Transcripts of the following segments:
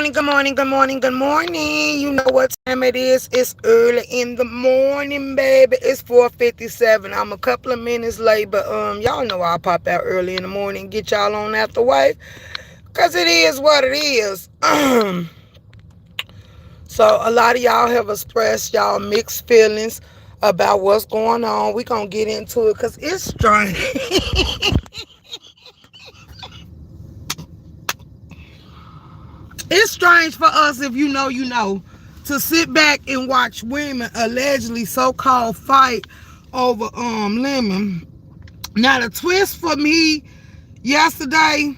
morning, good morning, good morning, good morning. You know what time it is. It's early in the morning, baby. It's 4:57. I'm a couple of minutes late, but y'all know I'll pop out early in the morning and get y'all on out the way. Cause it is what it is. So a lot of y'all have expressed y'all mixed feelings about what's going on. We gonna get into it because it's strange. It's strange for us, if you know, you know, to sit back and watch women allegedly so-called fight over lemon. Now the twist for me yesterday,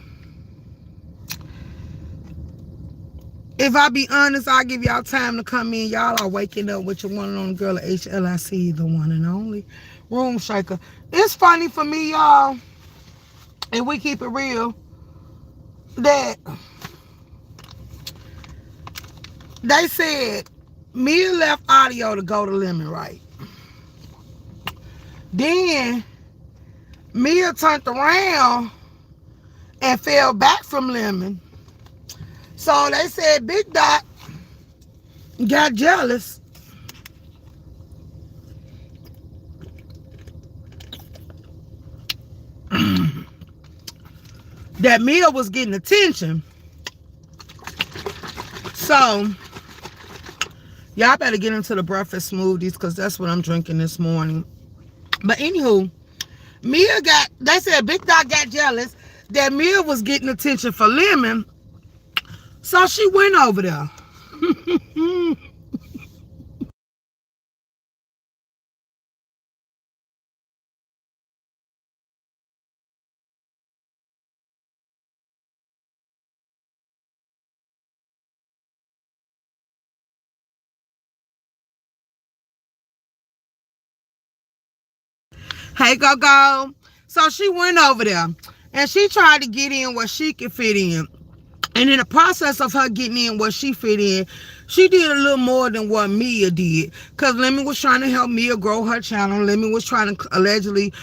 if I be honest, I'll give y'all time to come in. Y'all are waking up with your one and only girl at H.L.I.C, the one and only Room Shaker. It's funny for me, y'all, and we keep it real, that they said Mia left audio to go to Lemon, right? Then Mia turned around and fell back from Lemon. So they said Big Dot got jealous that Mia was getting attention. So y'all better get into the breakfast smoothies because that's what I'm drinking this morning. But anywho, they said Big Dot got jealous that Mia was getting attention for Lemon. So she went over there. Hey, go. So she went over there and she tried to get in where she could fit in. And in the process of her getting in where she fit in, she did a little more than what Mia did. Because Lemon was trying to help Mia grow her channel. Lemon was trying to allegedly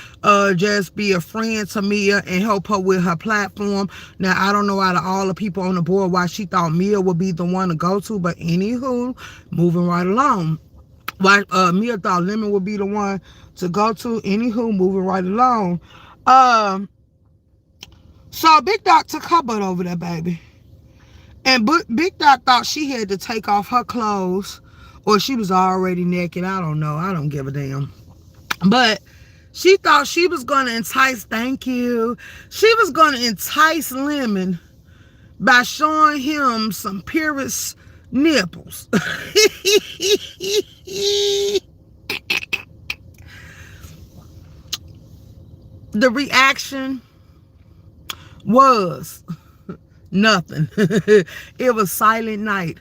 just be a friend to Mia and help her with her platform. Now, I don't know out of all the people on the board why she thought Mia would be the one to go to. But anywho, moving right along. Why Mia thought Lemon would be the one to go to. Anywho, moving right along. So Big Dot took her butt over there, baby. And Big Dot thought she had to take off her clothes, or she was already naked. I don't know. I don't give a damn. But she thought she was going to entice, thank you. She was going to entice Lemon by showing him some purest nipples. The reaction was nothing. It was silent night.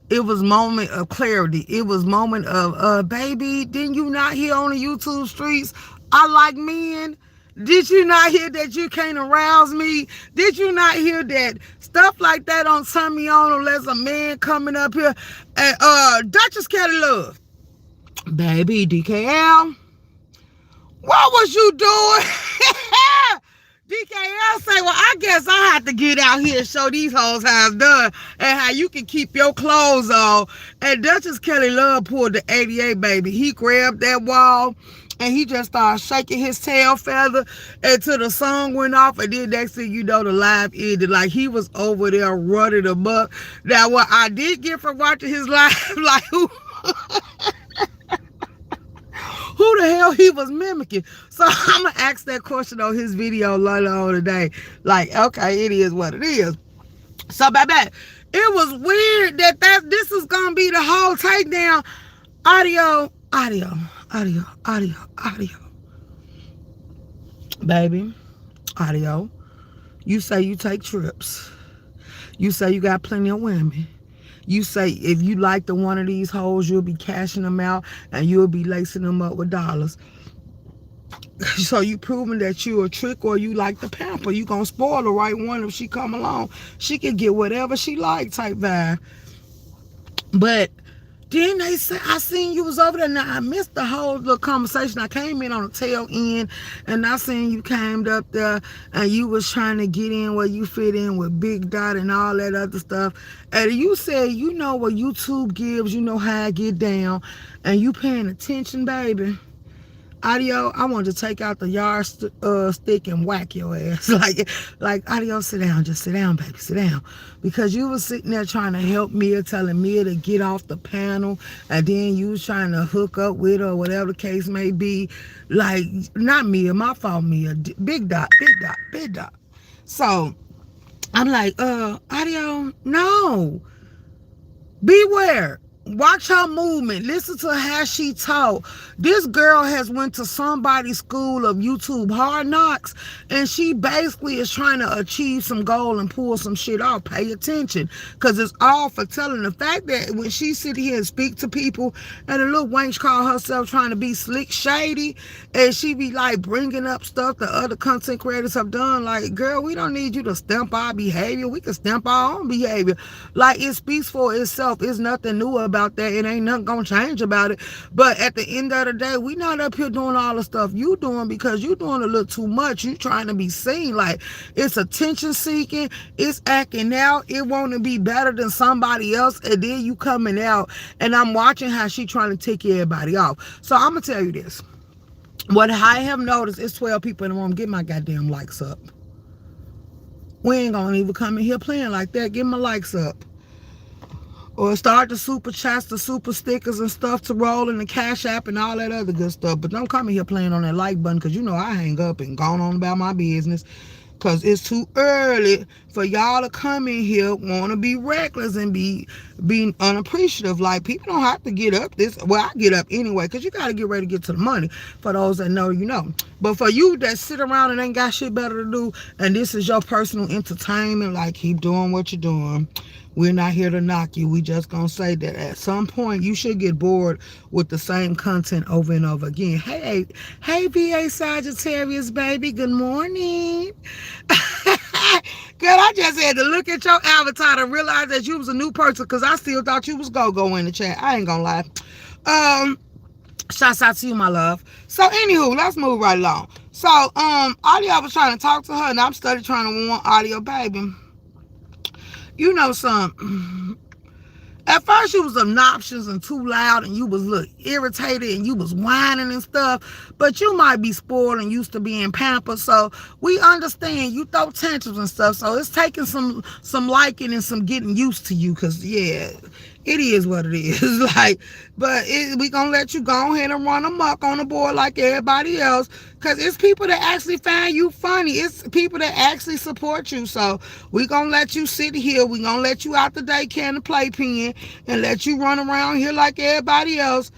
It was moment of clarity. It was moment of, baby, didn't you not hear on the YouTube streets, I like men? Did you not hear that you can't arouse me? Did you not hear that stuff like that don't turn me on unless a man coming up here? And Duchess Kelly Love, baby, DKL, what was you doing? DKL say, well, I guess I have to get out here and show these hoes how it's done and how you can keep your clothes on. And Duchess Kelly Love pulled the 88, baby. He grabbed that wall and he just started shaking his tail feather until the song went off. And then next thing you know, the live ended. Like he was over there running amok. Now, what I did get from watching his live, like who the hell he was mimicking. So I'm going to ask that question on his video later on today. Like, okay, it is what it is. So, baby, it was weird that this is going to be the whole takedown. Audio. Baby, audio. You say you take trips. You say you got plenty of women. You say if you like the one of these hoes, you'll be cashing them out and you'll be lacing them up with dollars. So you proving that you a trick or you like the pamper. You gonna spoil the right one if she come along. She can get whatever she like type vibe. But Then they said, I seen you was over there. Now, I missed the whole little conversation. I came in on the tail end, and I seen you came up there, and you was trying to get in where you fit in with Big Dot and all that other stuff. And you said, you know what YouTube gives, you know how I get down, and you paying attention, baby. Audio, I want to take out the yard stick and whack your ass. like Audio, sit down. Just sit down, baby. Sit down. Because you was sitting there trying to help Mia, telling Mia to get off the panel, and then you was trying to hook up with her, or whatever the case may be. Like, not Mia, my fault, Mia. Big Dot. So, I'm like, Audio, no. Beware. Watch her movement. Listen to how she talk. This girl has went to somebody's school of YouTube Hard Knocks, and she basically is trying to achieve some goal and pull some shit off. Pay attention, because it's all for telling. The fact that when she sit here and speak to people, and a little wench call herself trying to be slick shady, and she be like bringing up stuff that other content creators have done. Like, girl, we don't need you to stamp our behavior. We can stamp our own behavior. Like, it speaks for itself. It's nothing new about that. It ain't nothing gonna change about it. But at the end of the day, we not up here doing all the stuff you doing because you doing a little too much. You trying to be seen. Like, it's attention seeking. It's acting out. It want to be better than somebody else, and then you coming out, and I'm watching how she trying to take everybody off. So I'm gonna tell you this. What I have noticed is 12 people in the room. Get my goddamn likes up. We ain't gonna even come in here playing like that. Get my likes up. Or start the super chats, the super stickers and stuff to roll in the Cash App and all that other good stuff. But don't come in here playing on that like button, because you know I hang up and gone on about my business. Because it's too early for y'all to come in here, want to be reckless and be unappreciative. Like, people don't have to get up this. Well, I get up anyway, because you got to get ready to get to the money. For those that know, you know. But for you that sit around and ain't got shit better to do, and this is your personal entertainment, like, keep doing what you're doing. We're not here to knock you. We just gonna say that at some point you should get bored with the same content over and over again. Hey VA Sagittarius, baby. Good morning. Girl, I just had to look at your avatar to realize that you was a new person, because I still thought you was go in the chat. I ain't gonna lie. Shouts out to you, my love. So anywho, let's move right along. So Audio was trying to talk to her, and I'm started trying to warn Audio, baby. You know something. At first you was obnoxious and too loud, and you was look irritated, and you was whining and stuff, but you might be spoiled and used to being pampered, so we understand you throw tantrums and stuff, so it's taking some liking and some getting used to you, because yeah, it is what it is. Like, but we gonna let you go ahead and run amok on the board like everybody else, because it's people that actually find you funny. It's people that actually support you. So we gonna let you sit here. We gonna let you out the daycare and the playpen and let you run around here like everybody else.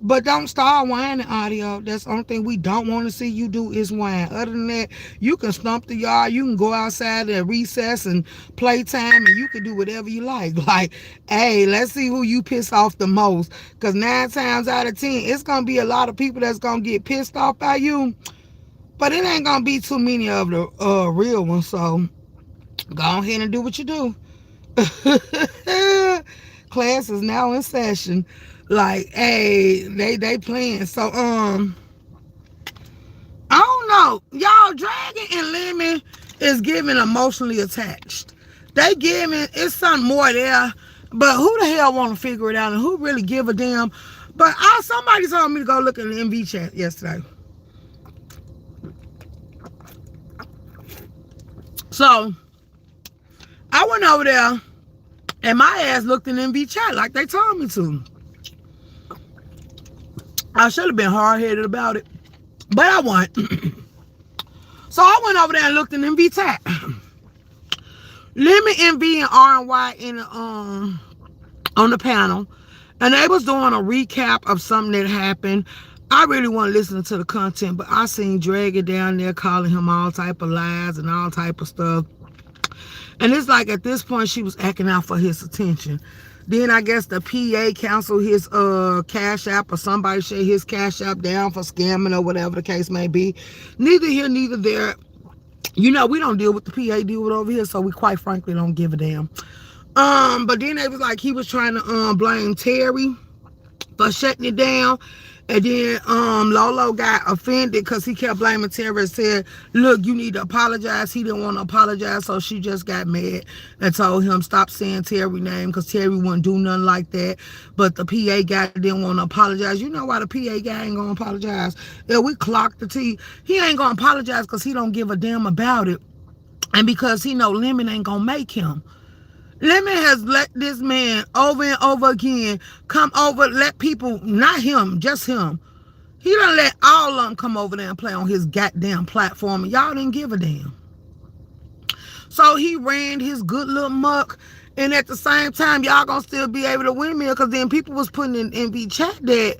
But don't start whining, Audio. That's the only thing we don't want to see you do is whine. Other than that, you can stomp the yard. You can go outside at recess and playtime, and you can do whatever you like. Like, hey, let's see who you piss off the most. Because 9 times out of 10, it's going to be a lot of people that's going to get pissed off by you. But it ain't going to be too many of the real ones. So go ahead and do what you do. Class is now in session. Like, hey, they playing. So, I don't know. Y'all, Dragon and Lemon is giving emotionally attached. They giving, it's something more there. But who the hell want to figure it out, and who really give a damn? But somebody told me to go look at the MV chat yesterday. So, I went over there, and my ass looked in the MV chat like they told me to. I should have been hard-headed about it, but I wasn't. So I went over there and looked in MV chat. Lemon, MV, and R&Y in on the panel, and they was doing a recap of something that happened. I really wasn't listening to the content, but I seen Dragon down there calling him all type of lies and all type of stuff. And it's like at this point she was acting out for his attention. Then I guess the PA canceled his Cash App, or somebody shut his Cash App down for scamming or whatever the case may be. Neither here, neither there. You know, we don't deal with the PA deal with over here, so we quite frankly don't give a damn. But then they was like he was trying to blame Terry. for shutting it down. And then Lolo got offended because he kept blaming Terry and said, look, you need to apologize. He didn't want to apologize, so she just got mad and told him stop saying Terry's name because Terry wouldn't do nothing like that. But the PA guy didn't want to apologize. You know why the PA guy ain't going to apologize? Yeah, we clocked the T. He ain't going to apologize because he don't give a damn about it. And because he know Lemon ain't going to make him. Lemon has let this man over and over again come over, let people, not him, just him. He done let all of them come over there and play on his goddamn platform, and y'all didn't give a damn. So he ran his good little muck, and at the same time, y'all gonna still be able to win me, because then people was putting in NV chat that,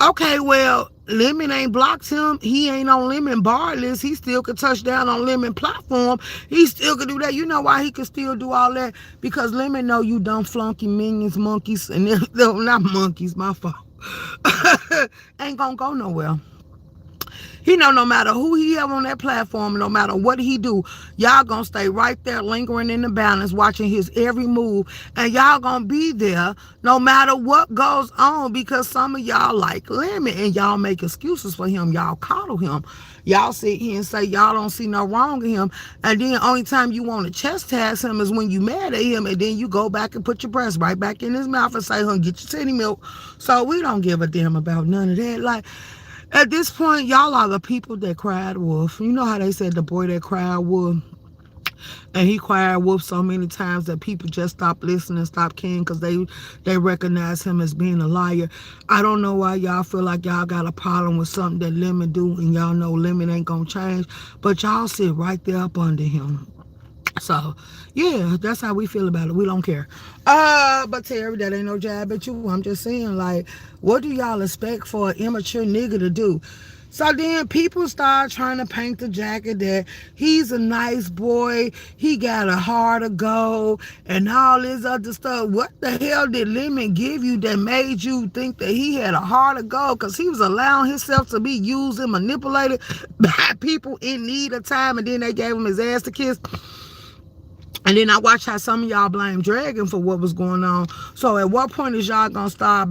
okay, well, Lemon ain't blocked him. He ain't on Lemon bar list. He still could touch down on Lemon platform. He still could do that. You know why he could still do all that? Because Lemon know you dumb flunky minions, monkeys, and they're not monkeys, my fault. Ain't gonna go nowhere. He know no matter who he have on that platform, no matter what he do, y'all gonna stay right there lingering in the balance, watching his every move, and y'all gonna be there no matter what goes on, because some of y'all like Lemon and y'all make excuses for him. Y'all coddle him. Y'all sit here and say y'all don't see no wrong in him, and then the only time you want to chastise him is when you mad at him, and then you go back and put your breast right back in his mouth and say, get your titty milk. So we don't give a damn about none of that. Like, at this point, y'all are the people that cried wolf. You know how they said the boy that cried wolf? And he cried wolf so many times that people just stopped listening, stopped caring, because they recognize him as being a liar. I don't know why y'all feel like y'all got a problem with something that Lemon do, and y'all know Lemon ain't gonna change, but y'all sit right there up under him. So, yeah, that's how we feel about it. We don't care. But Terry, that ain't no jab at you. I'm just saying, like, what do y'all expect for an immature nigga to do? So then people start trying to paint the jacket that he's a nice boy, he got a heart of gold, and all this other stuff. What the hell did Lemon give you that made you think that he had a heart of gold? Because he was allowing himself to be used and manipulated by people in need of time, and then they gave him his ass to kiss. And then I watch how some of y'all blame Dragon for what was going on. So at what point is y'all gonna start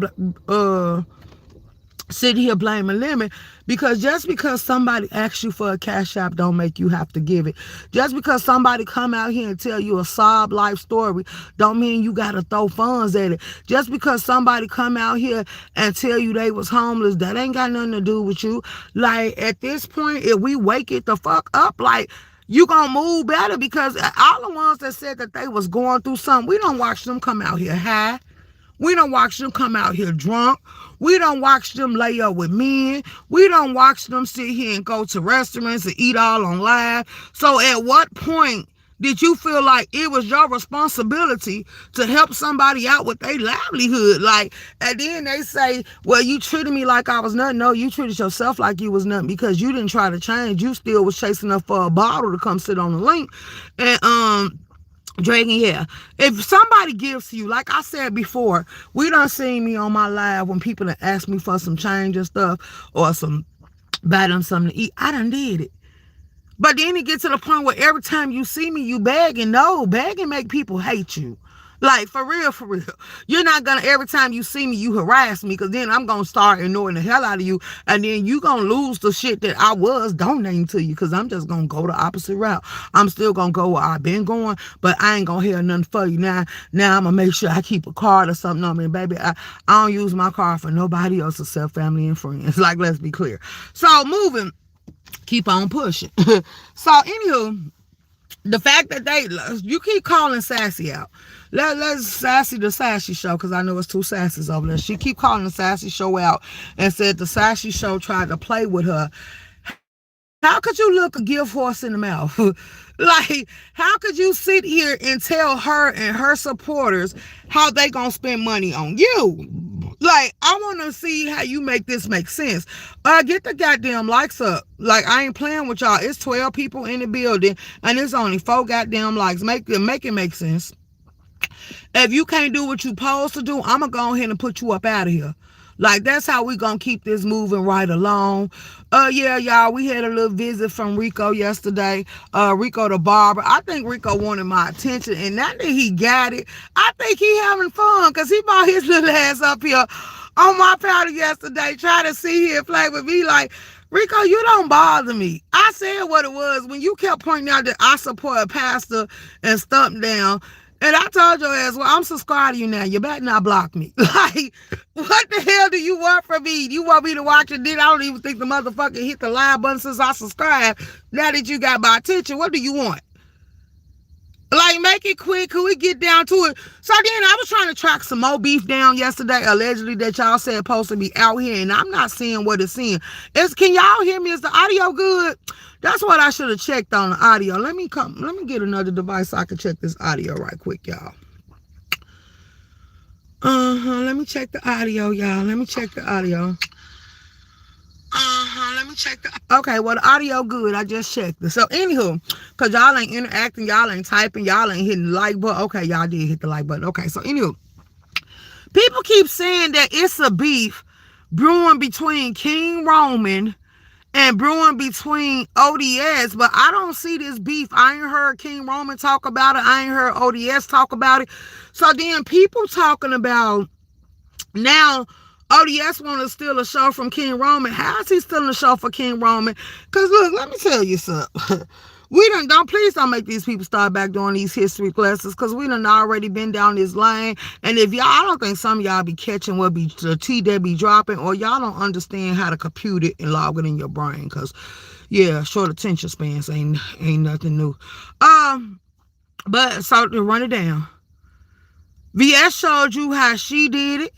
sitting here blaming Lemon? Because just because somebody asks you for a cash app don't make you have to give it. Just because somebody come out here and tell you a sob life story don't mean you gotta throw funds at it. Just because somebody come out here and tell you they was homeless, that ain't got nothing to do with you. Like, at this point, if we wake it the fuck up, like, you gonna move better, because all the ones that said that they was going through something, we don't watch them come out here high. We don't watch them come out here drunk. We don't watch them lay up with men. We don't watch them sit here and go to restaurants and eat all on live. So at what point did you feel like it was your responsibility to help somebody out with their livelihood? Like, and then they say, well, you treated me like I was nothing. No, you treated yourself like you was nothing, because you didn't try to change. You still was chasing up for a bottle to come sit on the link. And Dragon, yeah. If somebody gives to you, like I said before, we done seen me on my live when people that ask me for some change and stuff, or buy them something to eat. I done did it. But then it gets to the point where every time you see me, you begging. No, begging make people hate you. Like, for real, for real. You're not gonna, every time you see me, you harass me, because then I'm gonna start ignoring the hell out of you, and then you gonna lose the shit that I was donating to you, because I'm just gonna go the opposite route. I'm still gonna go where I've been going, but I ain't gonna hear nothing for you. Now I'm gonna make sure I keep a card or something on me. Baby, I don't use my card for nobody else except family and friends. Like, let's be clear. So, moving, keep on pushing. So, anywho, the fact that you keep calling Sassy out. Let's Sassy the Sassy Show, because I know it's two Sassies over there. She keep calling the Sassy Show out and said the Sassy Show tried to play with her. How could you look a gift horse in the mouth? Like, how could you sit here and tell her and her supporters how they gonna spend money on you? Like, I want to see how you make this make sense. Get the goddamn likes up. Like, I ain't playing with y'all. It's 12 people in the building, and it's only 4 goddamn likes. Make it make sense. If you can't do what you supposed to do, I'm going to go ahead and put you up out of here. Like, that's how we going to keep this moving right along. Yeah, y'all, we had a little visit from Rico yesterday. Rico the barber. I think Rico wanted my attention, and now that he got it, I think he having fun, because he brought his little ass up here on my powder yesterday, trying to sit here and play with me like, Rico, you don't bother me. I said what it was when you kept pointing out that I support a pastor and stump down. And I told your ass, well, I'm subscribed to you now. You better not block me. Like, what the hell do you want from me? You want me to watch it? Then I don't even think the motherfucker hit the live button since I subscribed. Now that you got my attention, what do you want? Like, make it quick. Can we get down to it? So then I was trying to track some more beef down yesterday, allegedly, that y'all said supposed to be out here, and I'm not seeing what it's seeing. Can y'all hear me? Is the audio good? That's what I should have checked on the audio. Let me get another device so I can check this audio right quick, y'all. Let me check the audio, y'all. Let me check the audio. Okay, well, the audio good. I just checked it. So, anywho, because y'all ain't interacting, y'all ain't typing, y'all ain't hitting the like button. Okay, y'all did hit the like button. Okay, so, anywho, people keep saying that it's a beef brewing between King Roman and brewing between ODS, but I don't see this beef. I ain't heard King Roman talk about it. I ain't heard ODS talk about it. So, then people talking about now ODS want to steal a show from King Roman. How is he stealing a show for King Roman? Because look, let me tell you something. Please don't make these people start back doing these history classes, because we done already been down this lane. And if I don't think some of y'all be catching what be the tea that be dropping, or y'all don't understand how to compute it and log it in your brain. Because yeah, short attention spans ain't nothing new. But so to run it down, VS showed you how she did it.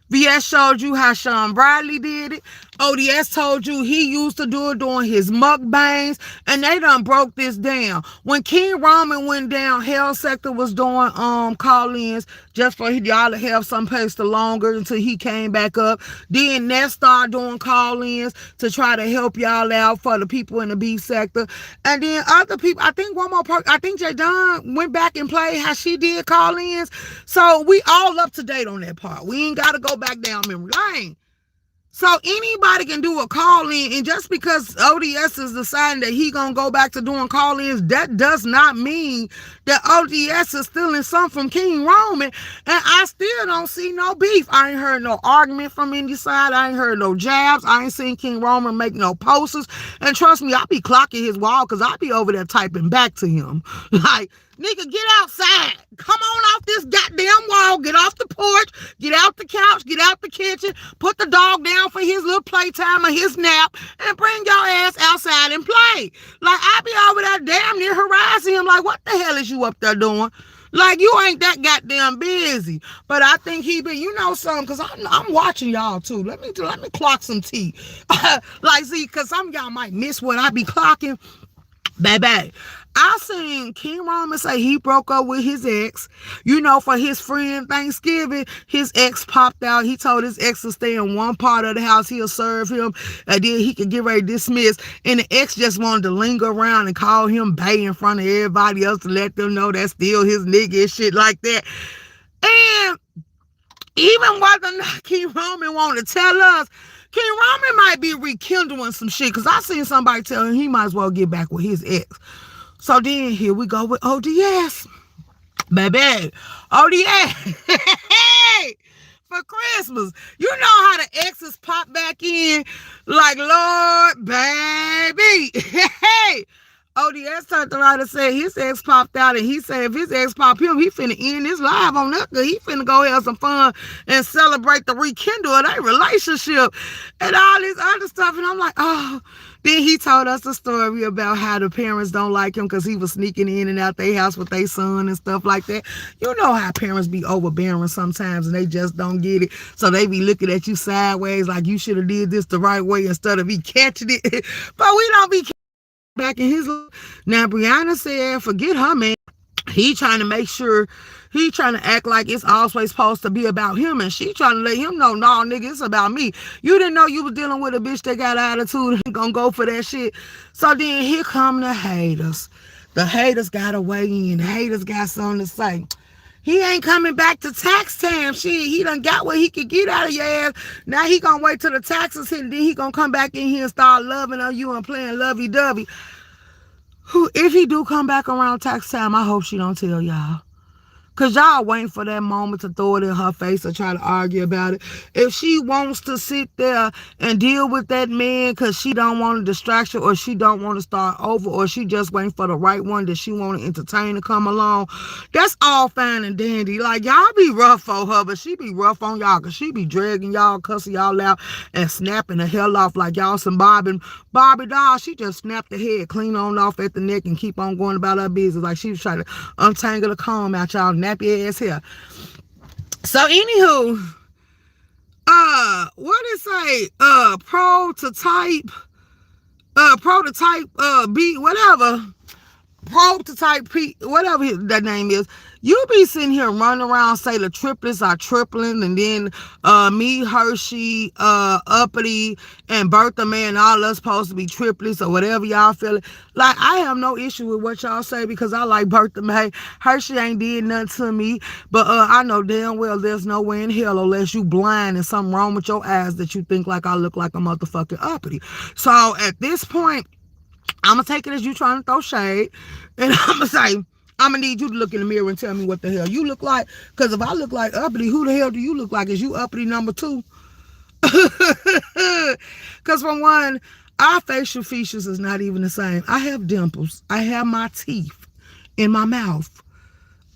VS showed you how Sean Bradley did it. ODS told you he used to do it during his mukbangs, and they done broke this down. When King Roman went down, Hell Sector was doing call-ins just for y'all to have some place to longer until he came back up. Then Ness started doing call-ins to try to help y'all out for the people in the B sector. And then other people, I think one more part, I think J. Don went back and played how she did call-ins. So we all up to date on that part. We ain't got to go back down memory lane. So anybody can do a call-in, and just because ODS is deciding that he gonna go back to doing call-ins, that does not mean that ODS is stealing something from King Roman. And I still don't see no beef. I ain't heard no argument from any side. I ain't heard no jabs. I ain't seen King Roman make no posters. And trust me, I be clocking his wall, because I be over there typing back to him. Like, nigga, get outside. Come on off this goddamn wall. Get off the porch. Get out the couch. Get out the kitchen. Put the dog down for his little playtime or his nap, and bring your ass outside and play. Like, I be over there damn near harassing him. Like, what the hell is you up there doing? Like, you ain't that goddamn busy. But I think he been, you know something, because I'm watching y'all too. Let me clock some tea. Like, see, because some of y'all might miss what I be clocking. Baby, I seen King Roman say he broke up with his ex. You know, for his friend Thanksgiving, his ex popped out. He told his ex to stay in one part of the house. He'll serve him, and then he could get ready to dismiss. And the ex just wanted to linger around and call him bae in front of everybody else to let them know that's still his nigga and shit like that. And even whether or not King Roman wanted to tell us, King Roman might be rekindling some shit, because I seen somebody tell him he might as well get back with his ex. So then here we go with ODS. Baby, ODS. For Christmas. You know how the exes pop back in like, Lord, baby. Hey. ODS turned around and said his ex popped out, and he said if his ex pop him, he finna end his live on that. He finna go have some fun and celebrate the rekindle of their relationship and all this other stuff. And I'm like, oh. Then he told us a story about how the parents don't like him because he was sneaking in and out their house with their son and stuff like that. You know how parents be overbearing sometimes, and they just don't get it. So they be looking at you sideways like you should have did this the right way instead of me catching it. But we don't be back in his. Now Brianna said, forget her, man. He trying to make sure, he trying to act like it's always supposed to be about him, and she trying to let him know, no, nigga, it's about me. You didn't know you was dealing with a bitch that got attitude and gonna go for that shit. So then here come the haters. The haters got to weigh in. The haters got something to say. He ain't coming back to tax time. Shit, he done got what he could get out of your ass. Now he gonna wait till the taxes hit, and then he gonna come back in here and start loving on you and playing lovey-dovey. If he do come back around tax time, I hope she don't tell y'all. Because y'all waiting for that moment to throw it in her face or try to argue about it. If she wants to sit there and deal with that man because she don't want a distraction, or she don't want to start over, or she just waiting for the right one that she want to entertain to come along, that's all fine and dandy. Like, y'all be rough on her, but she be rough on y'all because she be dragging y'all, cussing y'all out, and snapping the hell off like y'all some Barbie doll. She just snapped the head clean on off at the neck and keep on going about her business like she was trying to untangle the comb out y'all nappy ass hair. So anywho, what it say? Prototype, B, whatever. Prototype P, whatever that name is. You be sitting here running around say the triplets are tripling, and then me, Hershey, Uppity, and Bertha Man, all us supposed to be triplets or whatever y'all feeling. Like, I have no issue with what y'all say because I like Bertha May. Hershey ain't did nothing to me, but I know damn well there's no way in hell unless you blind and something wrong with your eyes that you think like I look like a motherfucking Uppity. So at this point, I'm going to take it as you trying to throw shade, and I'm going to say, I'm going to need you to look in the mirror and tell me what the hell you look like, because if I look like Uppity, who the hell do you look like? Is you Uppity number 2? Because for one, our facial features is not even the same. I have dimples. I have my teeth in my mouth.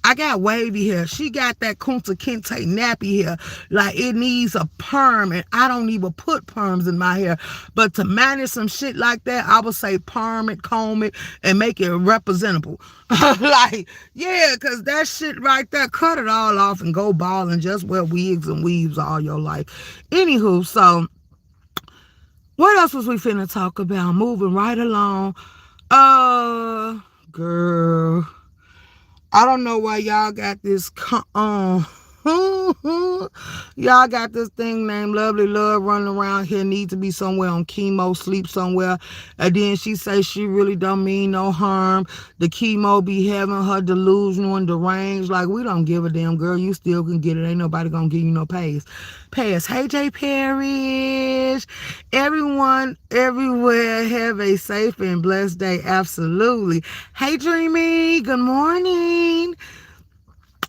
I got wavy hair. She got that Kunta Kinte nappy hair. Like, it needs a perm, and I don't even put perms in my hair. But to manage some shit like that, I would say perm it, comb it, and make it representable. Like, yeah, because that shit right there, cut it all off and go bald and just wear wigs and weaves all your life. Anywho, so what else was we finna talk about? Moving right along. Girl, I don't know why y'all got this y'all got this thing named Lovely Love running around here, need to be somewhere on chemo, sleep somewhere. And then she say she really don't mean no harm. The chemo be having her delusional and deranged. Like, we don't give a damn, girl. You still can get it. Ain't nobody gonna give you no pass. Hey, J. Parrish. Everyone, everywhere, have a safe and blessed day. Absolutely. Hey, Dreamy. Good morning.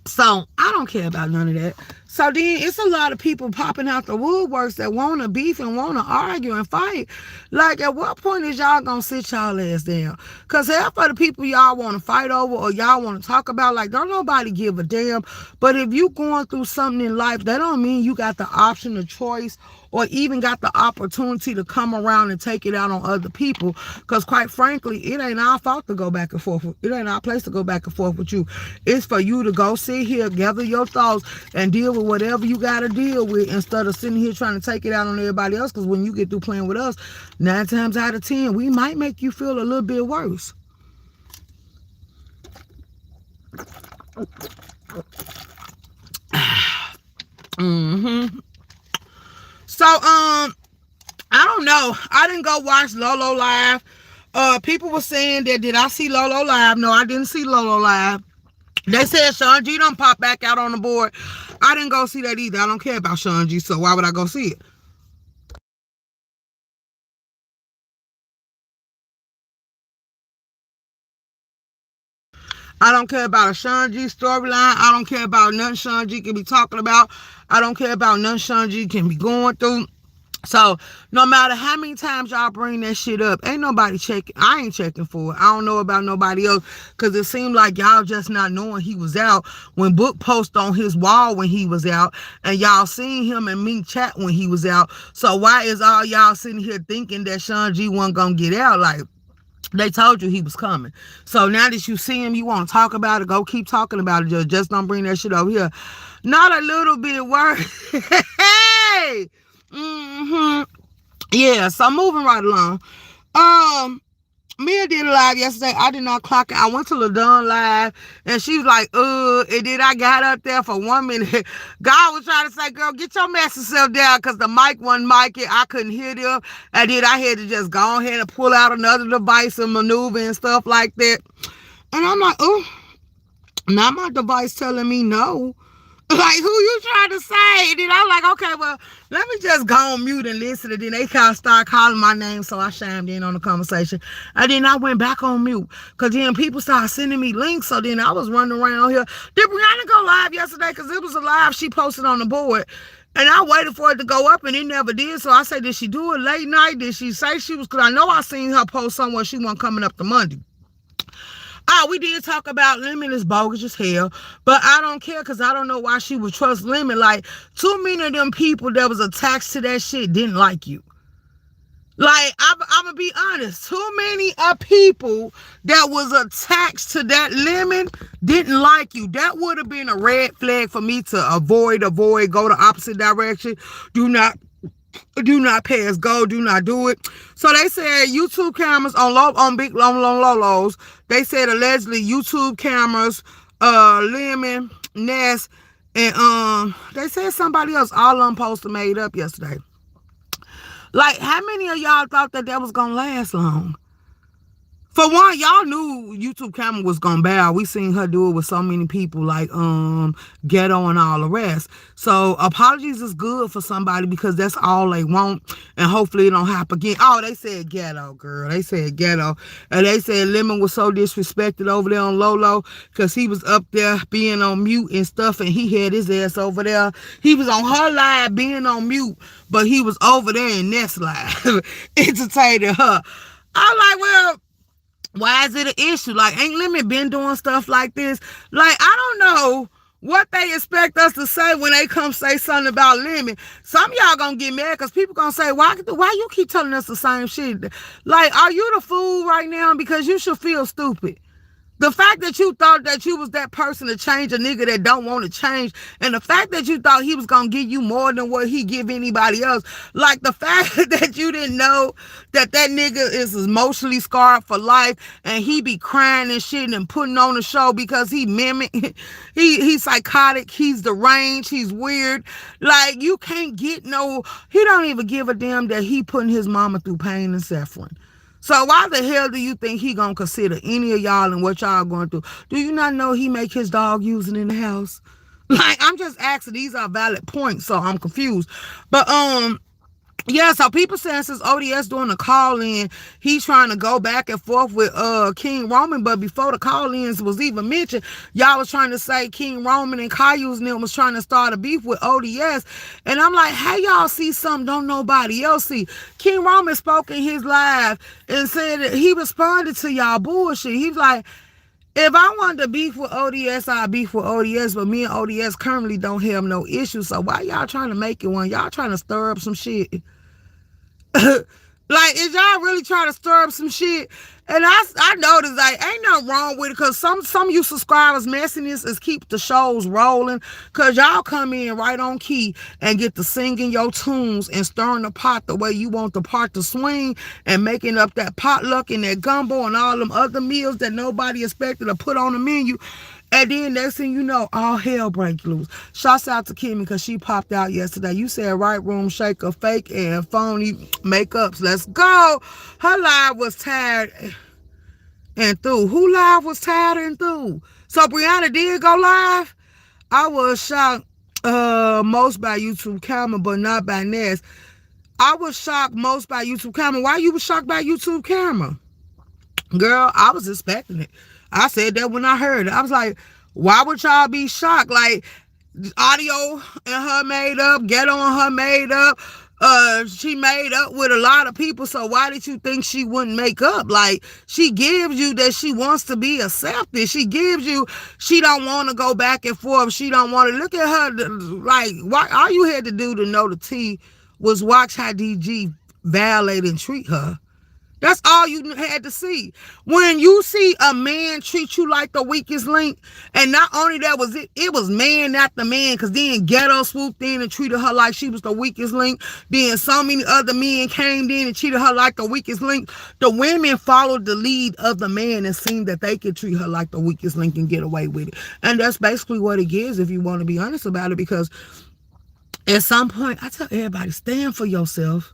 So I don't care about none of that. So then it's a lot of people popping out the woodworks that want to beef and want to argue and fight. Like, at what point is y'all gonna sit y'all ass down? Because half of the people y'all want to fight over or y'all want to talk about, like, don't nobody give a damn. But if you going through something in life, that don't mean you got the option of choice or even got the opportunity to come around and take it out on other people. Because quite frankly, it ain't our fault to go back and forth. It ain't our place to go back and forth with you. It's for you to go sit here, gather your thoughts, and deal with whatever you got to deal with instead of sitting here trying to take it out on everybody else. Because when you get through playing with us, 9 times out of 10, we might make you feel a little bit worse. So, I don't know. I didn't go watch Lolo live. People were saying that, did I see Lolo live? No, I didn't see Lolo live. They said Sean G don't pop back out on the board. I didn't go see that either. I don't care about Sean G, so why would I go see it? I don't care about a Sean G storyline. I don't care about nothing Sean G can be talking about. I don't care about nothing Sean G can be going through. So no matter how many times y'all bring that shit up, ain't nobody checking. I ain't checking for it. I don't know about nobody else, because it seemed like y'all just not knowing he was out when Book post on his wall when he was out, and y'all seen him and Mink chat when he was out. So why is all y'all sitting here thinking that Sean G wasn't gonna get out? Like, they told you he was coming. So now that you see him, you want to talk about it, go keep talking about it. Just don't bring that shit over here. Not a little bit worse. Hey! Yeah, so moving right along. Mia did a live yesterday. I did not clock it. I went to LaDon live, and she was like, and then I got up there for 1 minute. God was trying to say, girl, get your messy self down, because the mic wasn't micing. I couldn't hear them. And then I had to just go ahead and pull out another device and maneuver and stuff like that. And I'm like, now my device telling me no. Like, who you trying to say? And then I'm like, okay, well, let me just go on mute and listen. And then they kind of start calling my name, so I chimed in on the conversation. And then I went back on mute, because then people started sending me links. So then I was running around here. Did Brianna go live yesterday? Because it was a live she posted on the board. And I waited for it to go up, and it never did. So I said, did she do it late night? Did she say she was? Because I know I seen her post somewhere she wasn't coming up to Monday. Oh, we did talk about Lemon is bogus as hell, but I don't care, because I don't know why she would trust Lemon. Like, too many of them people that was attached to that shit didn't like you. Like, I'm going to be honest. Too many people that was attached to that Lemon didn't like you. That would have been a red flag for me to avoid, go the opposite direction. Do not pass go. Do not do it. So they said YouTube cameras on big long Lolos. They said allegedly YouTube cameras, Lemon, Ness, and they said somebody else. All of them posted made up yesterday. Like, how many of y'all thought that was gonna last long? For one, y'all knew YouTube camera was gonna bow. We seen her do it with so many people, like Ghetto and all the rest. So apologies is good for somebody, because that's all they want, and hopefully it don't happen again. Oh, they said Ghetto, girl. They said Ghetto, and they said Lemon was so disrespected over there on Lolo, because he was up there being on mute and stuff, and he had his ass over there. He was on her live being on mute, but he was over there in Ness live entertaining her. I'm like, well, why is it an issue? Like, ain't Lemon been doing stuff like this? Like, I don't know what they expect us to say when they come say something about Lemon. Some of y'all gonna get mad, because people gonna say, why you keep telling us the same shit? Like, are you the fool right now? Because you should feel stupid. The fact that you thought that you was that person to change a nigga that don't want to change, and the fact that you thought he was going to give you more than what he give anybody else, like the fact that you didn't know that nigga is emotionally scarred for life, and he be crying and shit and putting on a show because he mimic, he's psychotic, he's deranged, he's weird. Like, you can't get he don't even give a damn that he putting his mama through pain and suffering. So why the hell do you think he gonna consider any of y'all and what y'all going through? Do you not know he make his dog using in the house? Like, I'm just asking. These are valid points, so I'm confused. But yeah, so people saying since ODS doing the call-in, he's trying to go back and forth with King Roman, but before the call-ins was even mentioned, y'all was trying to say King Roman and Caillou's and them was trying to start a beef with ODS. And I'm like, hey, y'all see something don't nobody else see? King Roman spoke in his live and said that he responded to y'all bullshit. He was like, if I wanted to beef with ODS, I'd beef with ODS, but me and ODS currently don't have no issues. So why y'all trying to make it one? Y'all trying to stir up some shit. Like, is y'all really trying to stir up some shit? And I noticed, like, ain't nothing wrong with it, because some of you subscribers' messiness is keep the shows rolling, because y'all come in right on key and get to singing your tunes and stirring the pot the way you want the pot to swing, and making up that potluck and that gumbo and all them other meals that nobody expected to put on the menu. And then next thing you know, all hell break loose. Shouts out to Kimmy, because she popped out yesterday. You said right room shaker, fake and phony makeups. Let's go. Her live was tired and through. Who live was tired and through? So Brianna did go live? I was shocked most by YouTube camera, but not by Ness. I was shocked most by YouTube camera. Why you was shocked by YouTube camera? Girl, I was expecting it. I said that when I heard it. I was like, why would y'all be shocked? Like, Audio and her made up, Ghetto and her made up. She made up with a lot of people, so why did you think she wouldn't make up? Like, she gives you that she wants to be accepted. She gives you, she don't want to go back and forth. She don't want to look at her. Like, why, all you had to do to know the tea was watch how DG violate and treat her. That's all you had to see. When you see a man treat you like the weakest link, and not only that was it was man after man, because then Ghetto swooped in and treated her like she was the weakest link. Then so many other men came in and treated her like the weakest link. The women followed the lead of the man and seen that they could treat her like the weakest link and get away with it. And that's basically what it is, if you want to be honest about it, because at some point, I tell everybody, stand for yourself.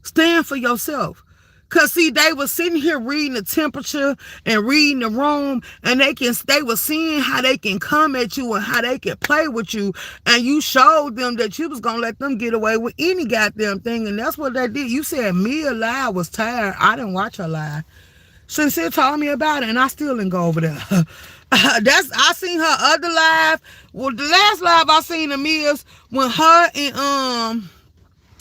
Stand for yourself. Cause see, they was sitting here reading the temperature and reading the room, and they were seeing how they can come at you and how they can play with you, and you showed them that you was gonna let them get away with any goddamn thing, and that's what they did. You said Mia live was tired. I didn't watch her live. Sincere told me about it, and I still didn't go over there. I seen her other live. Well, the last live I seen of Mia's when her and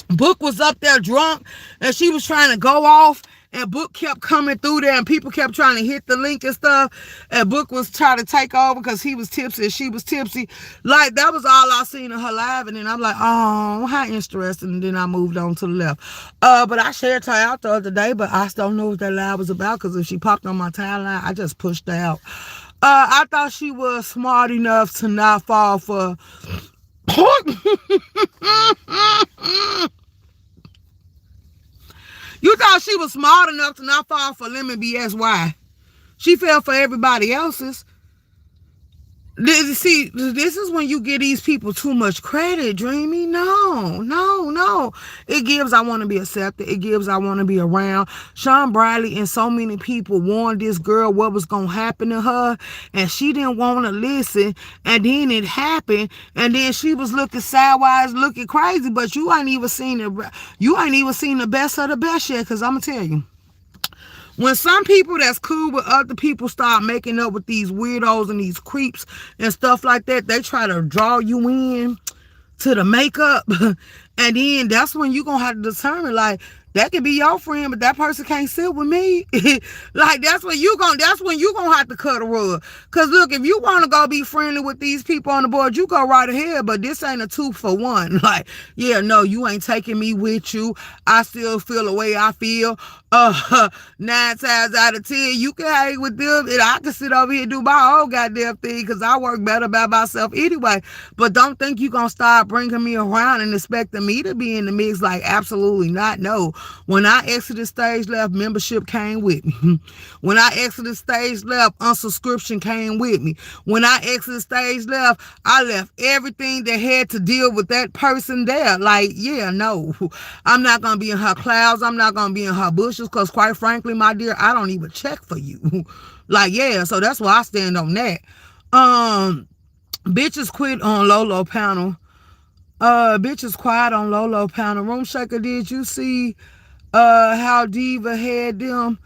Book was up there drunk, and she was trying to go off, and Book kept coming through there, and people kept trying to hit the link and stuff, and Book was trying to take over because he was tipsy and she was tipsy. Like, that was all I seen of her live, and then I'm like, oh, how interesting, and then I moved on to the left. But I shared her out the other day, but I still don't know what that live was about, because if she popped on my timeline, I just pushed her out. I thought she was smart enough to not fall for... You thought she was smart enough to not fall for lemon BS. Why? She fell for everybody else's. See, this is when you give these people too much credit, Dreamy. No. It gives I want to be accepted. It gives I want to be around. Sean Bradley and so many people warned this girl what was going to happen to her, and she didn't want to listen, and then it happened, and then she was looking sideways, looking crazy, but you ain't even seen the best of the best yet, because I'm going to tell you. When some people that's cool with other people start making up with these weirdos and these creeps and stuff like that, they try to draw you in to the makeup. And then that's when you're going to have to determine, like, that could be your friend, but that person can't sit with me. Like, that's when you're going to have to cut a rug. Because, look, if you want to go be friendly with these people on the board, you go right ahead, but this ain't a 2-for-1. Like, yeah, no, you ain't taking me with you. I still feel the way I feel. 9 times out of 10, you can hang with them, and I can sit over here and do my own goddamn thing, because I work better by myself anyway. But don't think you're going to start bringing me around and expecting me to be in the mix. Like, absolutely not. No. When I exited stage left, membership came with me. When I exited stage left, unsubscription came with me. When I exited stage left, I left everything that had to deal with that person there. Like, yeah, no. I'm not going to be in her clouds. I'm not going to be in her bushes, because quite frankly, my dear, I don't even check for you. Like, yeah, so that's why I stand on that. Bitches quit on Lolo panel. Bitches quiet on Lolo panel. Room Shaker, did you see how Diva had them?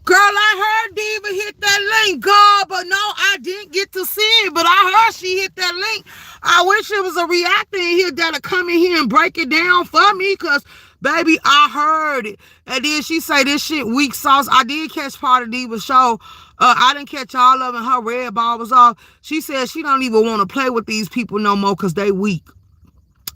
Girl, I heard Diva hit that link, God, but no, I didn't get to see it, but I heard she hit that link. I wish it was a reactor in here that'll come in here and break it down for me, because, baby, I heard it. And then she say this shit weak sauce. I did catch part of Diva's show. I didn't catch all of it. Her red ball was off. She said she don't even want to play with these people no more because they weak.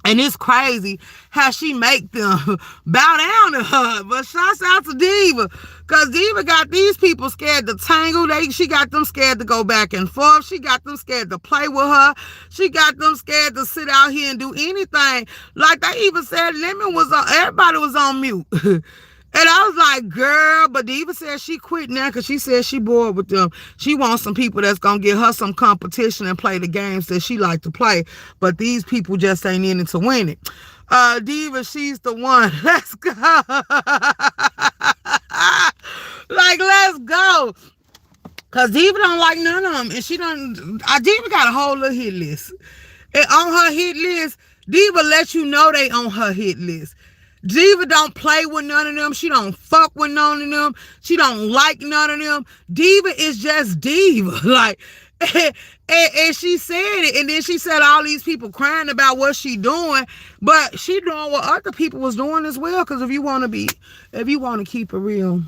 And it's crazy how she make them bow down to her. But shouts out to Diva. Because Diva got these people scared to tangle. She got them scared to go back and forth. She got them scared to play with her. She got them scared to sit out here and do anything. Like they even said Lemon was on, everybody was on mute. And I was like, girl, but Diva said she quit now because she said she bored with them. She wants some people that's going to give her some competition and play the games that she like to play. But these people just ain't in it to win it. Diva, she's the one. Let's go. Like, let's go. Because Diva don't like none of them. And she don't, Diva got a whole little hit list. And on her hit list, Diva lets you know they on her hit list. Diva don't play with none of them. She don't fuck with none of them. She don't like none of them. Diva is just Diva. Like, and she said it. And then she said all these people crying about what she doing. But she doing what other people was doing as well. Because if you want to keep it real.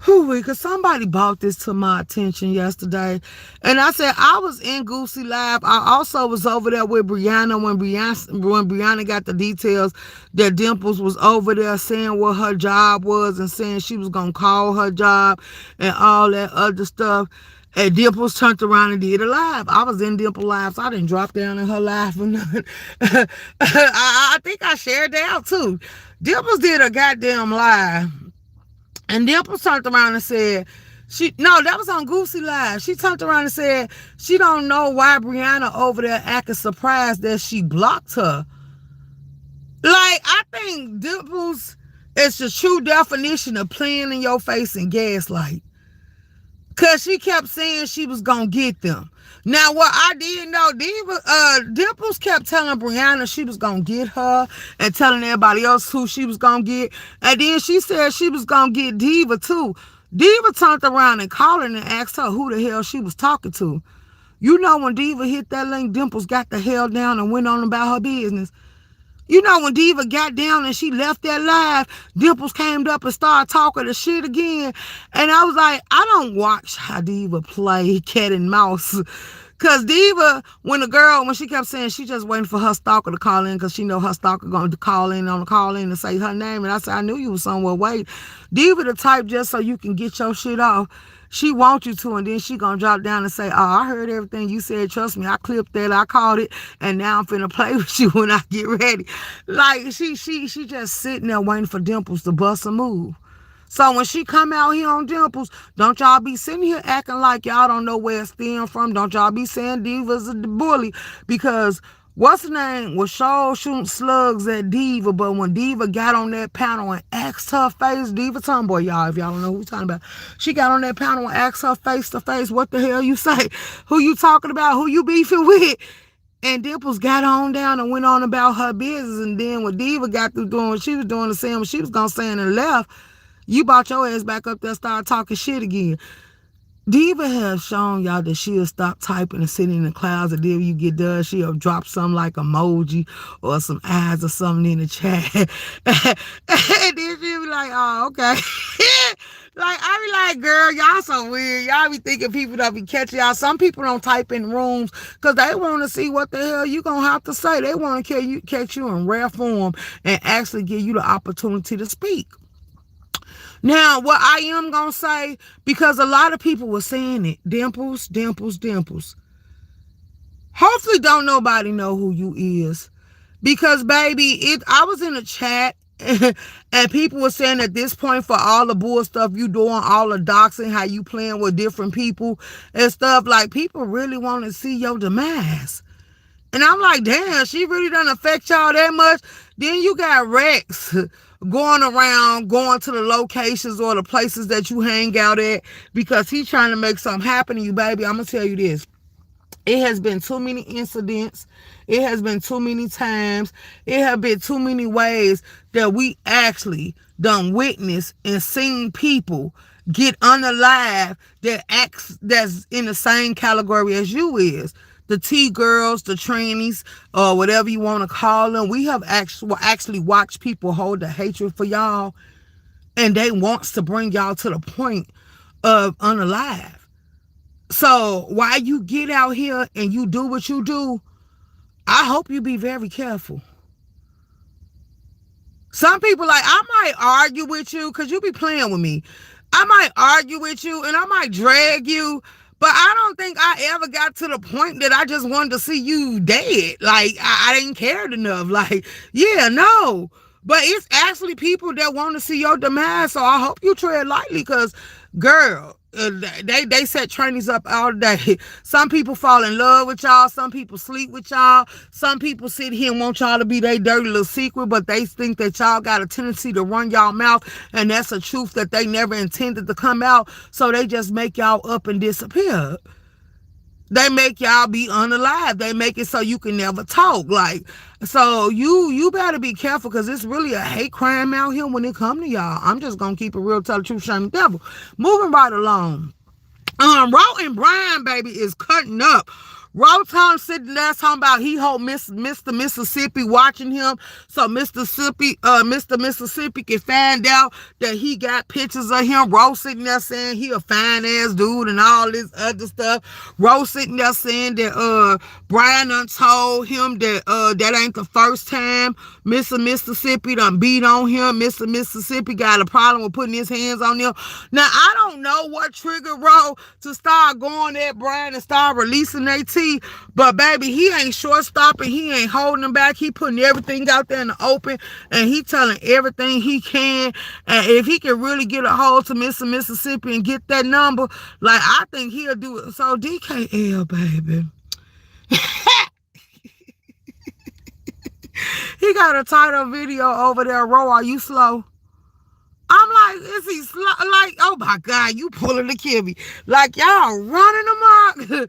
Because somebody brought this to my attention yesterday. And I said, I was in Goosey Live. I also was over there with Brianna when Brianna got the details that Dimples was over there saying what her job was and saying she was going to call her job and all that other stuff. And Dimples turned around and did a live. I was in Dimple Live, so I didn't drop down in her live or nothing. I think I shared that out too. Dimples did a goddamn live. And Dimple turned around and said, that was on Goosey Live. She turned around and said, she don't know why Brianna over there acting surprised that she blocked her. Like, I think Dimples It's the true definition of playing in your face and gaslight. Cause she kept saying she was gonna get them. Now what I did know, Dimples kept telling Brianna she was gonna get her and telling everybody else who she was gonna get. And then she said she was gonna get Diva too. Diva turned around and called her and asked her who the hell she was talking to. You know when Diva hit that link, Dimples got the hell down and went on about her business. You know when Diva got down and she left that live, Dimples came up and started talking the shit again. And I was like, I don't watch how Diva play cat and mouse. Cause Diva, when she kept saying she just waiting for her stalker to call in because she know her stalker going to call in on the call in and say her name. And I said, I knew you was somewhere waiting. Diva the type just so you can get your shit off. She wants you to, and then she gonna drop down and say, oh, I heard everything you said. Trust me, I clipped that, I caught it, and now I'm finna play with you when I get ready. Like, she just sitting there waiting for Dimples to bust a move. So when she come out here on Dimples, don't y'all be sitting here acting like y'all don't know where it stem from. Don't y'all be saying Diva's a bully, because what's her name was sure shooting slugs at Diva, but when Diva got on that panel and asked her face, Diva Tomboy, y'all, if y'all don't know who we're talking about, she got on that panel and asked her face to face, what the hell you say? Who you talking about? Who you beefing with? And Dimples got on down and went on about her business. And then when Diva got through doing what she was doing and saying what she was going to say and left, you brought your ass back up there and started talking shit again. Diva has shown y'all that she'll stop typing and sitting in the clouds, and then when you get done, she'll drop something like emoji or some eyes or something in the chat. And then she'll be like, oh, okay. Like, I be like, girl, y'all so weird. Y'all be thinking people don't be catching y'all. Some people don't type in rooms because they want to see what the hell you going to have to say. They want to catch you in rare form and actually give you the opportunity to speak. Now, what I am going to say, because a lot of people were saying it, Dimples, Dimples, Dimples. Hopefully don't nobody know who you is. Because, baby, I was in a chat and people were saying at this point, for all the bull stuff you doing, all the doxing, how you playing with different people and stuff, like, people really want to see your demise. And I'm like, damn, she really doesn't affect y'all that much. Then you got Rex going around, going to the locations or the places that you hang out at because he's trying to make something happen to you, baby. I'm going to tell you this. It has been too many incidents. It has been too many times. It have been too many ways that we actually done witnessed and seen people get unalive that's in the same category as you is. The T-girls, the trannies, or whatever you want to call them. We have actually watched people hold the hatred for y'all, and they wants to bring y'all to the point of unalive. So while you get out here and you do what you do, I hope you be very careful. Some people like, I might argue with you because you be playing with me. I might argue with you and I might drag you, but I don't think I ever got to the point that I just wanted to see you dead. Like, I didn't care enough. Like, yeah, no. But it's actually people that want to see your demise, so I hope you tread lightly because, girl, they set trainees up all day. Some people fall in love with y'all. Some people sleep with y'all. Some people sit here and want y'all to be their dirty little secret, but they think that y'all got a tendency to run y'all mouth, and that's a truth that they never intended to come out, so they just make y'all up and disappear. They make y'all be unalive. They make it so you can never talk. Like, so you better be careful because it's really a hate crime out here when it come to y'all. I'm just going to keep it real, tell the truth, shame the devil. Moving right along. Ro and Brian, baby, is cutting up. Ro sitting there talking about he hold Mr. Mississippi watching him, so Mr. Mississippi can find out that he got pictures of him. Ro sitting there saying he a fine ass dude and all this other stuff. Ro sitting there saying that Brian done told him that that ain't the first time Mr. Mississippi done beat on him. Mr. Mississippi got a problem with putting his hands on him. Now I don't know what triggered Ro to start going at Brian and start releasing their tea. But baby, he ain't short stopping. He ain't holding them back. He putting everything out there in the open, and he telling everything he can. And if he can really get a hold to Mr. Mississippi and get that number, like, I think he'll do it. So DKL, baby. He got a title video over there. Ro, are you slow? like, oh my God, you pulling the Kimmy. Like, y'all running amok.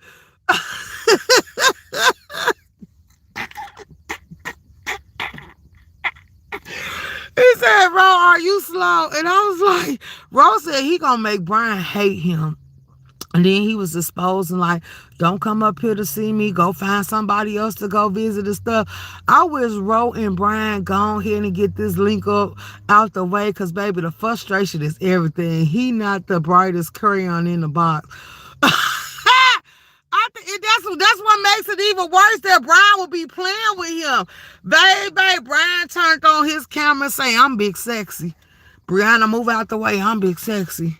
He said, Ro, are you slow? And I was like, Ro said he gonna make Brian hate him. And then he was exposing, like, don't come up here to see me. Go find somebody else to go visit and stuff. I wish Ro and Brian go ahead and get this link up out the way, because, baby, the frustration is everything. He not the brightest crayon in the box. I think that's what makes it even worse, that Brian will be playing with him. Baby, Brian turned on his camera and say, I'm big sexy. Brianna, move out the way. I'm big sexy.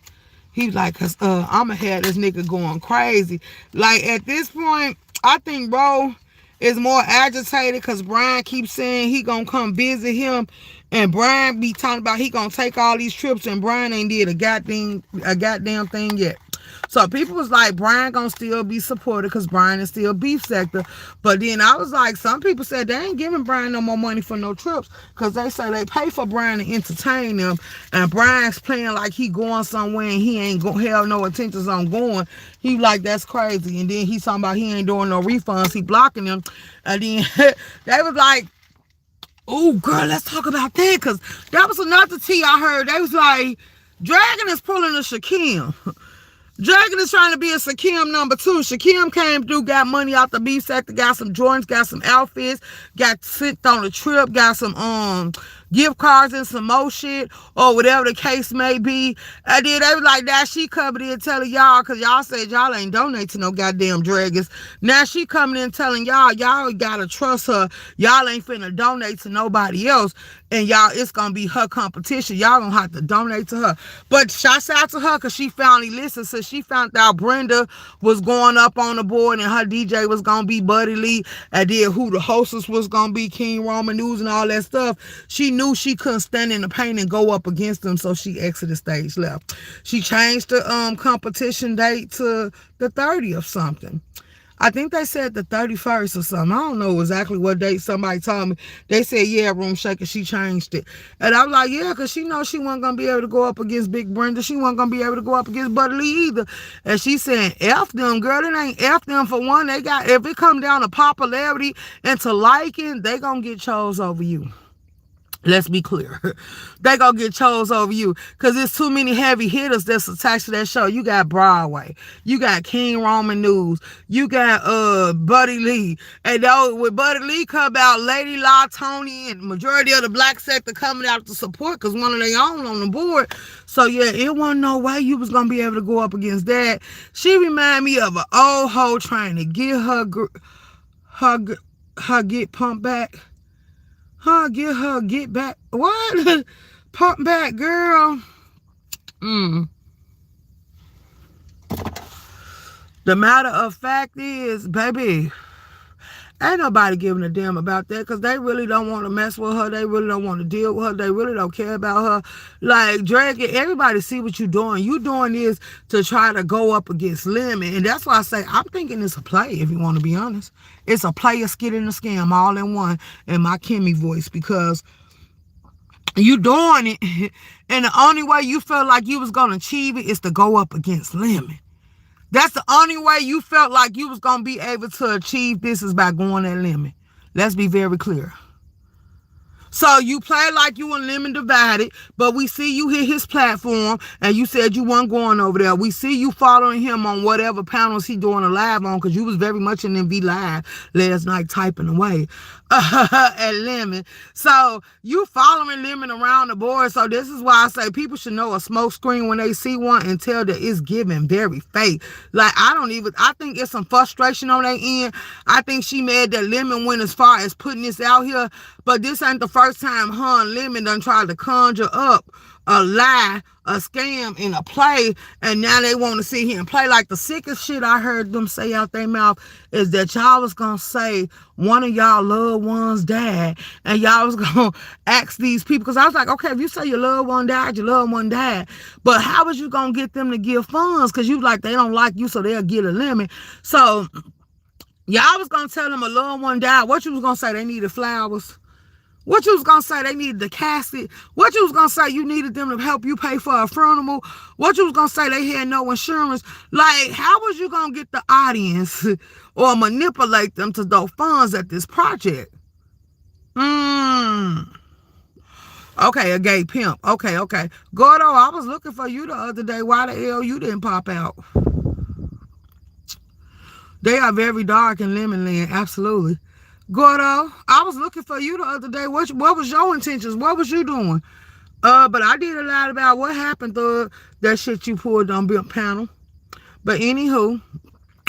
He was like, cause I'ma have this nigga going crazy. Like, at this point, I think Ro is more agitated because Brian keeps saying he gonna come visit him, and Brian be talking about he gonna take all these trips, and Brian ain't did a goddamn thing yet. So people was like, Brian gonna still be supported because Brian is still beef sector. But then I was like, some people said they ain't giving Brian no more money for no trips, because they say they pay for Brian to entertain them, and Brian's playing like he going somewhere and he ain't gonna have no intentions on going. He like, that's crazy. And then he's talking about he ain't doing no refunds, he blocking them. And then they was like, oh girl, let's talk about that, because that was another tea I heard. They was like, Dragon is pulling a Shaquem. Dragon is trying to be a Shaquem number 2. Shaquem came through, got money out the beef sector, got some joints, got some outfits, got sent on a trip, got some gift cards and some more shit, or whatever the case may be. And then they was like, now she coming in telling y'all, because y'all said y'all ain't donate to no goddamn dragons. Now she coming in telling y'all gotta trust her. Y'all ain't finna donate to nobody else. And y'all, it's gonna be her competition. Y'all gonna have to donate to her. But shouts out to her, because she finally listened. So she found out Brenda was going up on the board, and her DJ was gonna be Buddy Lee, and then who the hostess was gonna be, King Roman News and all that stuff. She knew she couldn't stand in the pain and go up against them, so she exited stage left. She changed the competition date to the 30th something. I think they said the 31st or something. I don't know exactly what date. Somebody told me. They said, yeah, Room Shaker, she changed it. And I was like, yeah, because she knows she wasn't going to be able to go up against Big Brenda. She wasn't going to be able to go up against Buddy Lee either. And she said, F them, girl. It ain't F them for one. They got, if it come down to popularity and to liking, they going to get chose over you. Let's be clear. They gonna get chose over you, because there's too many heavy hitters that's attached to that show. You got Broadway, you got King Roman News, you got Buddy Lee. And though when Buddy Lee come out, Lady La, Tony, and majority of the black sector coming out to support, because one of their own on the board. So yeah, it wasn't no way you was gonna be able to go up against that. She remind me of an old hoe trying to get her get pumped back. Get back. What? Pump back, girl. The matter of fact is, baby, ain't nobody giving a damn about that, because they really don't want to mess with her. They really don't want to deal with her. They really don't care about her. Like, Dragon, everybody see what you doing. You doing this to try to go up against Lemon. And that's why I say, I'm thinking it's a play, if you want to be honest. It's a play, a skit, and a scam all in one in my Kimmy voice, because you doing it, and the only way you felt like you was going to achieve it is to go up against Lemon. That's the only way you felt like you was going to be able to achieve this, is by going at Lemon. Let's be very clear. So you play like you and Lemon divided, but we see you hit his platform, and you said you weren't going over there. We see you following him on whatever panels he doing a live on, because you was very much in MV Live last night typing away at Lemon. So you following Lemon around the board. So this is why I say people should know a smoke screen when they see one, and tell that it's giving very fake. Like, I think it's some frustration on their end. I think she mad that Lemon went as far as putting this out here, but this ain't the first time her and Lemon done tried to conjure up a lie, a scam, and a play, and now they want to sit here and play. Like, the sickest shit I heard them say out their mouth is that y'all was gonna say one of y'all loved ones died, and y'all was gonna ask these people, because I was like, okay, if you say your loved one died, your loved one died, but how was you gonna get them to give funds? Because you like, they don't like you, so they'll get a lemon. So y'all was gonna tell them a loved one died. What you was gonna say? They needed flowers. What you was gonna say they needed the casket? What you was gonna say you needed them to help you pay for a funeral? What you was gonna say they had no insurance? Like, how was you gonna get the audience or manipulate them to throw funds at this project? Okay, a gay pimp. Okay. Gordo, I was looking for you the other day. Why the hell you didn't pop out? They are very dark in Lemon Land, absolutely. Gordo, I was looking for you the other day. What was your intentions? What was you doing? But I did a lot about what happened to that shit you pulled on Bimp Panel. But anywho,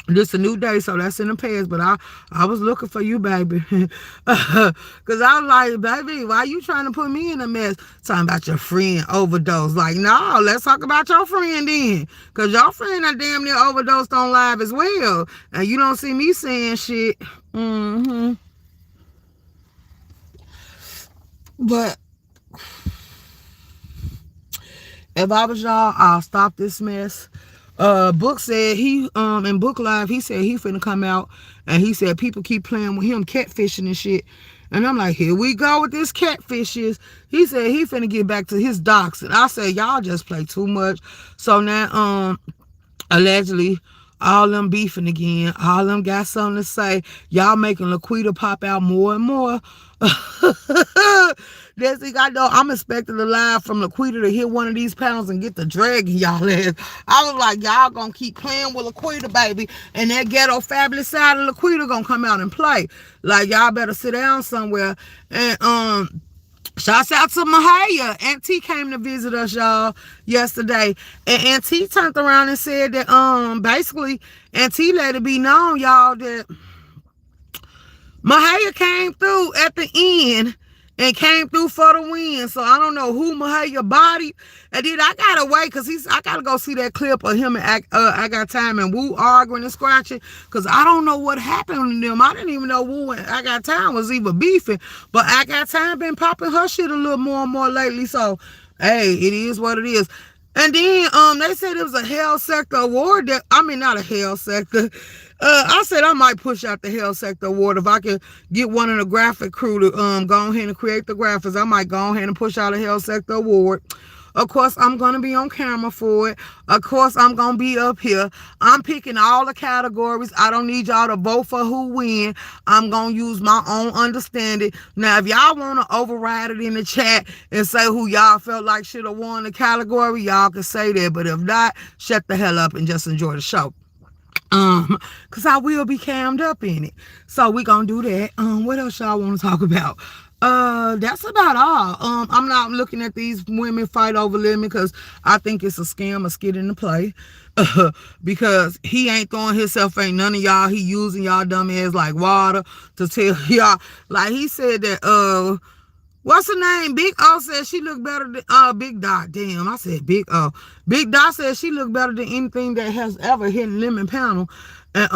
this a new day, so that's in the past. But I was looking for you, baby. Because I was like, baby, why you trying to put me in a mess? Talking about your friend overdose. Like, no, let's talk about your friend then. Because your friend that damn near overdosed on live as well. And you don't see me saying shit. But if I was y'all, I'll stop this mess. Book said he in Book Live, he said he finna come out and he said people keep playing with him catfishing and shit. And I'm like, here we go with this catfishes. He said he finna get back to his docs. And I said, y'all just play too much. So now allegedly all them beefing again. All them got something to say. Y'all making Laquita pop out more and more. That's thing I know. I'm expecting a live from Laquita to hit one of these panels and get the dragging y'all ass. I was like, y'all gonna keep playing with Laquita, baby, and that ghetto fabulous side of Laquita gonna come out and play. Like, y'all better sit down somewhere. And shouts out to Mahaya. Aunt T came to visit us, y'all, yesterday. And Aunt T turned around and said that basically Aunt T let it be known, y'all, that Mahaya came through at the end and came through for the win. So I don't know who Mahaya bodied. And then I gotta wait because I gotta go see that clip of him and I Got Time and Woo arguing and scratching, because I don't know what happened to them. I didn't even know Woo and I Got Time was even beefing. But I Got Time been popping her shit a little more and more lately. So hey, it is what it is. And then they said it was a Hell Sector award that, I mean, not a Hell Sector. I said I might push out the Hell Sector award if I could get one of the graphic crew to go ahead and create the graphics. I might go ahead and push out a Hell Sector award. Of course, I'm going to be on camera for it. Of course, I'm going to be up here. I'm picking all the categories. I don't need y'all to vote for who win. I'm going to use my own understanding. Now, if y'all want to override it in the chat and say who y'all felt like should have won the category, y'all can say that. But if not, shut the hell up and just enjoy the show. Because I will be cammed up in it. So we're going to do that. What else y'all want to talk about? That's about all. I'm not looking at these women fight over Lemon because I think it's a scam, a skit in the play. Because he ain't throwing himself, ain't none of y'all. He using y'all dumb ass like water to tell y'all. Like he said that, what's her name? Big O said she looked better than Big Dot. Damn, I said Big O. Big Dot said she looked better than anything that has ever hit Lemon Panel. And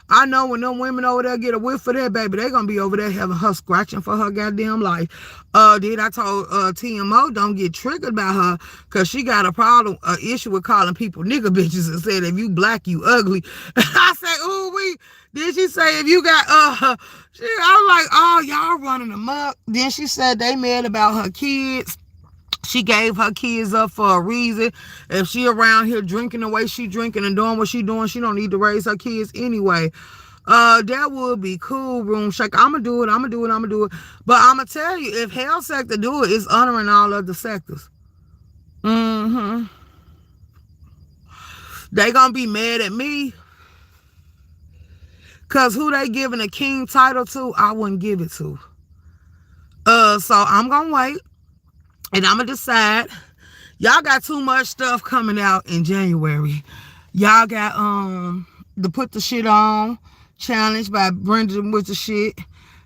I know when them women over there get a whiff for that, baby, they gonna be over there having her scratching for her goddamn life. Then I told TMO don't get triggered by her because she got a issue with calling people nigga bitches and said if you black, you ugly. I said, ooh, then she say if you got I was like, oh, y'all running amok. Then she said they mad about her kids. She gave her kids up for a reason. If she around here drinking the way she drinking and doing what she doing, she don't need to raise her kids anyway. That would be cool, Room Shaker. I'ma do it. But I'ma tell you, if Hell Sector do it, it's honoring all other sectors. They gonna be mad at me. Cause who they giving a king title to, I wouldn't give it to. So I'm gonna wait. And I'm going to decide. Y'all got too much stuff coming out in January. Y'all got the Put the Shit On challenge by Brendan with the shit.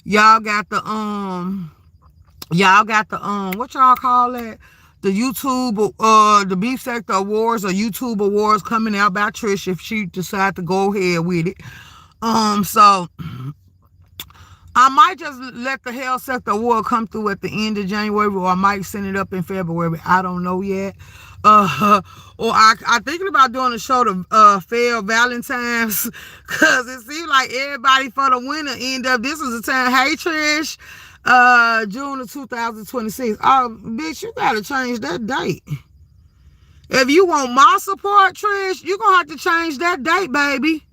Y'all got the what y'all call that? The YouTube the Beef Sector Awards or YouTube Awards coming out by Trish if she decide to go ahead with it. So I might just let the Hell Sector Award come through at the end of January, or I might send it up in February. I don't know yet. Or I'm thinking about doing a show to fail Valentine's, because it seems like everybody for the winner end up. This was the time. Hey Trish, June of 2026. Oh, bitch, you gotta change that date. If you want my support, Trish, you gonna have to change that date, baby.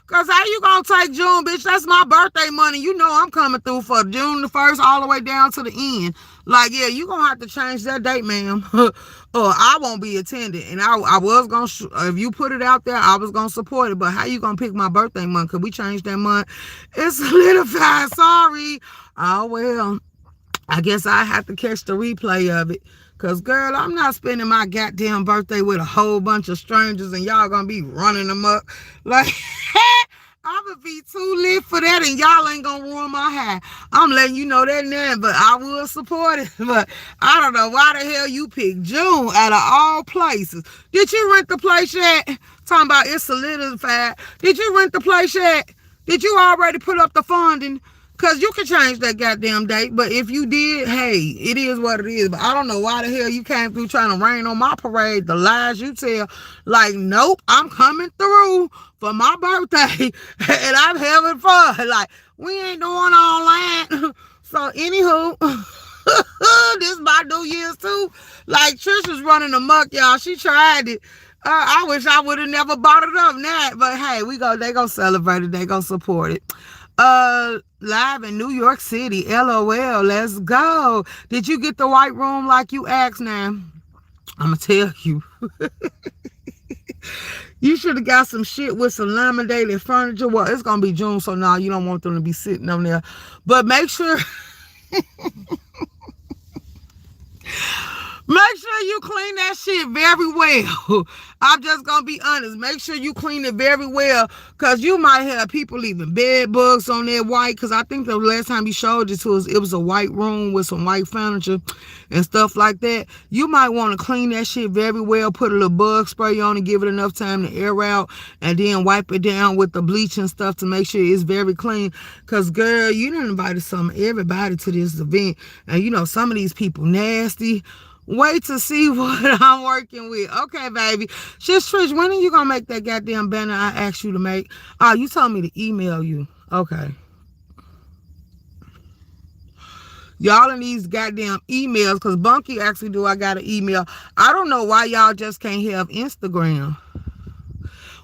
Cause how you gonna take June, bitch? That's my birthday money. You know I'm coming through for June the 1st all the way down to the end. Like, yeah, you gonna have to change that date, ma'am. Or I won't be attending. And I was gonna, if you put it out there, I was gonna support it. But how you gonna pick my birthday month? Could we change that month? It's solidified. Sorry. Oh, well. I guess I have to catch the replay of it. Because, girl, I'm not spending my goddamn birthday with a whole bunch of strangers and y'all gonna be running them up. Like, I'm gonna be too lit for that and y'all ain't gonna ruin my high. I'm letting you know that now, but I will support it. But I don't know why the hell you picked June out of all places. Did you rent the place yet? Talking about it's solidified. Did you rent the place yet? Did you already put up the funding? Because you can change that goddamn date. But if you did, hey, it is what it is. But I don't know why the hell you came through trying to rain on my parade. The lies you tell. Like, nope, I'm coming through for my birthday. And I'm having fun. Like, we ain't doing all that. So, anywho, this is my New Year's too. Like, Trish is running amok, y'all. She tried it. I wish I would have never bought it up now. But, hey, they gonna celebrate it. They gonna support it. Live in New York City. LOL. Let's go. Did you get the white room like you asked now? I'ma tell you. You should have got some shit with some laminated furniture. Well, it's gonna be June, so now you don't want them to be sitting on there. But make sure make sure you clean that shit very well. I'm just gonna be honest. Make sure you clean it very well, because you might have people leaving bed bugs on that white. Because I think the last time you showed it to us, it was a white room with some white furniture and stuff like that. You might want to clean that shit very well. Put a little bug spray on and give it enough time to air out, and then wipe it down with the bleach and stuff to make sure it's very clean. Because, girl, you done invited everybody to this event, and you know some of these people nasty. Wait to see what I'm working with. Okay, baby. Just Trish, when are you gonna make that goddamn banner I asked you to make? Oh, you told me to email you. Okay. Y'all in these goddamn emails, because Bunky actually I got an email. I don't know why y'all just can't have Instagram.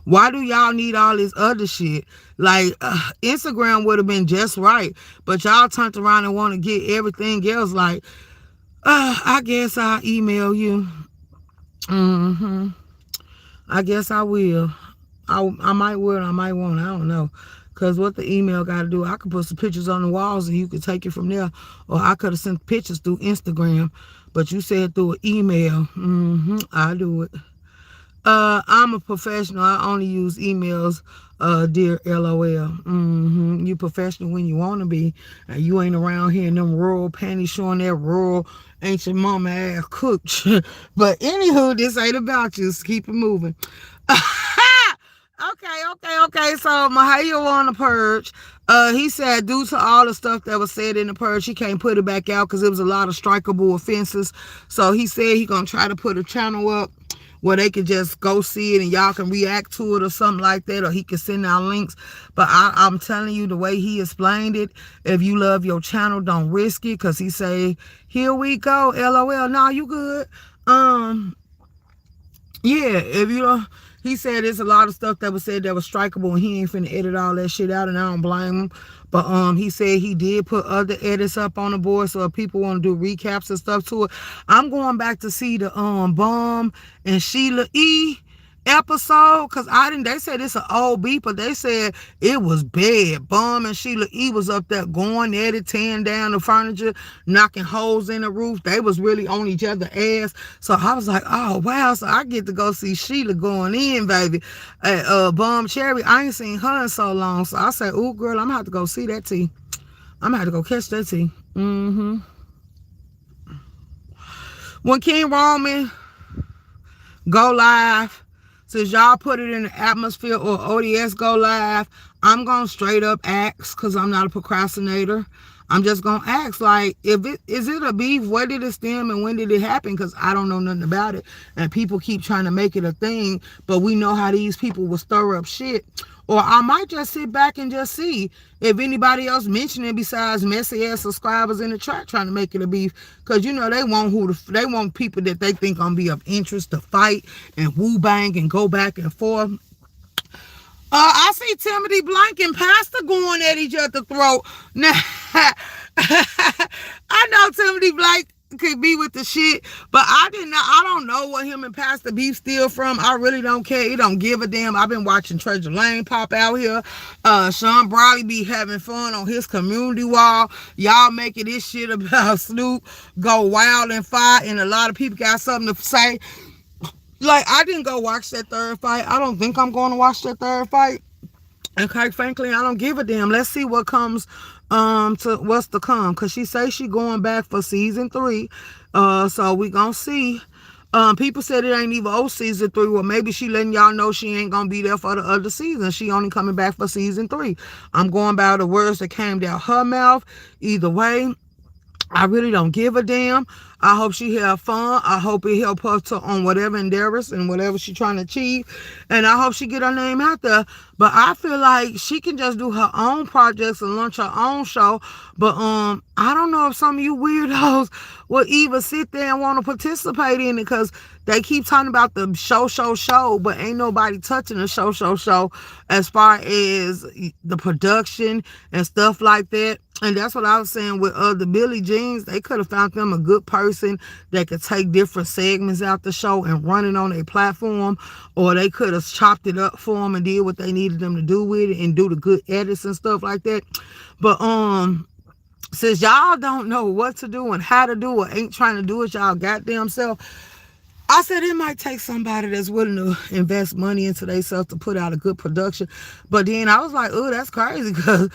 Why do y'all need all this other shit? Like, Instagram would have been just right, but y'all turned around and want to get everything else. Like, I guess I'll email you. I guess I will. I might will, I might won't. I don't know. Because what the email got to do, I could put some pictures on the walls and you could take it from there. Or I could have sent pictures through Instagram. But you said through an email. I'll do it. I'm a professional. I only use emails, dear LOL. You professional when you want to be. And you ain't around here in them rural panties showing that rural ancient mama ass cooked. But anywho, this ain't about you. Just keep it moving. Okay. So Mahaya on the purge. He said due to all the stuff that was said in the purge, he can't put it back out because it was a lot of strikeable offenses. So he said he gonna try to put a channel up where they can just go see it and y'all can react to it or something like that, or he can send out links. But I'm telling you, the way he explained it, if you love your channel, don't risk it, because he say, here we go, LOL. No, you good. Yeah, if you don't, he said there's a lot of stuff that was said that was strikeable, and he ain't finna edit all that shit out, and I don't blame him. But he said he did put other edits up on the board, so if people want to do recaps and stuff to it, I'm going back to see the Bum and Sheila E episode, because they said it's an old beat, but they said it was bad. Bum and Sheila E was up there going at it, tearing down the furniture, knocking holes in the roof. They was really on each other's ass. So I was like, oh wow, so I get to go see Sheila going in, baby. Bum Cherry, I ain't seen her in so long. So I said, ooh girl, I'm gonna have to go see that tea. I'm gonna have to go catch that tea. When King Roman go live, since y'all put it in the atmosphere, or ODS go live, I'm going to straight up ask, because I'm not a procrastinator. I'm just going to ask, like, is it a beef? Where did it stem and when did it happen? Because I don't know nothing about it. And people keep trying to make it a thing, but we know how these people will stir up shit. Or I might just sit back and just see if anybody else mentioning it besides messy ass subscribers in the chat trying to make it a beef. Cause you know they want people that they think gonna be of interest to fight and woo bang and go back and forth. I see Timothy Blank and Pastor going at each other's throat. Now, I know Timothy Blank could be with the shit, but I don't know what him and Pastor Beef steal from. I really don't care. He don't give a damn. I've been watching Treasure Lane pop out here. Sean Bradley be having fun on his community wall. Y'all making this shit about Snoop go wild and fight, and a lot of people got something to say. Like, I didn't go watch that third fight. I don't think I'm going to watch that third fight. And quite frankly, I don't give a damn. Let's see what comes to what's to come. Cause she say she going back for season 3. So we gonna see. People said it ain't even season 3. Well, maybe she letting y'all know she ain't gonna be there for the other season. She only coming back for season 3. I'm going by the words that came down her mouth. Either way, I really don't give a damn. I hope she have fun. I hope it help her to on whatever endeavors and whatever she trying to achieve. And I hope she get her name out there. But I feel like she can just do her own projects and launch her own show. But I don't know if some of you weirdos will even sit there and want to participate in it, because they keep talking about the show, but ain't nobody touching the show as far as the production and stuff like that. And that's what I was saying with the Billie Jeans. They could have found them a good person that could take different segments out the show and run it on a platform, or they could have chopped it up for them and did what they needed them to do with it and do the good edits and stuff like that. But since y'all don't know what to do and how to do it, ain't trying to do it y'all goddamn self, I said it might take somebody that's willing to invest money into themselves to put out a good production. But then I was like, oh, that's crazy, because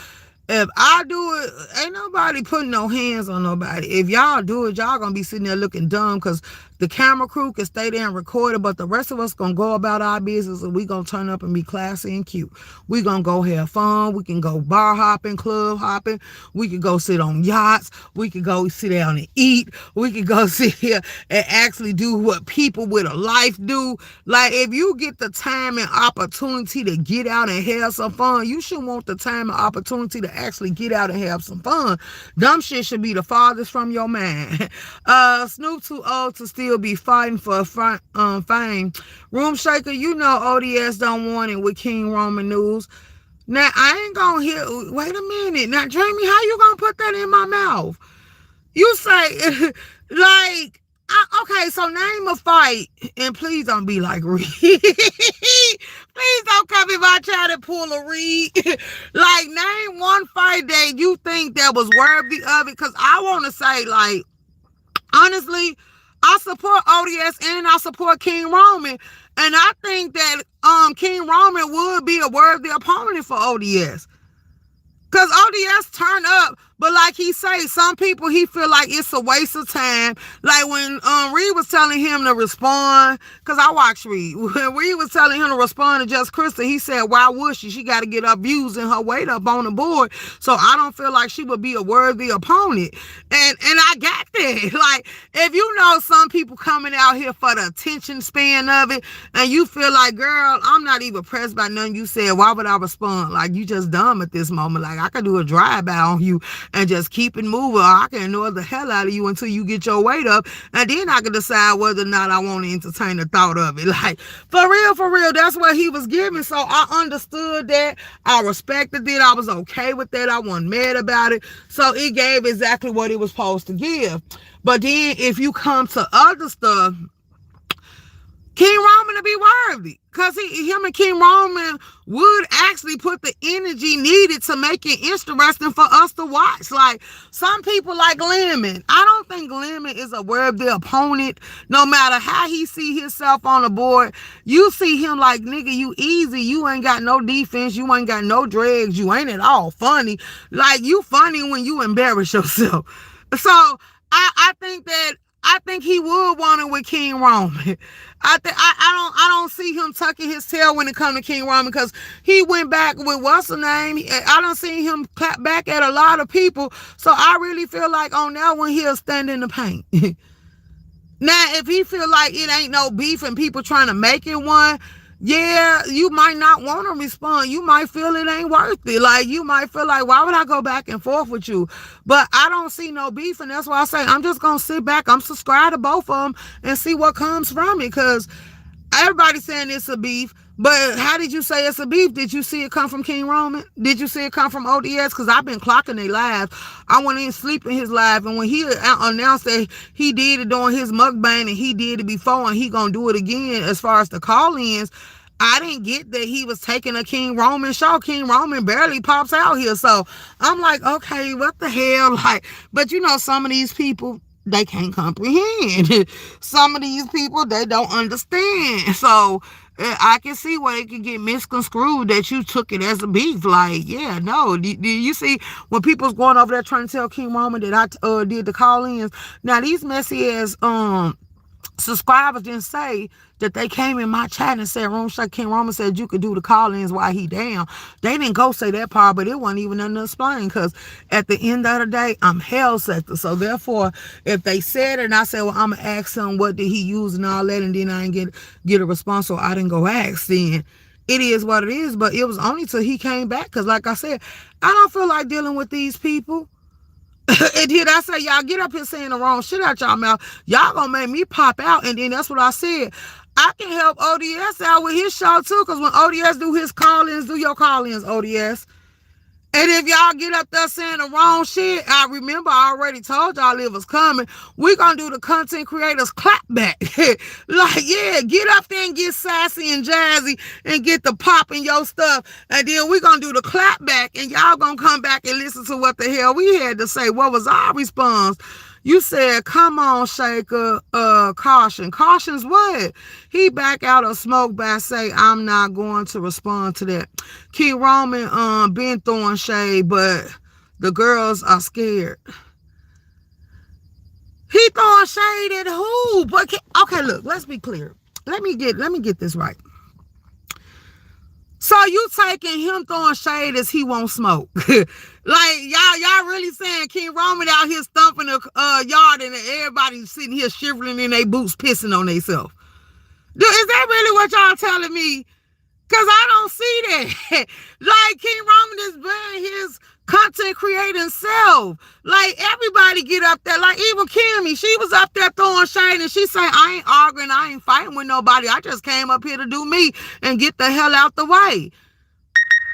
if I do it, ain't nobody putting no hands on nobody. If y'all do it, y'all gonna be sitting there looking dumb, because the camera crew can stay there and record it, but the rest of us gonna go about our business, and we gonna turn up and be classy and cute. We gonna go have fun. We can go bar hopping, club hopping. We can go sit on yachts. We can go sit down and eat. We can go sit here and actually do what people with a life do. Like, if you get the time and opportunity to get out and have some fun, you should want the time and opportunity to actually get out and have some fun. Dumb shit should be the farthest from your mind. Snoop too old to still be fighting for fame. Room Shaker, you know ODS don't want it with King Roman news. Now, I ain't gonna hear, wait a minute. Now, Jamie, how you gonna put that in my mouth? You say, like, okay, so name a fight, and please don't be like Reed. Please don't come if I try to pull a Reed. Like, name one fight that you think that was worthy of it, because I want to say, like, honestly, I support ODS and I support King Roman, and I think that King Roman would be a worthy opponent for ODS. Because ODS turn up, but like he say, some people he feel like it's a waste of time. Like when Reed was telling him to respond, because I watched Reed. When Reed was telling him to respond to Just Krista, he said, why would she? She got to get her views and her weight up on the board. So I don't feel like she would be a worthy opponent. And I got that. Like, if you know some people coming out here for the attention span of it, and you feel like, girl, I'm not even pressed by nothing you said, why would I respond? Like, you just dumb at this moment. Like, I could do a drive-by on you and just keep it moving, or I can annoy the hell out of you until you get your weight up, and then I can decide whether or not I want to entertain the thought of it. Like, for real, that's what he was giving. So I understood that. I respected it. I was okay with that. I wasn't mad about it. So it gave exactly what it was supposed to give. But then if you come to other stuff, King Roman to be worthy, because him and King Roman would actually put the energy needed to make it interesting for us to watch. Like, some people like Lemon. I don't think Lemon is a worthy opponent. No matter how he see himself on the board, you see him like, nigga, you easy. You ain't got no defense. You ain't got no dregs. You ain't at all funny. Like, you funny when you embarrass yourself. So I think he would want it with King Roman. I don't see him tucking his tail when it comes to King Roman, because he went back with what's the name. I don't see him clap back at a lot of people. So I really feel like on that one he'll stand in the paint. Now, if he feel like it ain't no beef and people trying to make it one, Yeah, you might not want to respond. You might feel it ain't worth it. Like, you might feel like, why would I go back and forth with you? But I don't see no beef, and that's why I say I'm just gonna sit back. I'm subscribed to both of them and see what comes from it, because everybody's saying it's a beef. But how did you say it's a beef? Did you see it come from King Roman? Did you see it come from ODS? Because I've been clocking their live. I went in sleep in his live, and when he announced that he did it during his mukbang and he did it before and he gonna do it again as far as the call-ins, I didn't get that he was taking a King Roman show. King Roman barely pops out here. So I'm like, okay, what the hell? Like, but you know, some of these people, they can't comprehend. Some of these people, they don't understand. So I can see where it can get misconstrued that you took it as a beef. Like, yeah, no. Do you see when people's going over there trying to tell King Roman that I did the call-ins? Now, these messy ass subscribers didn't say that they came in my chat and said Room Shaker King Roman said you could do the call-ins while he down. They didn't go say that part, but it wasn't even nothing to explain, because at the end of the day, I'm hell sector. So therefore, if they said it and I said, well, I'm gonna ask him what did he use and all that, and then I didn't get a response, so I didn't go ask, then it is what it is. But it was only till he came back, because like I said, I don't feel like dealing with these people. And did I say, y'all get up here saying the wrong shit out y'all mouth, y'all gonna make me pop out. And then that's what I said. I can help ODS out with his show too, because when ODS do his call-ins, do your call-ins, ODS. And if y'all get up there saying the wrong shit, I remember I already told y'all it was coming. We gonna do the content creators clap back. Like, yeah, get up there and get sassy and jazzy and get the pop in your stuff. And then we gonna do the clap back, and y'all gonna come back and listen to what the hell we had to say. What was our response? You said, come on, Shaker, caution. Caution's what? He back out of smoke by say, I'm not going to respond to that. King Roman been throwing shade, but the girls are scared. He throwing shade at who? But okay, look, let's be clear. Let me get this right. So you taking him throwing shade as he won't smoke? Like, y'all really saying King Roman out here stumping the yard and everybody sitting here shivering in their boots, pissing on themselves? Is that really what y'all telling me? Because I don't see that. Like, King Roman is being his content creating self. Like, everybody get up there. Like, even Kimmy, she was up there throwing shade, and she say, I ain't arguing, I ain't fighting with nobody. I just came up here to do me and get the hell out the way.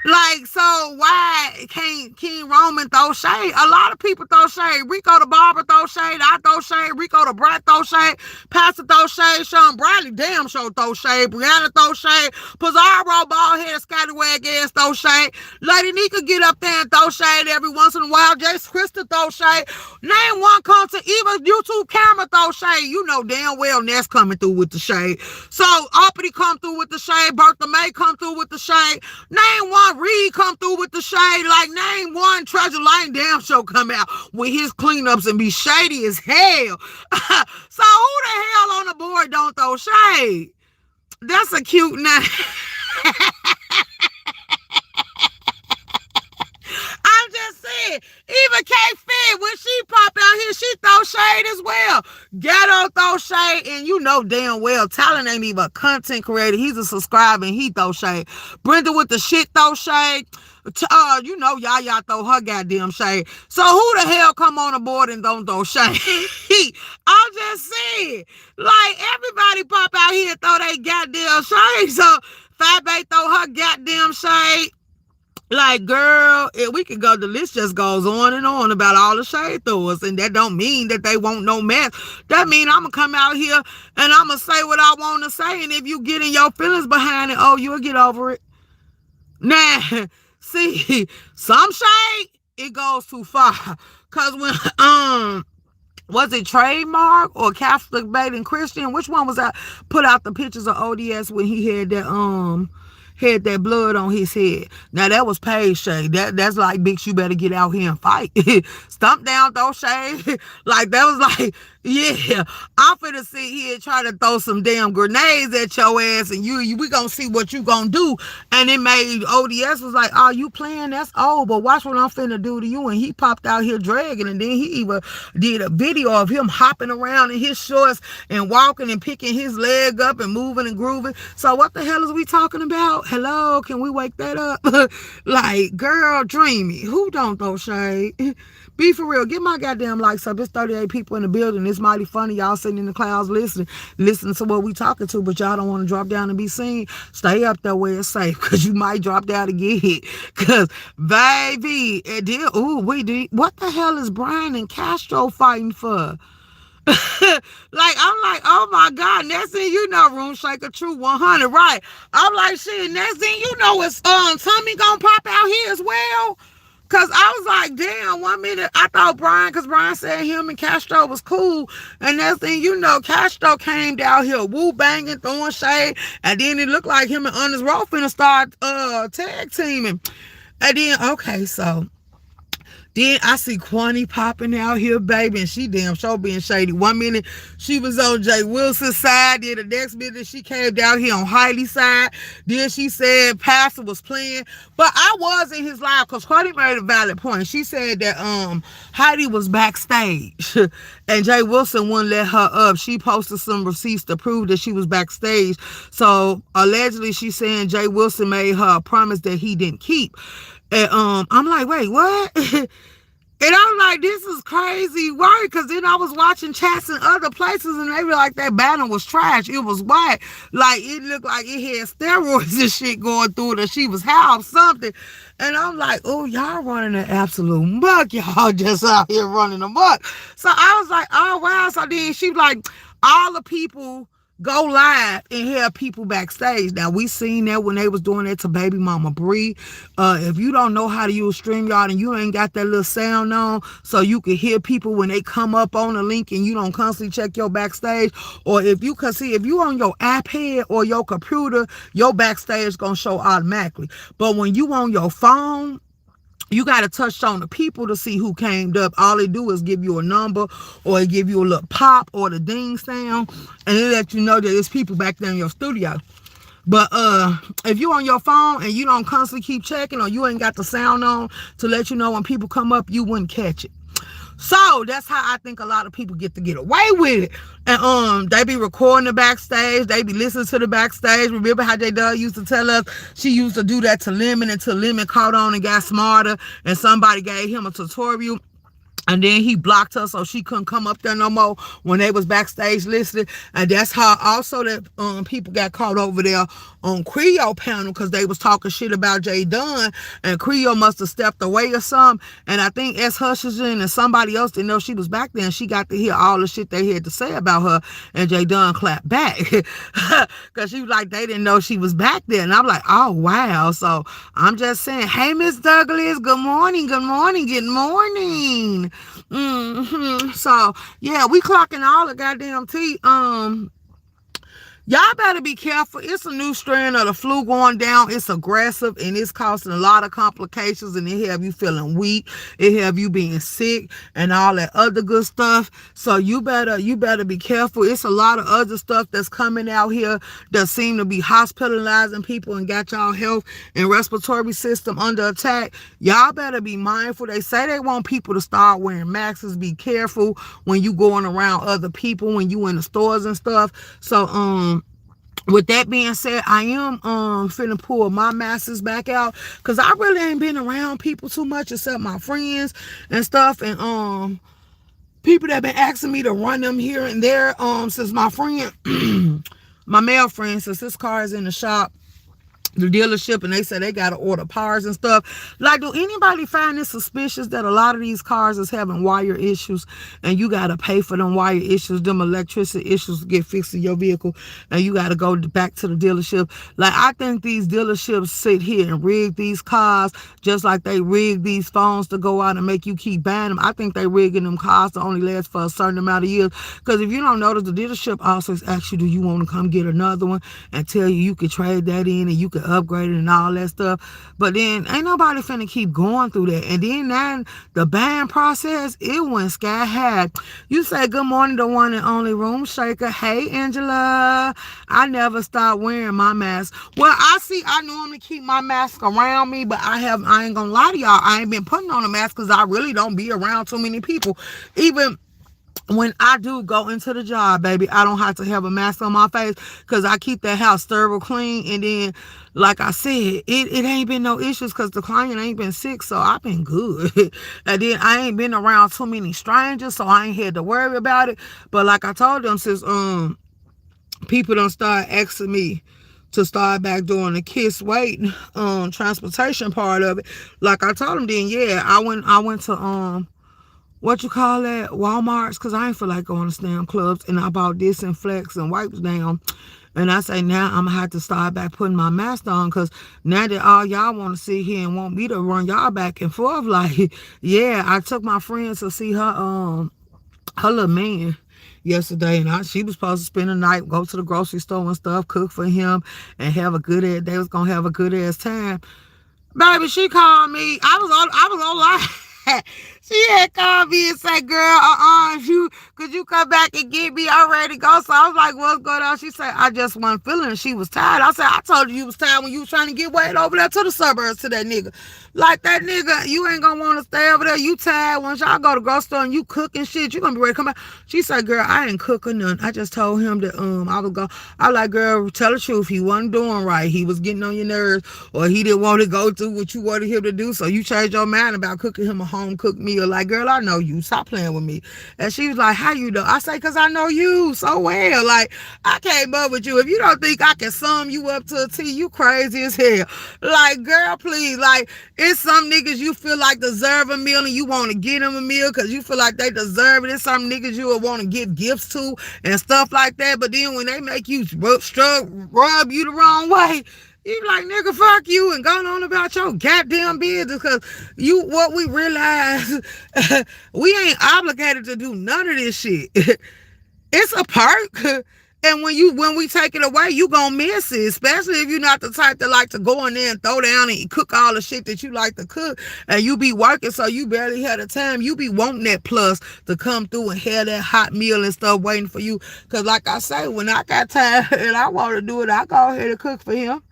Like, so why can't King Roman throw shade? A lot of people throw shade. Rico the barber throw shade. I throw shade. Rico the brat throw shade. Pastor throw shade. Sean Bradley damn sure throw shade. Brianna throw shade. Pizarro bald head scallywag ass throw shade. Lady Nika get up there and throw shade every once in a while. Jace Krista throw shade. Name one content. Even YouTube camera throw shade. You know damn well Ness coming through with the shade. So Uppity come through with the shade. Bertha May come through with the shade. Name one Reed come through with the shade. Like, name one Treasure Lane damn show come out with his cleanups and be shady as hell. So who the hell on the board don't throw shade? That's a cute name. I'm just saying, even K-Fed, when she pop out here, she throw shade as well. Ghetto throw shade, and you know damn well, Talent ain't even a content creator. He's a subscriber, and he throw shade. Brenda with the shit throw shade. You know, Yaya throw her goddamn shade. So who the hell come on the board and don't throw shade? I'm just saying, like, everybody pop out here and throw they goddamn shade. So Fat Bay throw her goddamn shade. Like, girl, we could go, the list just goes on and on about all the shade throwers, and that don't mean that they won't no mess. That mean I'm gonna come out here and I'm gonna say what I want to say, and if you get in your feelings behind it, oh, you'll get over it. Nah, see, some shade, it goes too far. Cause when was it Trademark or Catholic Bait and Christian? Which one was that put out the pictures of ODS when he had that had that blood on his head. Now that was paid shade. That's like, bitch, you better get out here and fight. Stomp down, throw shade. Like that was like, yeah, I'm finna sit here and try to throw some damn grenades at your ass, and we gonna see what you gonna do. And it made ODS was like, oh, you playing? That's old, but watch what I'm finna do to you. And he popped out here dragging, and then he even did a video of him hopping around in his shorts and walking and picking his leg up and moving and grooving. So what the hell is we talking about? Hello, can we wake that up? Like, girl, dreamy. Who don't throw shade? Be for real. Get my goddamn likes up. There's 38 people in the building. It's mighty funny. Y'all sitting in the clouds listening to what we talking to, but y'all don't want to drop down and be seen. Stay up there where it's safe, because you might drop down and get hit. Because, baby, it did. Ooh, what the hell is Brian and Castro fighting for? Like, I'm like, oh my God, next thing you know, Room Shaker True 100, right? I'm like, shit, next thing you know, it's Tommy gonna pop out here as well. Cause I was like, damn, 1 minute I thought Brian, cause Brian said him and Castro was cool, and next thing you know, Castro came down here woo banging, throwing shade, and then it looked like him and Ernest Rowe finna start tag teaming. And then, okay, so then I see Kwani popping out here, baby, and she damn sure being shady. 1 minute she was on Jay Wilson's side, then the next minute she came down here on H.L.I.C side. Then she said Pastor was playing, but I was in his live because Kwani made a valid point. She said that Heidi was backstage and Jay Wilson wouldn't let her up. She posted some receipts to prove that she was backstage. So allegedly she's saying Jay Wilson made her a promise that he didn't keep. And I'm like, wait, what? And I'm like, this is crazy, right? Because then I was watching chats in other places, and they were like, that banner was trash. It was white. Like, it looked like it had steroids and shit going through it, or she was high or something. And I'm like, oh, y'all running an absolute muck. Y'all just out here running amok. So I was like, oh, wow. So then she was like, all the people go live and have people backstage. Now, we seen that when they was doing that to baby mama Bree. If you don't know how to use StreamYard and you ain't got that little sound on so you can hear people when they come up on the link and you don't constantly check your backstage, or if you can see, if you on your iPad or your computer, your backstage gonna show automatically. But when you on your phone, you got to touch on the people to see who came up. All they do is give you a number, or they give you a little pop or the ding sound, and it let you know that there's people back there in your studio. But if you on your phone and you don't constantly keep checking, or you ain't got the sound on to let you know when people come up, you wouldn't catch it. So that's how I think a lot of people get away with it. And they be recording the backstage, they be listening to the backstage. Remember how J-Dub used to tell us she used to do that to Lemon until Lemon caught on and got smarter, and somebody gave him a tutorial. And then he blocked her so she couldn't come up there no more when they was backstage listening. And that's how also that people got caught over there on Creole panel, because they was talking shit about J Dunn, and Creole must have stepped away or something. And I think S. Hutchinson and somebody else didn't know she was back there, and she got to hear all the shit they had to say about her, and J Dunn clapped back. Because she was like, they didn't know she was back there. And I'm like, oh, wow. So I'm just saying, hey, Miss Douglas, good morning, good morning, good morning. So yeah, we clocking all the goddamn tea. Y'all better be careful. It's a new strain of the flu going down. It's aggressive, and it's causing a lot of complications, and it have you feeling weak. It have you being sick and all that other good stuff. So you better be careful. It's a lot of other stuff that's coming out here that seem to be hospitalizing people and got y'all health and respiratory system under attack. Y'all better be mindful. They say they want people to start wearing masks. Be careful when you going around other people, when you in the stores and stuff. So with that being said, I am finna pull my masks back out, because I really ain't been around people too much except my friends and stuff, and people that been asking me to run them here and there since my friend my male friend, since his car is in the shop, the dealership, and they said they got to order parts and stuff. Like, do anybody find it suspicious that a lot of these cars is having wire issues, and you got to pay for them wire issues, them electricity issues to get fixed in your vehicle, and you got to go back to the dealership? Like, I think these dealerships sit here and rig these cars just like they rig these phones to go out and make you keep buying them. I think they rigging them cars to only last for a certain amount of years, because if you don't notice, the dealership also asks you, do you want to come get another one, and tell you you could trade that in and you could upgraded and all that stuff. But then ain't nobody finna keep going through that. And then that the buying process, it went sky high. You say good morning to one and only Room Shaker. Hey Angela. I never stop wearing my mask. Well, I normally keep my mask around me, but I ain't gonna lie to y'all, I ain't been putting on a mask because I really don't be around too many people. Even when I do go into the job, baby, I don't have to have a mask on my face because I keep that house sterile clean. And then, like I said, it ain't been no issues because the client ain't been sick, so I've been good. And then I ain't been around too many strangers, so I ain't had to worry about it. But like I told them, since people don't start asking me to start back doing the kiss waiting transportation part of it, like I told them, then yeah, I went to what you call that, Walmart's, because I ain't feel like going to stamp clubs, and I bought disinfectants and wipes down. And I say now I'm gonna have to start back putting my mask on, because now that all y'all want to sit here and want me to run y'all back and forth, like, yeah, I took my friend to see her little man yesterday, and she was supposed to spend the night, go to the grocery store and stuff, cook for him, and have a good ass. They was gonna have a good ass time. Baby, she called me. I was online. She had called me and said, girl, could you come back and get me? I'm ready to go. So I was like, what's going on? She said, I just wasn't feeling it. She was tired. I said, I told you was tired when you was trying to get weight over there to the suburbs to that nigga. Like, that nigga, you ain't gonna want to stay over there. You tired. Once y'all go to the grocery store and you cook and shit, you gonna be ready to come back. She said, girl, I ain't cooking none. I just told him that I was go. I was like, girl, tell the truth. He wasn't doing right. He was getting on your nerves, or he didn't want to go through what you wanted him to do. So you changed your mind about cooking him a home cooked meal. Like, girl, I know you. Stop playing with me. And she was like, how you know? I say, because I know you so well. Like, I came up with you. If you don't think I can sum you up to a T, you crazy as hell. Like, girl, please. Like, it's some niggas you feel like deserve a meal and you want to get them a meal because you feel like they deserve it. It's some niggas you would want to give gifts to and stuff like that. But then when they make you rub you the wrong way, you be like, nigga, fuck you, and going on about your goddamn business, because what we realize, we ain't obligated to do none of this shit. It's a perk. And when we take it away, you gonna miss it, especially if you're not the type that like to go in there and throw down and cook all the shit that you like to cook, and you be working so you barely had the time. You be wanting that plus to come through and have that hot meal and stuff waiting for you. Because like I say, when I got time and I want to do it, I go ahead and cook for him.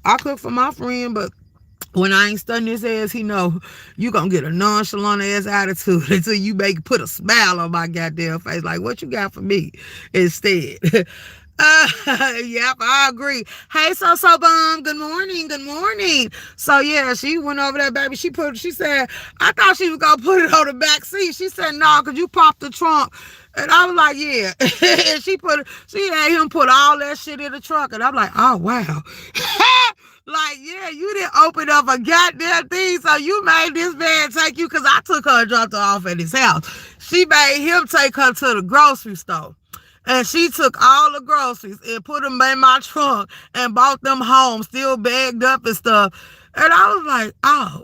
I cook for my friend, but when I ain't studying his ass, he know you gonna get a nonchalant ass attitude until you put a smile on my goddamn face. Like, what you got for me instead? Yep, I agree. Hey, so bum. Good morning. So yeah, she went over there, baby. She said, I thought she was gonna put it on the back seat. She said, no, cause you popped the trunk. And I was like, yeah. And she had him put all that shit in the trunk. And I'm like, oh wow. Like, yeah, you didn't open up a goddamn thing, so you made this man take you, because I took her and dropped her off at his house. She made him take her to the grocery store. And she took all the groceries and put them in my trunk and brought them home, still bagged up and stuff. And I was like, oh.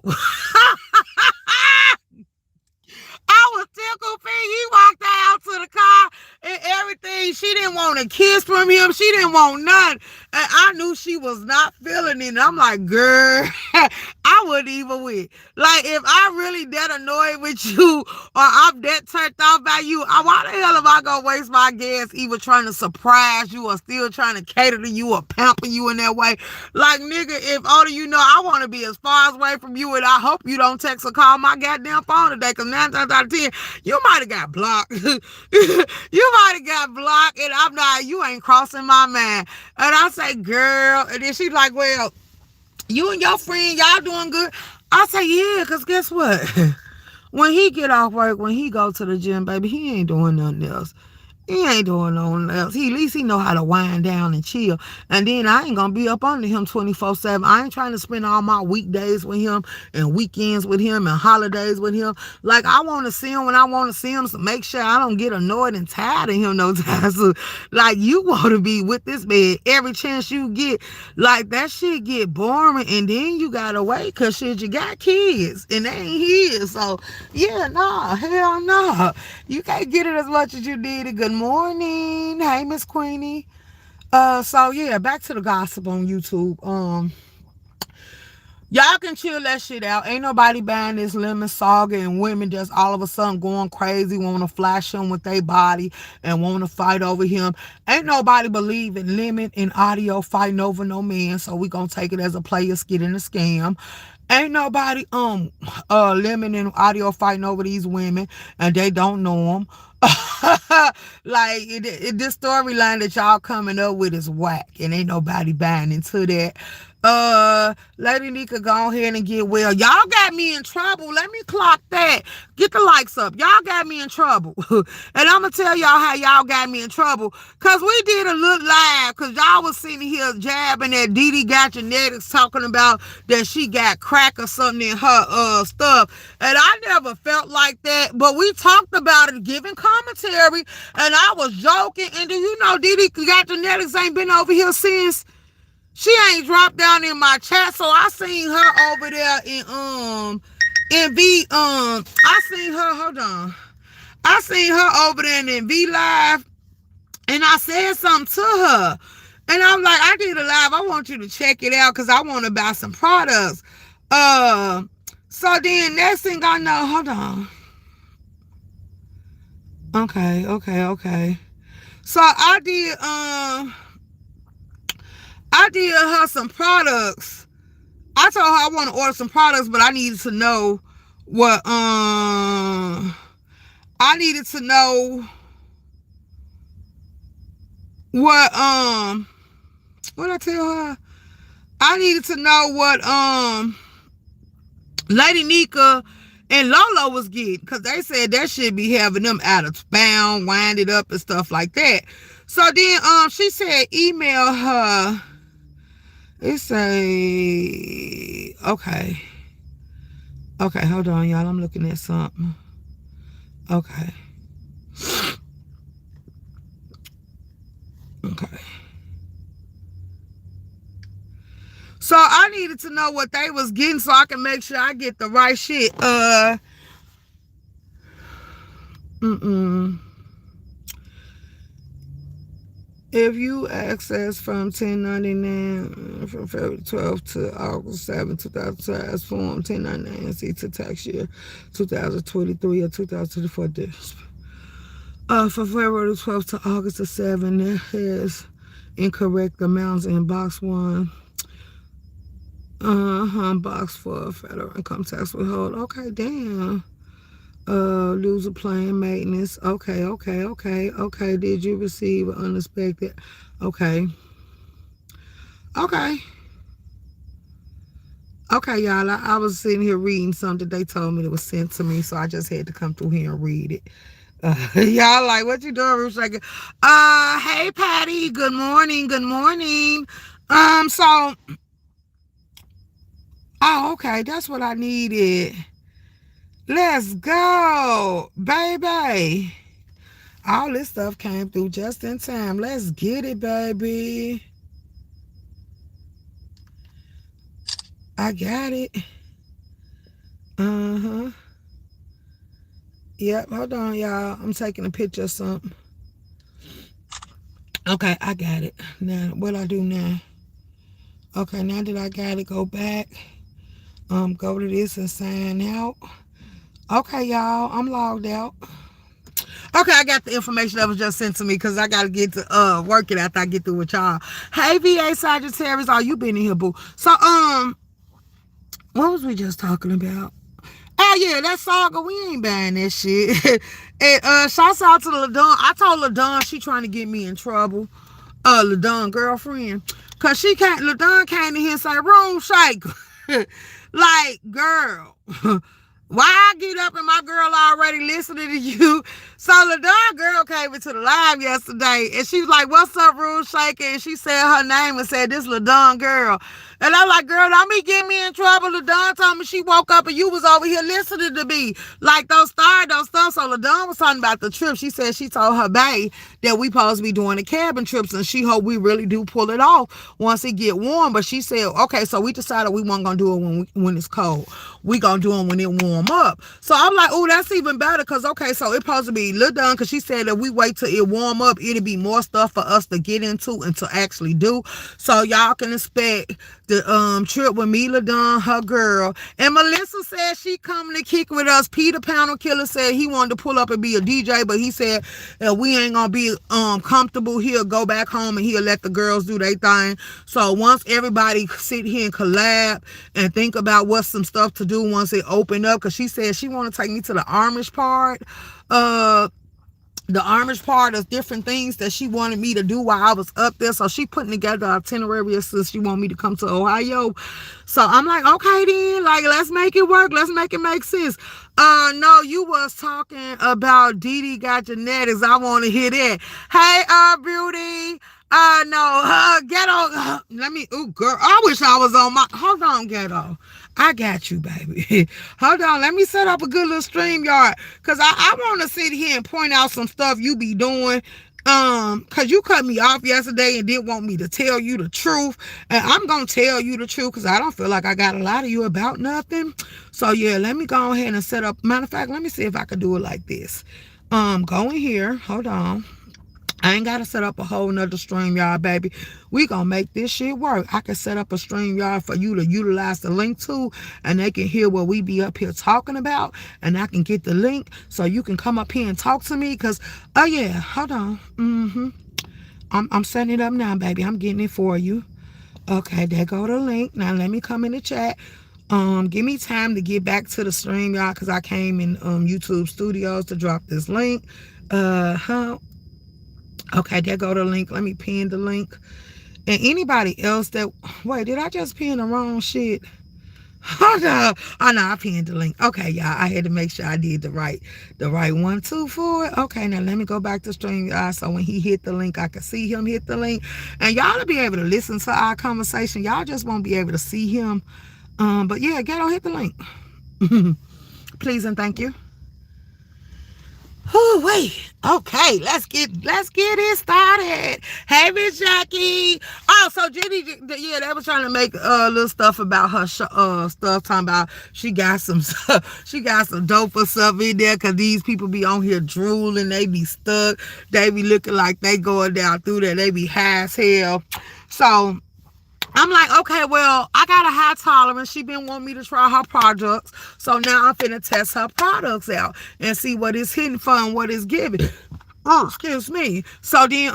I was tickled pink. He walked out to the car and everything. She didn't want a kiss from him. She didn't want none. And I knew she was not feeling it. And I'm like, girl, I wouldn't even win. Like, if I really that annoyed with you, or I'm that turned off by you, why the hell am I going to waste my gas either trying to surprise you or still trying to cater to you or pamper you in that way? Like, nigga, if only you know, I want to be as far away from you, and I hope you don't text or call my goddamn phone today, because 9 times out of 10, you might have got blocked. You might have got blocked, and you ain't crossing my mind. And I say, girl, and then she's like, well, you and your friend, y'all doing good? I say, yeah, because guess what? When he get off work, when he go to the gym, baby, he ain't doing nothing else. He ain't doing nothing else. At least he know how to wind down and chill. And then I ain't gonna be up under him 24/7. I ain't trying to spend all my weekdays with him and weekends with him and holidays with him. Like, I want to see him when I want to see him, so make sure I don't get annoyed and tired of him no time. So, like, you want to be with this man every chance you get. Like, that shit get boring, and then you gotta wait, because shit, you got kids and they ain't his. So yeah, nah, hell nah. You can't get it as much as you did it. Good morning. Hey, Miss Queenie. So yeah, back to the gossip on YouTube. Y'all can chill that shit out. Ain't nobody buying this lemon saga and women just all of a sudden going crazy, want to flash him with their body and want to fight over him. Ain't nobody believing Lemon and Audio fighting over no man, so we gonna take it as a player skit and a scam. Ain't nobody Lemon and Audio fighting over these women and they don't know them. Like this storyline that y'all coming up with is whack and ain't nobody buying into that. Lady Nika, go ahead and get well. Y'all got me in trouble. Let me clock that. Get the likes up. Y'all got me in trouble. And I'm gonna tell y'all how y'all got me in trouble. Cause we did a little live, cause y'all was sitting here jabbing at Didi got genetics, talking about that she got crack or something in her stuff. And I never felt like that. But we talked about it, giving commentary, and I was joking. And do you know Didi got genetics ain't been over here since? She ain't dropped down in my chat, so I seen her over there in V I seen her, hold on. I seen her over there in V Live, and I said something to her. And I'm like, I did a live, I want you to check it out because I want to buy some products. So then next thing I know, hold on. Okay. So I did her some products. I told her I want to order some products, but I needed to know what I needed to know what I tell her? I needed to know what Lady Nika and Lolo was getting, because they said that should be having them out of bound, winded up and stuff like that. So then she said email her. It say, okay, hold on, y'all. I'm looking at something. Okay. So I needed to know what they was getting so I can make sure I get the right shit. If you access from 1099 from February 12th to August 7, 2012, form 1099 C to tax year 2023 or 2024 dish. From February 12th to August the 7th, that has incorrect amounts in box 1. Box 4, federal income tax withhold. Okay, damn. Loser plan maintenance. Okay. Did you receive an unexpected? Okay, y'all. I was sitting here reading something they told me that was sent to me, so I just had to come through here and read it. Y'all like, what you doing, Room Shaker? Hey, Patty. Good morning. So, okay. That's what I needed. Let's go, baby. All this stuff came through just in time. Let's get it, baby. I got it. Yep, hold on, y'all. I'm taking a picture of something. Okay, I got it. Now, what I do now? Okay, now that I got it, go back. Go to this and sign out. Okay, y'all, I'm logged out. Okay, I got the information that was just sent to me because I got to get to work it after I get through with y'all. Hey, VA Sagittarius, you been in here, boo. So, what was we just talking about? Oh, yeah, that saga, we ain't buying that shit. And shouts out to LaDon. I told LaDon she trying to get me in trouble. LaDon girlfriend. Because LaDon came in here and said, Room Shaker. Like, girl. Why I get up and my girl already listening to you? So LaDon girl came into the live yesterday and she was like, what's up, Room Shaker? And she said her name and said, this LaDon girl. And I'm like, girl, don't be getting me in trouble. LaDon told me she woke up and you was over here listening to me. Like, don't start, don't stuff so LaDon was talking about the trip. She said she told her bae that we supposed to be doing the cabin trips, and she hope we really do pull it off once it get warm. But she said, okay, so we decided we weren't gonna do it when it's cold. We gonna do it when it warm up. So I'm like, oh, that's even better, because okay, so it supposed to be LaDon, because she said that we wait till it warm up, it'll be more stuff for us to get into and to actually do. So y'all can expect the trip with me, LaDon, her girl, and Melissa said she coming to kick with us. Peter Pound Killer said he wanted to pull up and be a DJ, but he said we ain't gonna be comfortable. He'll go back home and he'll let the girls do their thing. So once everybody sit here and collab and think about what's some stuff to do once it open up, because she said she want to take me to the Amish part. The Amish part of different things that she wanted me to do while I was up there. So she putting together an itinerary since she want me to come to Ohio. So I'm like, okay then, like, let's make it work. Let's make it make sense. No, you was talking about Didi got genetics. I want to hear that. Hey, Beauty. No, Ghetto. Let me, oh, girl, I wish I was on my, hold on, Ghetto. I got you, baby. Hold on, let me set up a good little StreamYard, because I want to sit here and point out some stuff you be doing, because you cut me off yesterday and didn't want me to tell you the truth, and I'm going to tell you the truth, because I don't feel like I got to lie to you about nothing. So, yeah, let me go ahead and set up, matter of fact, let me see if I can do it like this. Go in here, hold on. I ain't got to set up a whole nother StreamYard, baby. We gonna make this shit work. I can set up a StreamYard for you to utilize the link to, and they can hear what we be up here talking about, and I can get the link so you can come up here and talk to me, because, oh yeah, hold on. I'm setting it up now, baby. I'm getting it for you. Okay, there go the link. Now let me come in the chat. Give me time to get back to the StreamYard, because I came in YouTube Studios to drop this link. Okay, there go the link. Let me pin the link. And anybody else that, wait, did I just pin the wrong shit? Hold on. Oh no, I pinned the link. Okay, y'all, I had to make sure I did the right 1, 2 for it. Okay, now let me go back to StreamYard so when he hit the link, I can see him hit the link. And y'all will be able to listen to our conversation. Y'all just won't be able to see him. But yeah, Ghetto, hit the link. Please and thank you. Oh, wait. Okay, let's get it started. Hey, Miss Jackie. Oh, so Jenny, yeah, they was trying to make little stuff about her stuff, talking about she got some doper stuff in there, because these people be on here drooling, they be stuck, they be looking like they going down through there, they be high as hell. So I'm like, okay, well, I got a high tolerance. She been wanting me to try her products. So now I'm finna test her products out and see what it's hitting for and what it's giving. Oh, excuse me. So then,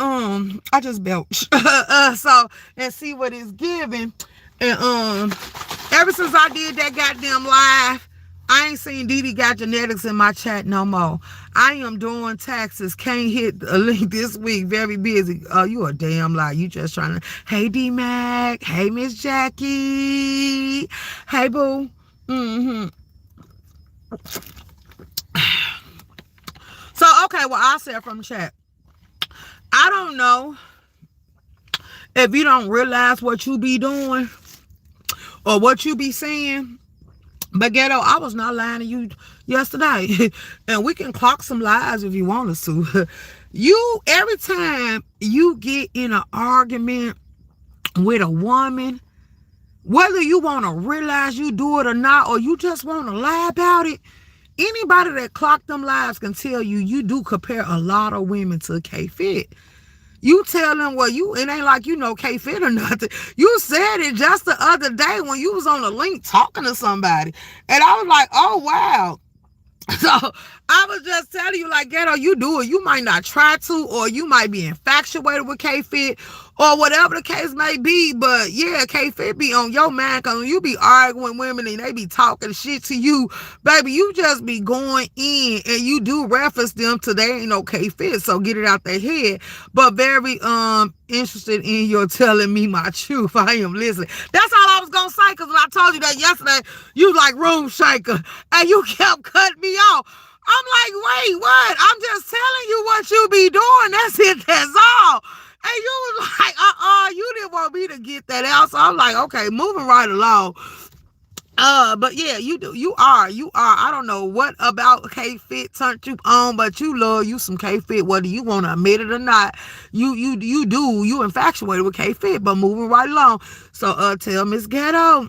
I just belched. And see what it's giving. And, ever since I did that goddamn live, I ain't seen Didi got genetics in my chat no more. I am doing taxes. Can't hit a link this week. Very busy. Oh, you a damn lie. You just trying to. Hey, D-Mac. Hey, Miss Jackie. Hey, boo. So, okay, well, I said from the chat. I don't know if you don't realize what you be doing or what you be saying. But Ghetto, I was not lying to you yesterday. And we can clock some lies if you want us to. Every time you get in an argument with a woman, whether you want to realize you do it or not, or you just want to lie about it, anybody that clocked them lies can tell you do compare a lot of women to K-Fit. You tell them, well, it ain't like you know K-Fit or nothing. You said it just the other day when you was on the link talking to somebody. And I was like, oh, wow. So I was just telling you, like, Ghetto, you do it. You might not try to, or you might be infatuated with K-Fit, or whatever the case may be. But yeah, K-Fit be on your mind, because when you be arguing with women and they be talking shit to you, baby, you just be going in, and you do reference them to they ain't no K-Fit. So get it out their head. But very interested in your telling me my truth. I am listening. That's all I was gonna say, because when I told you that yesterday, you was like Room Shaker, and you kept cutting me off. I'm like, wait, what? I'm just telling you what you be doing. That's it. That's all. And you was like, you didn't want me to get that out. So I'm like, okay, moving right along. But yeah, you do. You are. I don't know what about K-Fit turned you on, but you love you some K-Fit, whether you want to admit it or not. You do. You infatuated with K-Fit, but moving right along. So tell Miss Ghetto,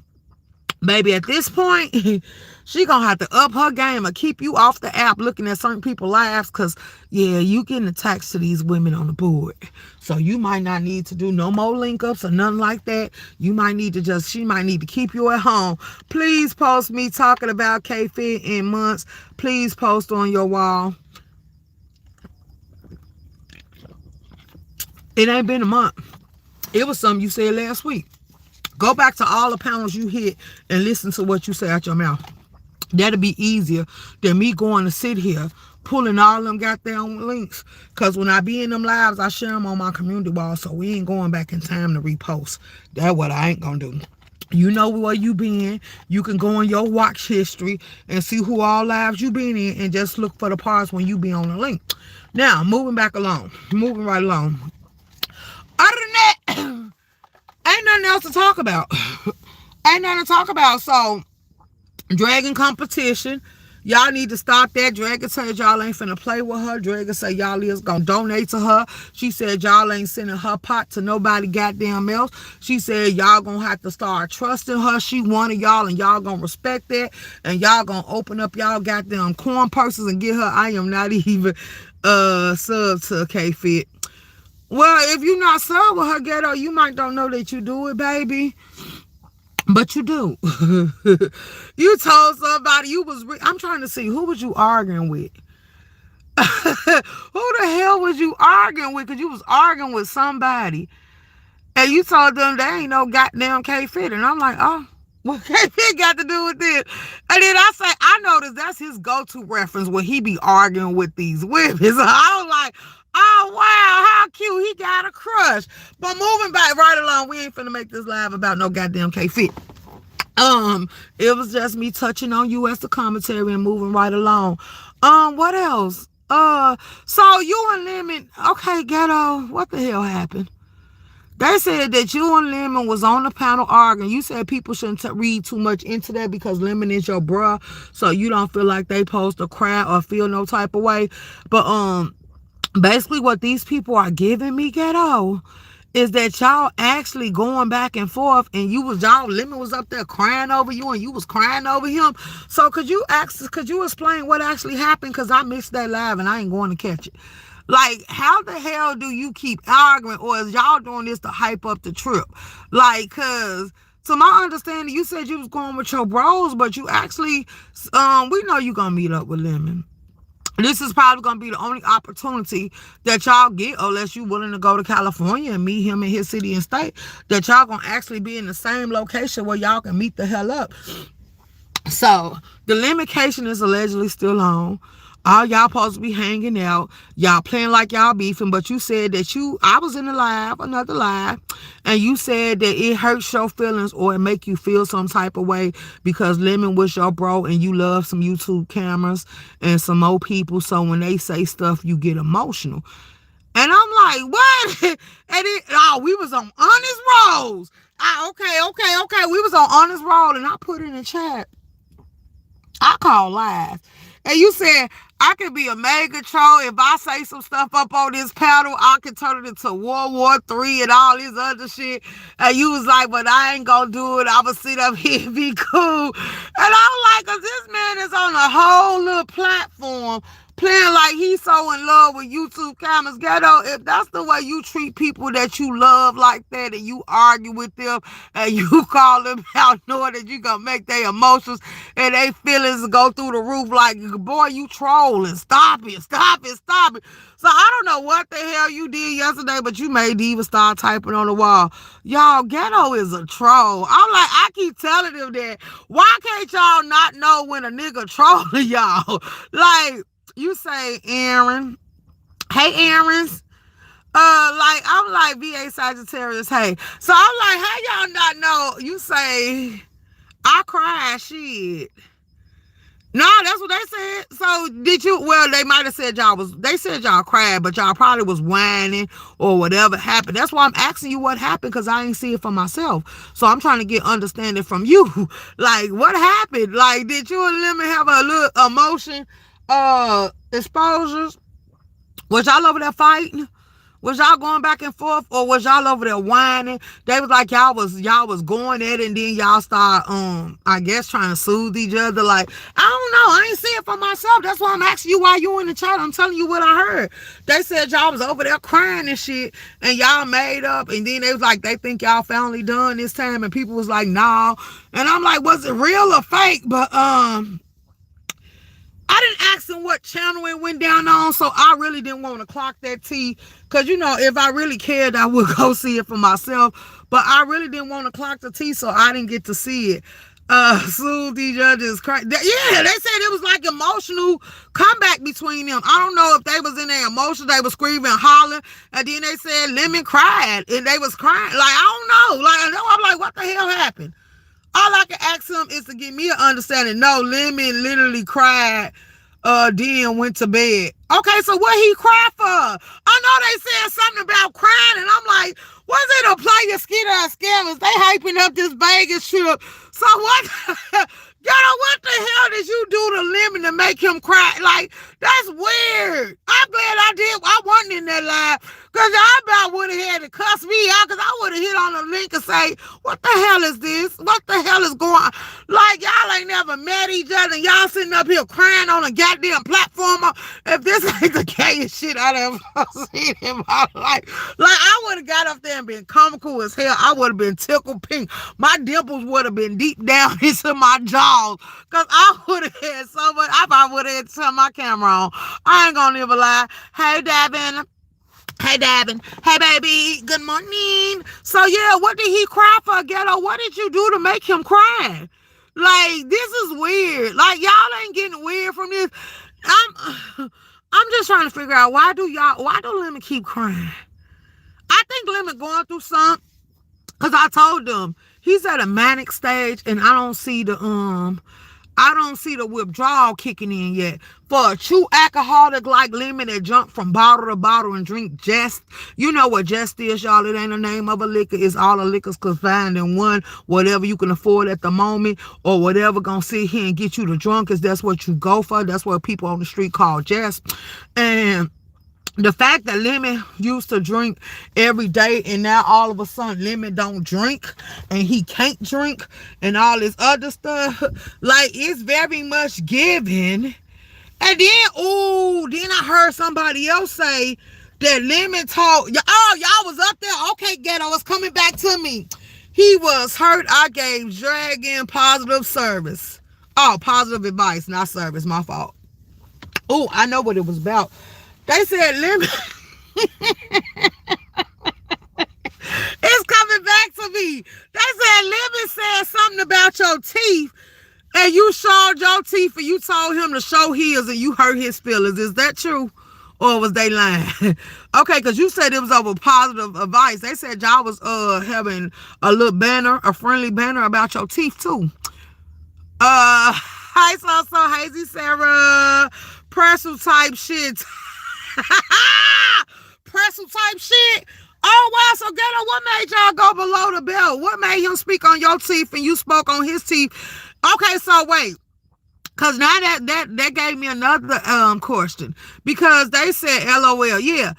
baby, at this point, she gonna have to up her game or keep you off the app looking at certain people's lives, because yeah, you getting attached to these women on the board. So you might not need to do no more link ups or nothing like that. You might need to she might need to keep you at home. Please post me talking about K-Fit in months. Please post on your wall. It ain't been a month. It was something you said last week. Go back to all the panels you hit and listen to what you say out your mouth. That'll be easier than me going to sit here pulling all them goddamn links. Because when I be in them lives, I share them on my community wall, so we ain't going back in time to repost. That's what I ain't gonna do. You know where you been. You can go in your watch history and see who all lives you been in and just look for the parts when you be on the link. Now, moving right along. Other than that, ain't nothing else to talk about. Ain't nothing to talk about. So, Dragon competition. Y'all need to stop that. Dragon said y'all ain't finna play with her. Dragon said y'all is gonna donate to her. She said y'all ain't sending her pot to nobody goddamn else. She said y'all gonna have to start trusting her. She wanted y'all and y'all gonna respect that. And y'all gonna open up y'all goddamn corn purses and get her. I am not even sub to K-Fit. Well, if you not sub with her, Ghetto, you might don't know that you do it, baby. But you do. You told somebody you was... I'm trying to see, who was you arguing with? Who the hell was you arguing with? Because you was arguing with somebody. And you told them they ain't no goddamn K-Fit. And I'm like, oh, what K-Fit got to do with this? And then I say, I noticed that's his go-to reference when he be arguing with these women. So I was like, oh, wow, how cute. He got a crush. But moving back right along, we ain't finna make this live about no goddamn K-Fit. It was just me touching on you as the commentary and moving right along. What else? So you and Lemon, okay, Ghetto, what the hell happened? They said that you and Lemon was on the panel arguing. You said people shouldn't read too much into that because Lemon is your bruh, so you don't feel like they supposed to cry or feel no type of way. But basically what these people are giving me, Ghetto, is that y'all actually going back and forth, and Lemon was up there crying over you and you was crying over him. So could you explain what actually happened? Because I missed that live and I ain't going to catch it. Like, how the hell do you keep arguing, or is y'all doing this to hype up the trip? Like, cause to my understanding, you said you was going with your bros, but you actually, we know you gonna meet up with Lemon. This is probably going to be the only opportunity that y'all get, unless you're willing to go to California and meet him in his city and state, that y'all going to actually be in the same location where y'all can meet the hell up. So, the limitation is allegedly still on. All y'all supposed to be hanging out. Y'all playing like y'all beefing, but you said that I was in the live, another live, and you said that it hurts your feelings or it make you feel some type of way because Lemon was your bro and you love some YouTube cameras and some more people, so when they say stuff, you get emotional. And I'm like, what? And we was on Honest Rolls. Okay. We was on Honest Roll, and I put in the chat, I call live. And you said, I could be a mega troll. If I say some stuff up on this panel, I could turn it into World War III and all this other shit. And you was like, but I ain't gonna do it. I'm gonna sit up here and be cool. And I'm like, cause this man is on a whole little platform playing like he's so in love with YouTube cameras. Ghetto, if that's the way you treat people that you love like that, and you argue with them and you call them out knowing that you gonna make their emotions and their feelings go through the roof, like, boy, you trolling. Stop it. So I don't know what the hell you did yesterday, but you made Diva start typing on the wall. Y'all, Ghetto is a troll. I'm like, I keep telling them that. Why can't y'all not know when a nigga trolling y'all? Like, you say Aaron. Hey, Aaron's. I'm like VA Sagittarius. Hey. So I'm like, how y'all not know? You say, I cried, shit. No, that's what they said. So did you? Well, they might have said they said y'all cried, but y'all probably was whining or whatever happened. That's why I'm asking you what happened, because I ain't see it for myself. So I'm trying to get understanding from you. Like, what happened? Like, did you and Lemon have a little emotion exposures? Was y'all over there fighting? Was y'all going back and forth, or was y'all over there whining? They was like y'all was going at it, and then y'all start I guess trying to soothe each other. Like, I don't know. I ain't see it for myself. That's why I'm asking you why you in the chat. I'm telling you what I heard. They said y'all was over there crying and shit, and y'all made up, and then they was like they think y'all finally done this time, and people was like, nah. And I'm like, was it real or fake? But I didn't ask them what channel it went down on, so I really didn't want to clock that tea. Because, you know, if I really cared, I would go see it for myself. But I really didn't want to clock the tea, so I didn't get to see it. Soothe each other's cry. Yeah, they said it was like emotional comeback between them. I don't know if they was in their emotions, they was screaming, hollering, and then they said Lemon cried, and they was crying. Like, I don't know. Like, I'm like, what the hell happened? All I can ask him is to give me an understanding. No, Lemon literally cried, then went to bed. Okay, so what he cried for? I know they said something about crying, and I'm like, was it a player skit or scammers? They hyping up this Vegas trip. So what? Ghetto, what the hell did you do to Lemon to make him cry? Like, that's weird. I'm glad I wasn't in that live, because I about would have had to cuss me out, because I would have hit on the link and say, what the hell is this? What the hell is going on? Like, y'all ain't never met each other, and y'all sitting up here crying on a goddamn platform. If this ain't the gayest shit I'd ever seen in my life. Like, I would have got up there and been comical as hell. I would have been tickled pink. My dimples would have been deep down into my jaw. Because I would have had so much. I probably would have had to turn my camera on. I ain't gonna never lie. Hey, Davin. Hey, Davin. Hey, baby. Good morning. So, yeah, what did he cry for, Ghetto? What did you do to make him cry? Like, this is weird. Like, y'all ain't getting weird from this. I'm just trying to figure out why do Lemon keep crying? I think Lemon going through something. Because I told them he's at a manic stage, and I don't see the withdrawal kicking in yet. For a true alcoholic like Lemon that jump from bottle to bottle and drink Jest, you know what Jest is, y'all. It ain't the name of a liquor. It's all the liquors confined in one. Whatever you can afford at the moment, or whatever gonna sit here and get you the drunkest, that's what you go for. That's what people on the street call Jest. And the fact that Lemon used to drink every day, and now all of a sudden Lemon don't drink and he can't drink and all this other stuff, like, it's very much given. And then, then I heard somebody else say that Lemon told, y'all was up there. Okay, Ghetto, it's coming back to me. He was hurt. I gave Dragon positive service. Oh, positive advice, not service. My fault. Oh, I know what it was about. They said Lemon. It's coming back to me. They said Lemon said something about your teeth, and you showed your teeth, and you told him to show his, and you hurt his feelings. Is that true, or was they lying? Okay, because you said it was over positive advice. They said y'all was having a little banner, a friendly banner about your teeth too. Hi, so Hazy Sarah, pretzel type shit. Pretzel type shit. Oh wow, so Ghetto, what made y'all go below the belt? What made him speak on your teeth and you spoke on his teeth? Okay, so wait, because now that gave me another question, because they said LOL. Yeah.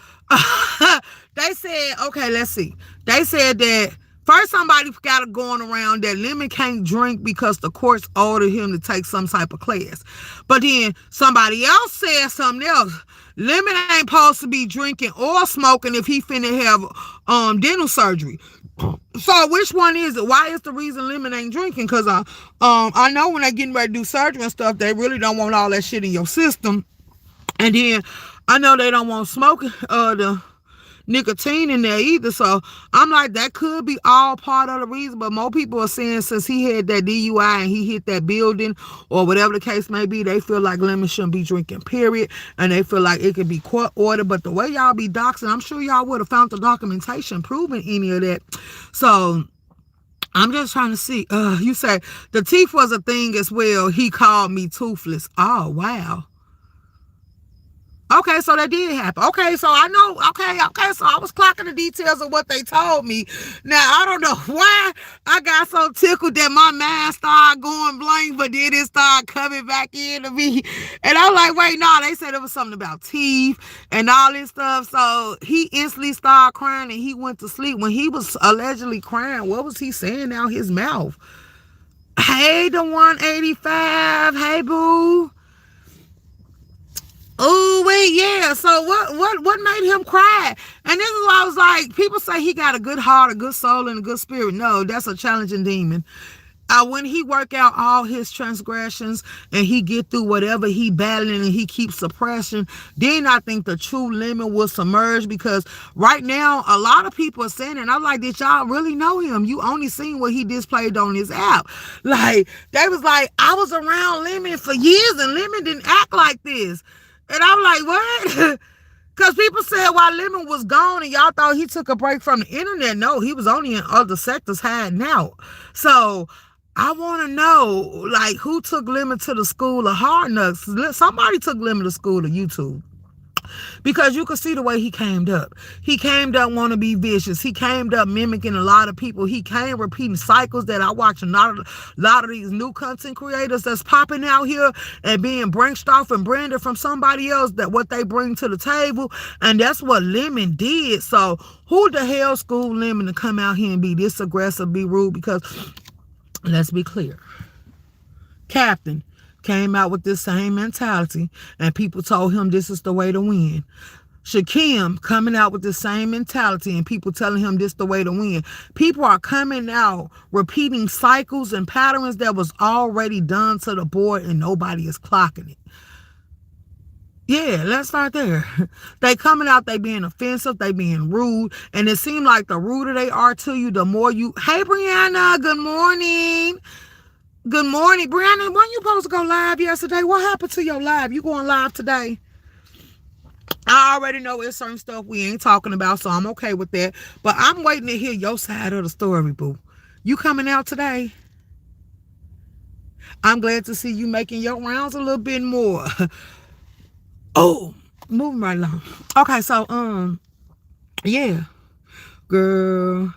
They said, okay, let's see. They said that first somebody got it going around that Lemon can't drink because the courts ordered him to take some type of class. But then somebody else said something else. Lemon ain't supposed to be drinking or smoking if he finna have dental surgery. So which one is it? Why is the reason Lemon ain't drinking? Because I know when they getting ready to do surgery and stuff, they really don't want all that shit in your system. And then I know they don't want smoking the nicotine in there either. So I'm like, that could be all part of the reason. But more people are saying since he had that DUI and he hit that building or whatever the case may be, they feel like Lemon shouldn't be drinking, period. And they feel like it could be court ordered. But the way y'all be doxing, I'm sure y'all would have found the documentation proving any of that. So I'm just trying to see. You say the teeth was a thing as well. He called me toothless. Oh, wow. Okay, so that did happen. Okay, so I know. Okay, so I was clocking the details of what they told me. Now, I don't know why I got so tickled that my mind started going blank, but then it started coming back into me. And I'm like, wait, no, they said it was something about teeth and all this stuff. So he instantly started crying and he went to sleep. When he was allegedly crying, what was he saying out his mouth? Hey, the 185. Hey, boo. Oh wait, yeah. So what made him cry? And this is why I was like, people say he got a good heart, a good soul, and a good spirit. No, that's a challenging demon. When he work out all his transgressions and he get through whatever he battling and he keeps suppression, then I think the true limit will submerge, because right now a lot of people are saying, and I'm like, did y'all really know him? You only seen what he displayed on his app. Like, they was like, I was around Lemon for years and Lemon didn't act like this. And I'm like, what? Because people said while Lemon was gone and y'all thought he took a break from the internet. No, he was only in other sectors hiding out. So I want to know, like, who took Lemon to the school of hard knocks? Somebody took Lemon to school of YouTube. Because you could see the way he came up. He came up want to be vicious. He came up mimicking a lot of people. He came repeating cycles that I watch a lot of these new content creators that's popping out here and being branched off and branded from somebody else, that what they bring to the table. And that's what Lemon did. So who the hell schooled Lemon to come out here and be this aggressive, be rude? Because let's be clear. Captain came out with this same mentality and people told him this is the way to win. Shakim coming out with the same mentality and people telling him this the way to win. People are coming out repeating cycles and patterns that was already done to the board and nobody is clocking it. Yeah, let's start there. They coming out, they being offensive, they being rude, and it seems like the ruder they are to you, the more you... Hey, Brianna, good morning. Good morning, Brianna. When you supposed to go live yesterday? What happened to your live? You going live today? I already know it's certain stuff we ain't talking about, so I'm okay with that. But I'm waiting to hear your side of the story, boo. You coming out today? I'm glad to see you making your rounds a little bit more. Oh, moving right along. Okay, so yeah, girl.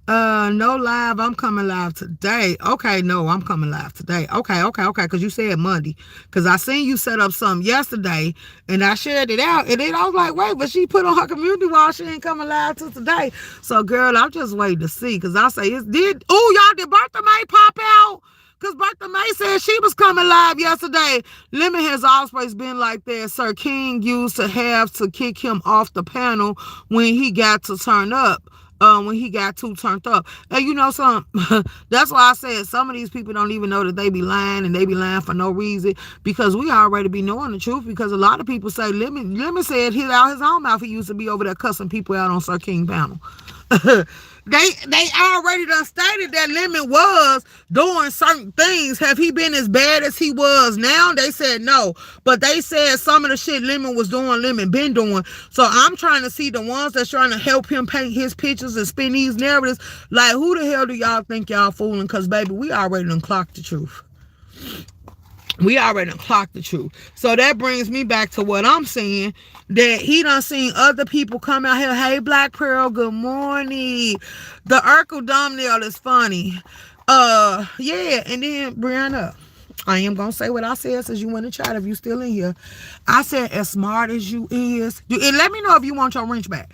No live. I'm coming live today. Okay, no, I'm coming live today. Okay, because you said Monday. Because I seen you set up something yesterday, and I shared it out, and then I was like, wait, but she put on her community wall, she ain't coming live till today. So, girl, I'm just waiting to see, because I say, y'all, did Bertha May pop out? Because Bertha May said she was coming live yesterday. Lemon has always been like that. Sir King used to have to kick him off the panel when he got to turn up. When he got too turned up. And you know something? That's why I said some of these people don't even know that they be lying, and they be lying for no reason, because we already be knowing the truth, because a lot of people say Lemon said out his own mouth he used to be over there cussing people out on Sir King panel. They already done stated that Lemon was doing certain things. Have he been as bad as he was now? They said no. But they said some of the shit Lemon was doing, Lemon been doing. So I'm trying to see the ones that's trying to help him paint his pictures and spin these narratives. Like, who the hell do y'all think y'all fooling? Because, baby, we already done clocked the truth. We already done clocked the truth. So that brings me back to what I'm saying, that he done seen other people come out here. Hey, Black Pearl, good morning. The Urkel thumbnail is funny. Yeah, and then Brianna, I am gonna say what I said since you went to chat if you still in here. I said, as smart as you is, and let me know if you want your wrench back.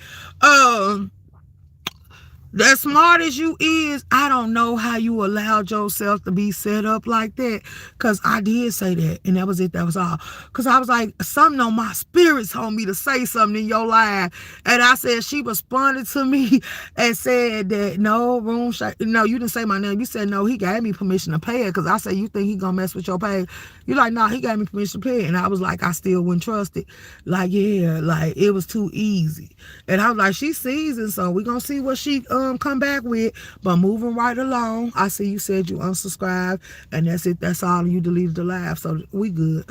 As smart as you is, I don't know how you allowed yourself to be set up like that. Because I did say that, and that was it. That was all. Because I was like, something on my spirit told me to say something in your live. And I said, she responded to me and said that, no, Room Shaker. No, you didn't say my name. You said, no, he gave me permission to pay it. Because I said, you think he going to mess with your pay? You're like, no, he gave me permission to pay it. And I was like, I still wouldn't trust it. Like, yeah, like, it was too easy. And I was like, she seasoned, so we're going to see what she come back with. But moving right along, I see you said you unsubscribed, and that's it. That's all. You deleted the live, so we good.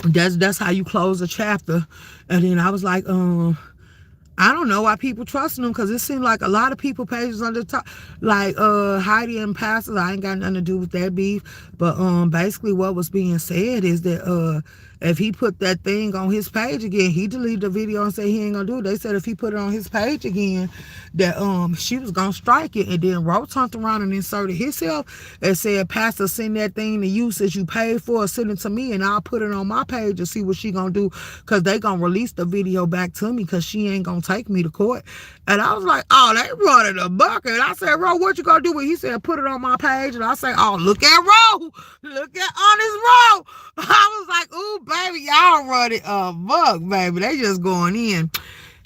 That's how you close a chapter. And then I was like, I don't know why people trusting them, because it seemed like a lot of people pages on the top, like Heidi and Pastors. I ain't got nothing to do with that beef, but basically what was being said is that if he put that thing on his page again, he deleted the video and said he ain't gonna do it. They said if he put it on his page again, that she was gonna strike it. And then Ro turned around and inserted himself and said, Pastor, send that thing to you since you paid for it, send it to me and I'll put it on my page and see what she gonna do, because they gonna release the video back to me, because she ain't gonna take me to court. And I was like, oh, they running a bucket. And I said, Ro, what you gonna do with it? He said, put it on my page. And I say, oh, look at Ro, look at honest Ro. I was like, ooh, baby, y'all running a buck, baby. They just going in.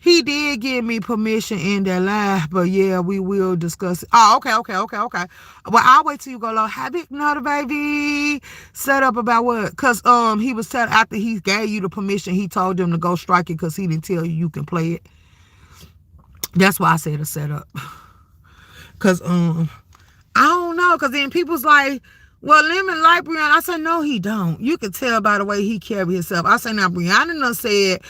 He did give me permission in that live, but yeah, we will discuss it. Oh, okay. Well, I'll wait till you go low. Habit, not a baby. Set up about what? Because he was telling, after he gave you the permission, he told them to go strike it because he didn't tell you can play it. That's why I said a setup. Because I don't know, because then people's like, well, Lemon like Brianna. I said, no, he don't. You can tell by the way he carry himself. I said, now, Brianna done said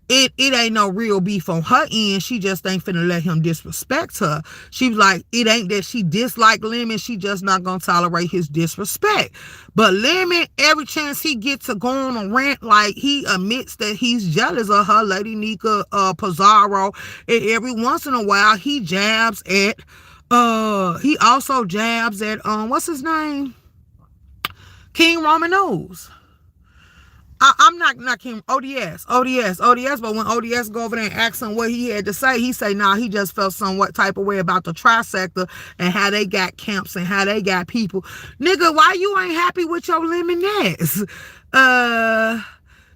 it ain't no real beef on her end. She just ain't finna let him disrespect her. She was like, it ain't that she dislike Lemon. She just not gonna tolerate his disrespect. But Lemon, every chance he gets to go on a rant, like he admits that he's jealous of her, Lady Nika Pizarro. And every once in a while, he jabs at, he also jabs at, what's his name? King Roman News. I'm not King, ODS, but when ODS go over there and ask him what he had to say, he say, nah, he just felt somewhat type of way about the tri-sector and how they got camps and how they got people. Nigga, why you ain't happy with your Lemonades?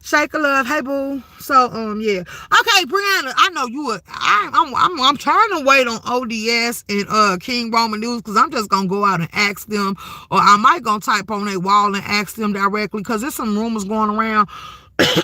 Shaker love, hey boo. So yeah. Okay, Brianna, I know you were. I'm trying to wait on ODS and King Roman News, because I'm just gonna go out and ask them, or I might gonna type on their wall and ask them directly, because there's some rumors going around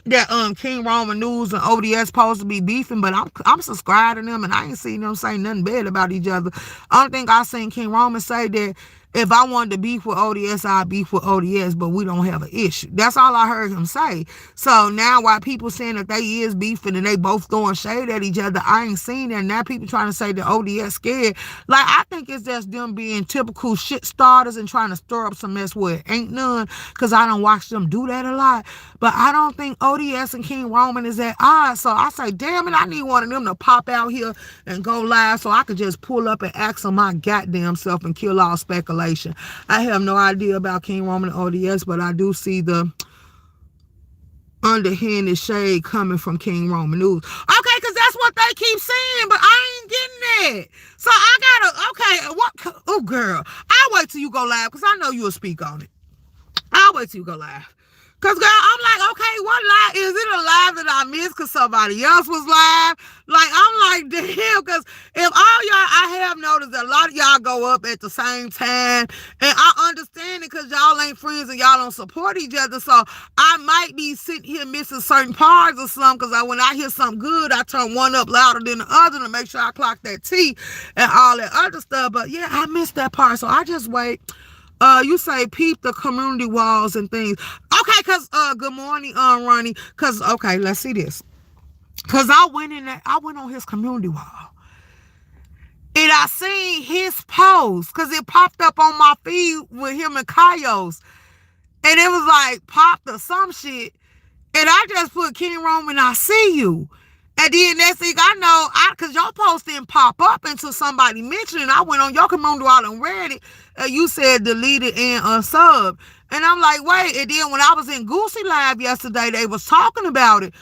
that King Roman News and ODS supposed to be beefing, but I'm subscribed to them and I ain't seen them say nothing bad about each other. I don't think I seen King Roman say that if I wanted to beef with ODS, I'd beef with ODS, but we don't have an issue. That's all I heard him say. So now while people saying that they is beefing and they both throwing shade at each other, I ain't seen that. Now people trying to say that ODS scared. Like, I think it's just them being typical shit starters and trying to stir up some mess where it ain't none, because I don't watch them do that a lot. But I don't think ODS and King Roman is at odds. So I say, damn it, I need one of them to pop out here and go live so I could just pull up and ask them my goddamn self and kill all speculation. I have no idea about King Roman and ODS, but I do see the underhanded shade coming from King Roman News. Okay, because that's what they keep saying, but I ain't getting that. So I gotta, okay, what? Oh, girl, I'll wait till you go live, because I know you'll speak on it. I'll wait till you go live. Because, girl, I'm like, okay, what live? Is it a live that I missed because somebody else was live? Like, I'm like, damn, because if all y'all, I have noticed that a lot of y'all go up at the same time, and I understand it because y'all ain't friends and y'all don't support each other, so I might be sitting here missing certain parts or something, because when I hear something good, I turn one up louder than the other to make sure I clock that T and all that other stuff, but yeah, I missed that part, so I just wait. You say peep the community walls and things. Okay, because good morning, Ronnie. Because okay, let's see this. Because I went on his community wall. And I seen his post, because it popped up on my feed with him and Kaios. And it was like popped or some shit. And I just put King Roman, I see you. And then next thing I know, because your post didn't pop up until somebody mentioned it. I went on your community wall and read it. And you said deleted and unsub. And I'm like, wait. And then when I was in Goosey Live yesterday, they was talking about it.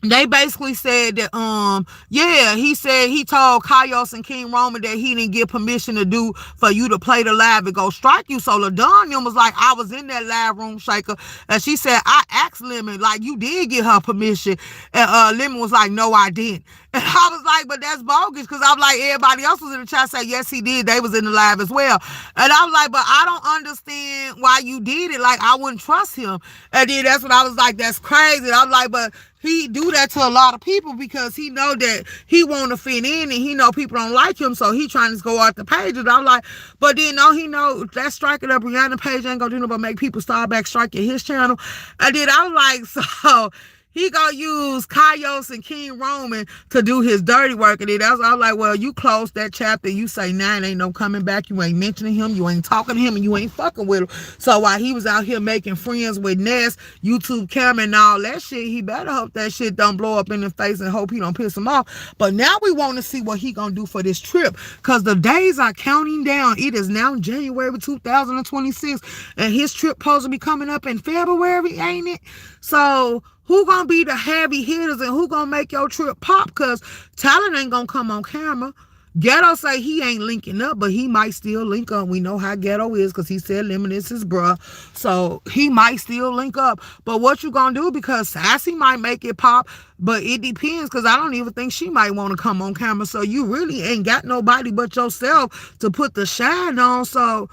They basically said that, yeah, he said he told Kaios and King Roman that he didn't get permission to do for you to play the live and go strike you. So LaDonia was like, I was in that live room shaker. And she said, I asked Lemon, like, you did get her permission. And Lemon was like, no, I didn't. And I was like, but that's bogus, because I'm like, everybody else was in the chat say, yes, he did. They was in the live as well. And I was like, but I don't understand why you did it. Like, I wouldn't trust him. And then that's when I was like, that's crazy. And I was like, but he do that to a lot of people because he know that he want to fit in and he know people don't like him, so he trying to go out the page. And I'm like, but then no, he know that striking up Brianna page ain't gonna do nothing but make people start back striking his channel. And then I was like, so he gonna use Kaios and King Roman to do his dirty work. And that's I was like, well, you close that chapter. You say, nah, ain't no coming back. You ain't mentioning him. You ain't talking to him, and you ain't fucking with him. So while he was out here making friends with Ness, YouTube camera and all that shit, he better hope that shit don't blow up in his face and hope he don't piss him off. But now we want to see what he gonna do for this trip, because the days are counting down. It is now January 2026, and his trip supposed to be coming up in February, ain't it? So who gonna be the heavy hitters and who gonna make your trip pop? Because talent ain't gonna come on camera. Ghetto say he ain't linking up, but he might still link up. We know how Ghetto is, because he said Lemon is his bruh. So he might still link up. But what you gonna do? Because Sassy might make it pop, but it depends, because I don't even think she might want to come on camera. So you really ain't got nobody but yourself to put the shine on. So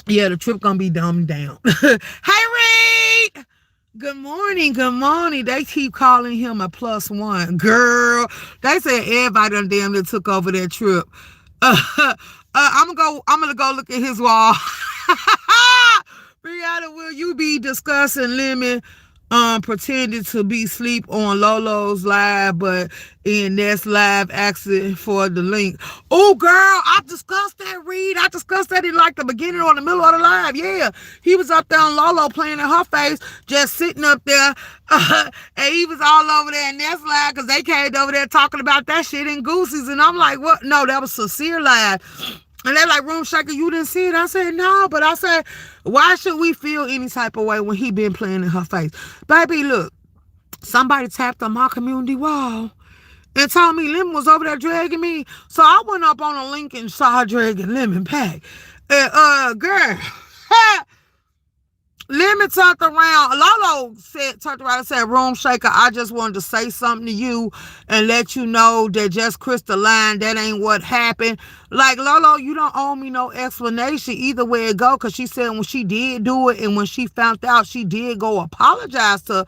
yeah, the trip gonna be dumbed down. Hey, Reed! Good morning, good morning. They keep calling him a +1. Girl, they said everybody done damn near took over that trip. I'm gonna go look at his wall. Brianna, will you be discussing Lemon pretending to be asleep on Lolo's live, but in Ness live asking for the link? Oh, girl, I discussed that, Reed. I discussed that in like the beginning or the middle of the live. Yeah, he was up there on Lolo playing in her face, just sitting up there, and he was all over there in Ness live, because they came over there talking about that shit in Goosey's, and I'm like, what? No, that was Sincere live. And they're like, Room Shaker, you didn't see it? I said, no, but I said, why should we feel any type of way when he been playing in her face? Baby, look, somebody tapped on my community wall and told me Lemon was over there dragging me. So I went up on a link and saw her dragging Lemon back. And, girl, Lemon turned around. Lolo turned around and said, Room Shaker, I just wanted to say something to you and let you know that just Crystal line, that ain't what happened. Like, Lolo, you don't owe me no explanation either way it go, because she said when she did do it and when she found out, she did go apologize to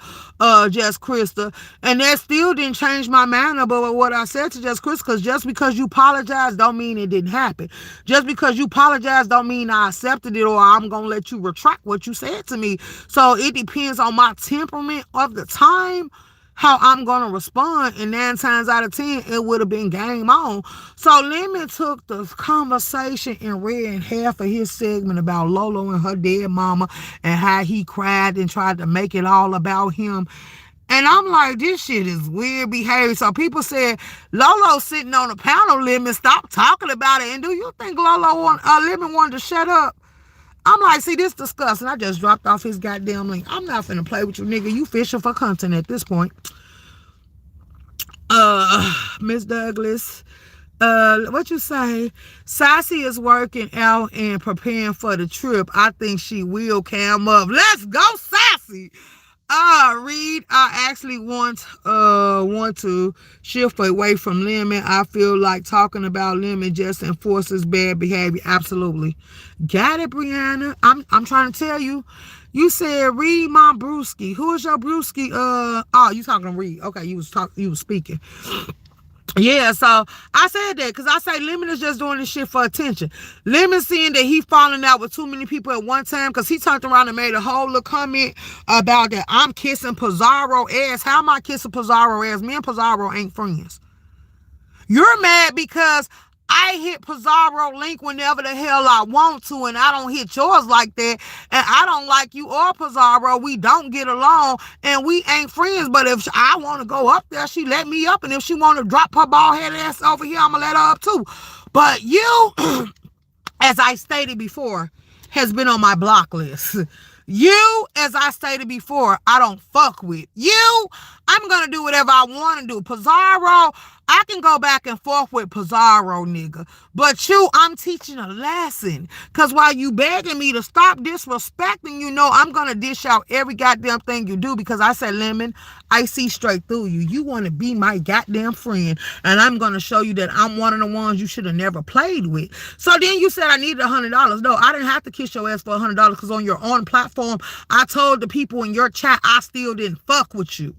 Just Krista. And that still didn't change my mind about what I said to Just Krista, because just because you apologize don't mean it didn't happen. Just because you apologize don't mean I accepted it or I'm going to let you retract what you said to me. So it depends on my temperament of the time, how I'm going to respond, and 9 times out of 10, it would have been game on. So Lemon took the conversation and read half of his segment about Lolo and her dead mama and how he cried and tried to make it all about him. And I'm like, this shit is weird behavior. So people said, Lolo sitting on the panel, Lemon, stop talking about it. And do you think Lemon wanted to shut up? I'm like, see, this disgusting. I just dropped off his goddamn link. I'm not finna play with you, nigga. You fishing for content at this point. Miss Douglas, what you say? Sassy is working out and preparing for the trip. I think she will cam up. Let's go, Sassy. Reed, I actually want to shift away from Lemon. I feel like talking about Lemon just enforces bad behavior. Absolutely. Got it, Brianna. I'm trying to tell you. You said Reed my brewski. Who is your brewski? You talking to Reed. Okay, you was speaking. Yeah, so I said that because I say Lemon is just doing this shit for attention. Lemon seeing that he falling out with too many people at one time, because he turned around and made a whole little comment about that I'm kissing Pizarro ass. How am I kissing Pizarro ass? Me and Pizarro ain't friends. You're mad because I hit Pizarro link whenever the hell I want to, and I don't hit yours like that. And I don't like you or Pizarro. We don't get along, and we ain't friends. But if I want to go up there, she let me up. And if she want to drop her bald head ass over here, I'm going to let her up too. But you, as I stated before, has been on my block list. You, as I stated before, I don't fuck with. You, I'm going to do whatever I want to do. Pizarro, I can go back and forth with Pizarro, nigga. But you, I'm teaching a lesson. Because while you begging me to stop disrespecting, you know I'm going to dish out every goddamn thing you do. Because I said, Lemon, I see straight through you. You want to be my goddamn friend. And I'm going to show you that I'm one of the ones you should have never played with. So then you said I needed $100. No, I didn't have to kiss your ass for $100 because on your own platform, I told the people in your chat I still didn't fuck with you.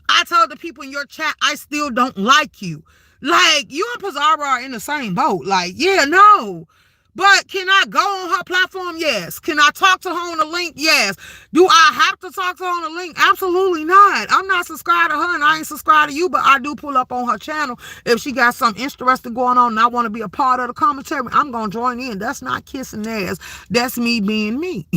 I told the people in your chat I still don't like you. Like, you and Pizarro are in the same boat. Like, yeah, no. But can I go on her platform? Yes. Can I talk to her on the link? Yes. Do I have to talk to her on the link? Absolutely not. I'm not subscribed to her and I ain't subscribed to you, but I do pull up on her channel. If she got something interesting going on and I want to be a part of the commentary, I'm going to join in. That's not kissing ass. That's me being me.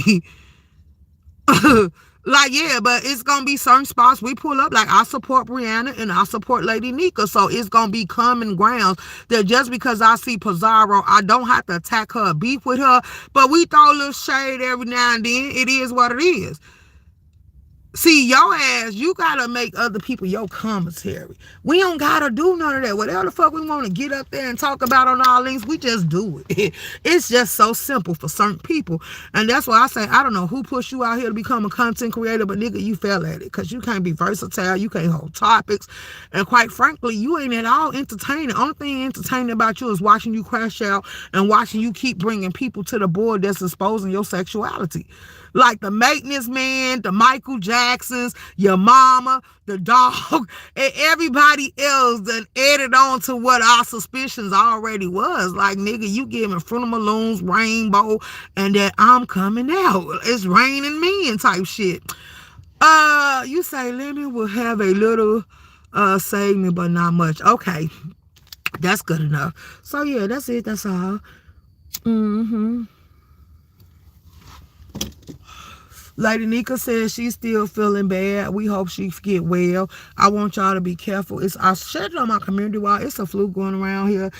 Like, yeah, but it's going to be certain spots we pull up. Like, I support Brianna and I support Lady Nika. So it's going to be common grounds that just because I see Pizarro, I don't have to attack her, beef with her. But we throw a little shade every now and then. It is what it is. See, your ass, you gotta make other people your commentary. We don't gotta do none of that. Whatever the fuck we want to get up there and talk about on our links, we just do it. It's just so simple for certain people. And that's why I say, I don't know who pushed you out here to become a content creator, but nigga, you fell at it. Because you can't be versatile. You can't hold topics. And quite frankly, you ain't at all entertaining. Only thing entertaining about you is watching you crash out and watching you keep bringing people to the board that's exposing your sexuality. Like the maintenance man, the Michael Jacksons, your mama, the dog, and everybody else that added on to what our suspicions already was. Like, nigga, you giving Fruit of Maloons, Rainbow, and that I'm coming out. It's raining men type shit. You say Lemon will have a little segment, but not much. Okay. That's good enough. So yeah, that's it. That's all. Lady Nika says she's still feeling bad. We hope she get well. I want y'all to be careful. I shared it on my community wall. It's a flu going around here.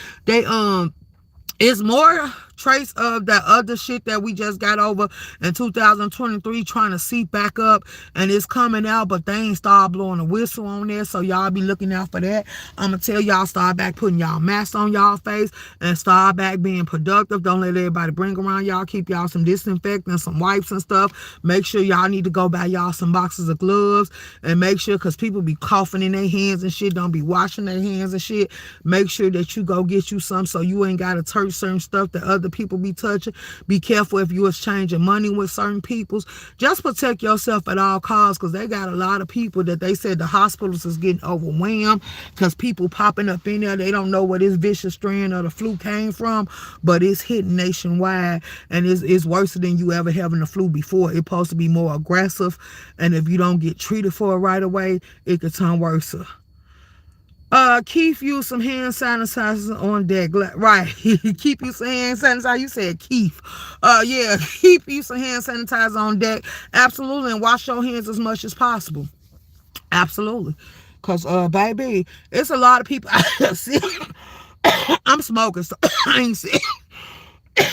It's more trace of that other shit that we just got over in 2023 trying to seep back up, and it's coming out, but they ain't start blowing a whistle on there, so y'all be looking out for that. I'm gonna tell y'all, start back putting y'all masks on y'all face and start back being productive. Don't let everybody bring around y'all. Keep y'all some disinfectant, some wipes and stuff. Make sure y'all need to go buy y'all some boxes of gloves, and make sure, because people be coughing in their hands and shit, don't be washing their hands and shit. Make sure that you go get you some so you ain't gotta touch certain stuff that other people be touching. Be careful if you exchanging money with certain peoples. Just protect yourself at all costs, because they got a lot of people that they said the hospitals is getting overwhelmed because people popping up in there. They don't know where this vicious strain of the flu came from, but it's hitting nationwide, and it's worse than you ever having the flu before. It's supposed to be more aggressive, and if you don't get treated for it right away, it could turn worse. Keith used some hand sanitizer on deck. Right. Keep you some hand sanitizer. You said Keith. Yeah, keep you some hand sanitizer on deck. Absolutely. And wash your hands as much as possible. Absolutely. Because, baby, it's a lot of people out here sick. I'm smoking, so I ain't sick.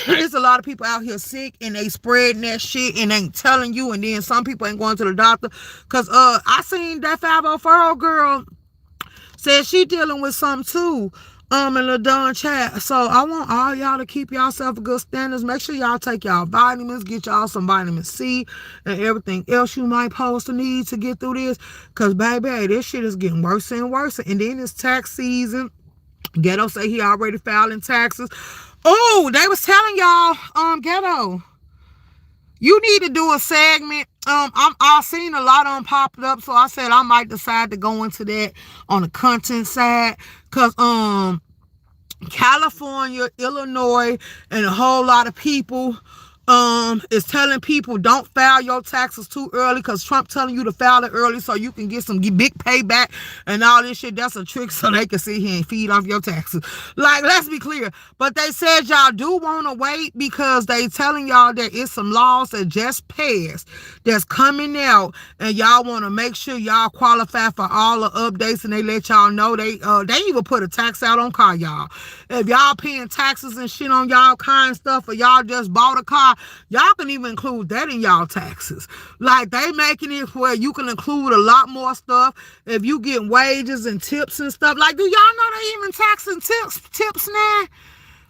There's a lot of people out here sick and they spreading that shit and ain't telling you, and then some people ain't going to the doctor. Because I seen that 504 girl said she dealing with something too in the Don chat. So I want all y'all to keep yourself a good standards. Make sure y'all take y'all vitamins, get y'all some vitamin C and everything else you might pose to need to get through this. Because baby, this shit is getting worse and worse. And then it's tax season. Ghetto say he already filing taxes. Oh, they was telling y'all, Ghetto, you need to do a segment. I've seen a lot of them popping up, so I said I might decide to go into that on the content side. Cause California, Illinois, and a whole lot of people is telling people don't file your taxes too early, because Trump telling you to file it early so you can get some big payback and all this shit. That's a trick so they can sit here and feed off your taxes. Like, let's be clear. But they said y'all do want to wait because they telling y'all that it's some laws that just passed that's coming out, and y'all want to make sure y'all qualify for all the updates, and they let y'all know. They even put a tax out on car, y'all. If y'all paying taxes and shit on y'all car and stuff, or y'all just bought a car, y'all can even include that in y'all taxes. Like, they making it where you can include a lot more stuff if you get wages and tips and stuff. Like, do y'all know they even taxing tips now?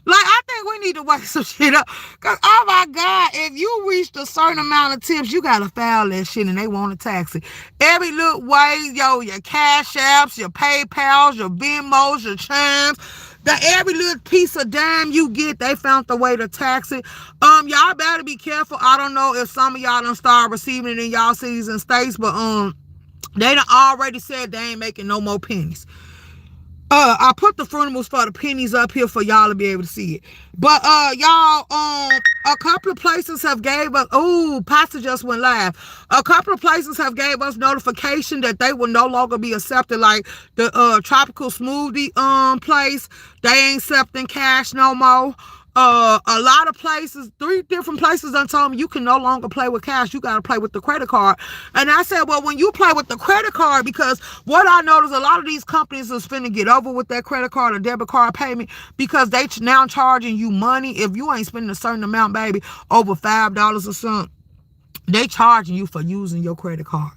Like, I think we need to wake some shit up. Because, oh my God, if you reached a certain amount of tips, you got to file that shit and they want to tax it. Every little way, your Cash Apps, your PayPals, your Venmos, your Chimes, every little piece of dime you get, they found the way to tax it. Y'all better be careful. I don't know if some of y'all done start receiving it in y'all cities and states, but they done already said they ain't making no more pennies. I put the funerals for the pennies up here for y'all to be able to see it. But y'all, a couple of places have gave us, oh, Pastor just went live. A couple of places have gave us notification that they will no longer be accepted, like the tropical smoothie place. They ain't accepting cash no more. A lot of places, 3 different places done told me you can no longer play with cash. You got to play with the credit card. And I said, well, when you play with the credit card, because what I noticed, a lot of these companies is finna get over with that credit card or debit card payment, because they now charging you money. If you ain't spending a certain amount, baby, over $5 or something, they charging you for using your credit card.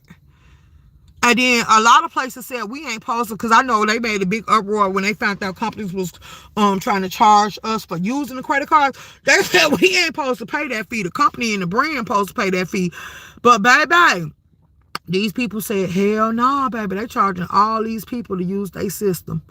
And then a lot of places said we ain't supposed to, because I know they made a big uproar when they found out companies was trying to charge us for using the credit cards. They said we ain't supposed to pay that fee. The company and the brand supposed to pay that fee. But baby, these people said, hell no, baby. They charging all these people to use their system.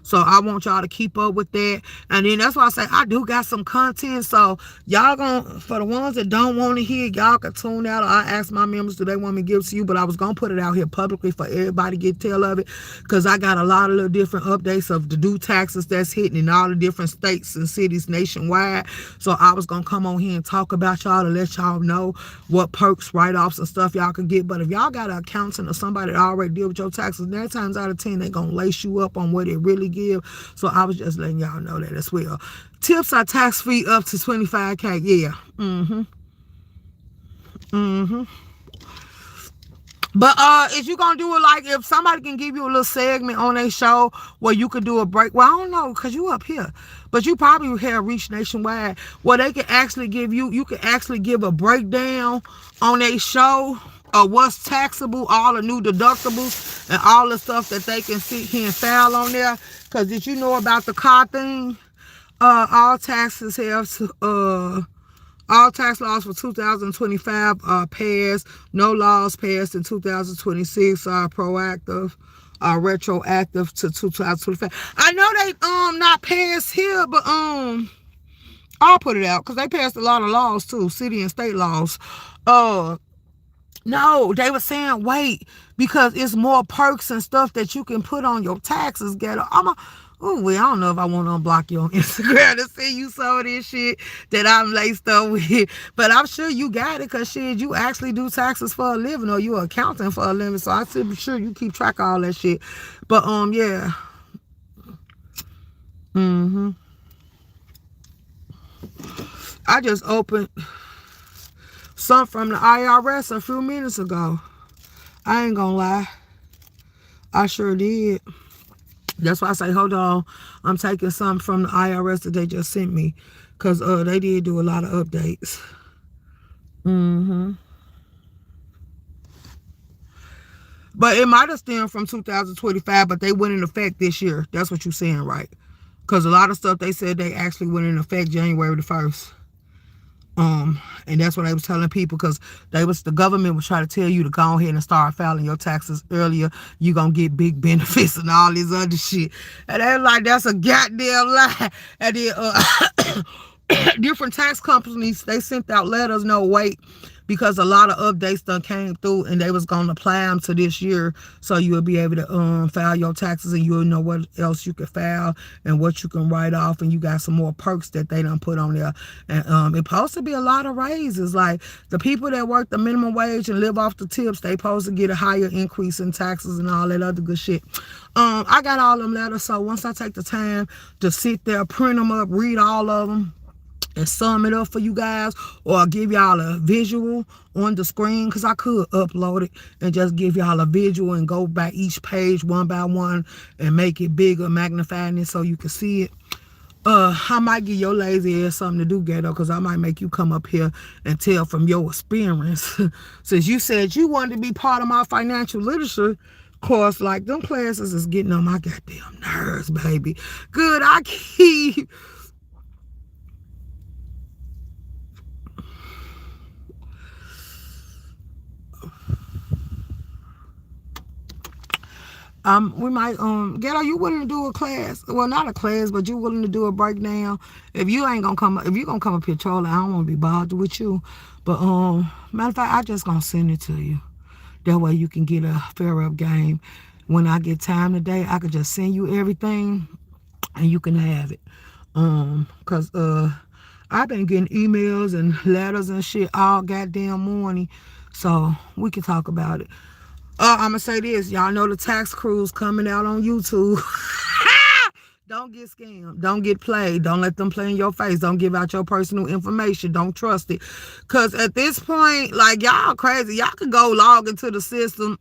So I want y'all to keep up with that. And then that's why I say I do got some content. So y'all gonna, for the ones that don't want to hear, y'all can tune out. Or I ask my members, do they want me to give it to you? But I was gonna put it out here publicly for everybody to get tell of it. Because I got a lot of little different updates of the due taxes that's hitting in all the different states and cities nationwide. So I was gonna come on here and talk about y'all to let y'all know what perks, write-offs and stuff y'all can get. But if y'all got an accountant or somebody that already deal with your taxes, 9 times out of 10 they gonna lace you up on what it really give. So I was just letting y'all know that as well. Tips are tax free up to $25K. Yeah. But if you gonna do it, like if somebody can give you a little segment on their show where you could do a break, well, I don't know, because you up here, but you probably have reached nationwide where they can actually give you can actually give a breakdown on their show of what's taxable, all the new deductibles and all the stuff that they can sit here and file on there. Because did you know about the car thing? All tax laws for 2025 are passed. No laws passed in 2026 are retroactive to 2025. I know they not passed here, but I'll put it out because they passed a lot of laws too, city and state laws. No, they were saying wait, because it's more perks and stuff that you can put on your taxes, ghetto. I don't know if I want to unblock you on Instagram to see you some of this shit that I'm laced up with. But I'm sure you got it, because shit, you actually do taxes for a living, or you're accounting for a living. So I'm sure you keep track of all that shit. But yeah. I just opened some from the IRS a few minutes ago. I ain't gonna lie. I sure did. That's why I say, hold on. I'm taking some from the IRS that they just sent me. Because they did do a lot of updates. But it might have stemmed from 2025, but they went in effect this year. That's what you're saying, right? Because a lot of stuff they said they actually went in effect January the 1st. And that's what I was telling people, because the government was trying to tell you to go ahead and start filing your taxes earlier. You gonna get big benefits and all this other shit. And they were like, that's a goddamn lie. And then different tax companies, they sent out letters, no wait, because a lot of updates done came through and they was gonna apply them to this year, so you'll be able to file your taxes, and you'll know what else you can file and what you can write off, and you got some more perks that they done put on there. And it's supposed to be a lot of raises. Like the people that work the minimum wage and live off the tips, they supposed to get a higher increase in taxes and all that other good shit. I got all them letters, so once I take the time to sit there, print them up, read all of them, and sum it up for you guys, or give y'all a visual on the screen, because I could upload it and just give y'all a visual and go by each page one by one and make it bigger, magnifying it so you can see it. I might give your lazy ass something to do, ghetto, because I might make you come up here and tell from your experience. Since you said you wanted to be part of my financial literature course, like them classes is getting on my goddamn nerves, baby. Good, I keep... we might, Ghetto, you willing to do a class? Well, not a class, but you willing to do a breakdown? If you gonna come up here trolling, I don't want to be bothered with you. But, matter of fact, I just gonna send it to you. That way you can get a fair up game. when I get time today, I could just send you everything and you can have it. Cause I've been getting emails and letters and shit all goddamn morning. So we can talk about it. I'ma say this, y'all know the tax cruise coming out on YouTube. Don't get scammed. Don't get played. Don't let them play in your face. Don't give out your personal information. Don't trust it. Because at this point, like, y'all crazy. Y'all can go log into the system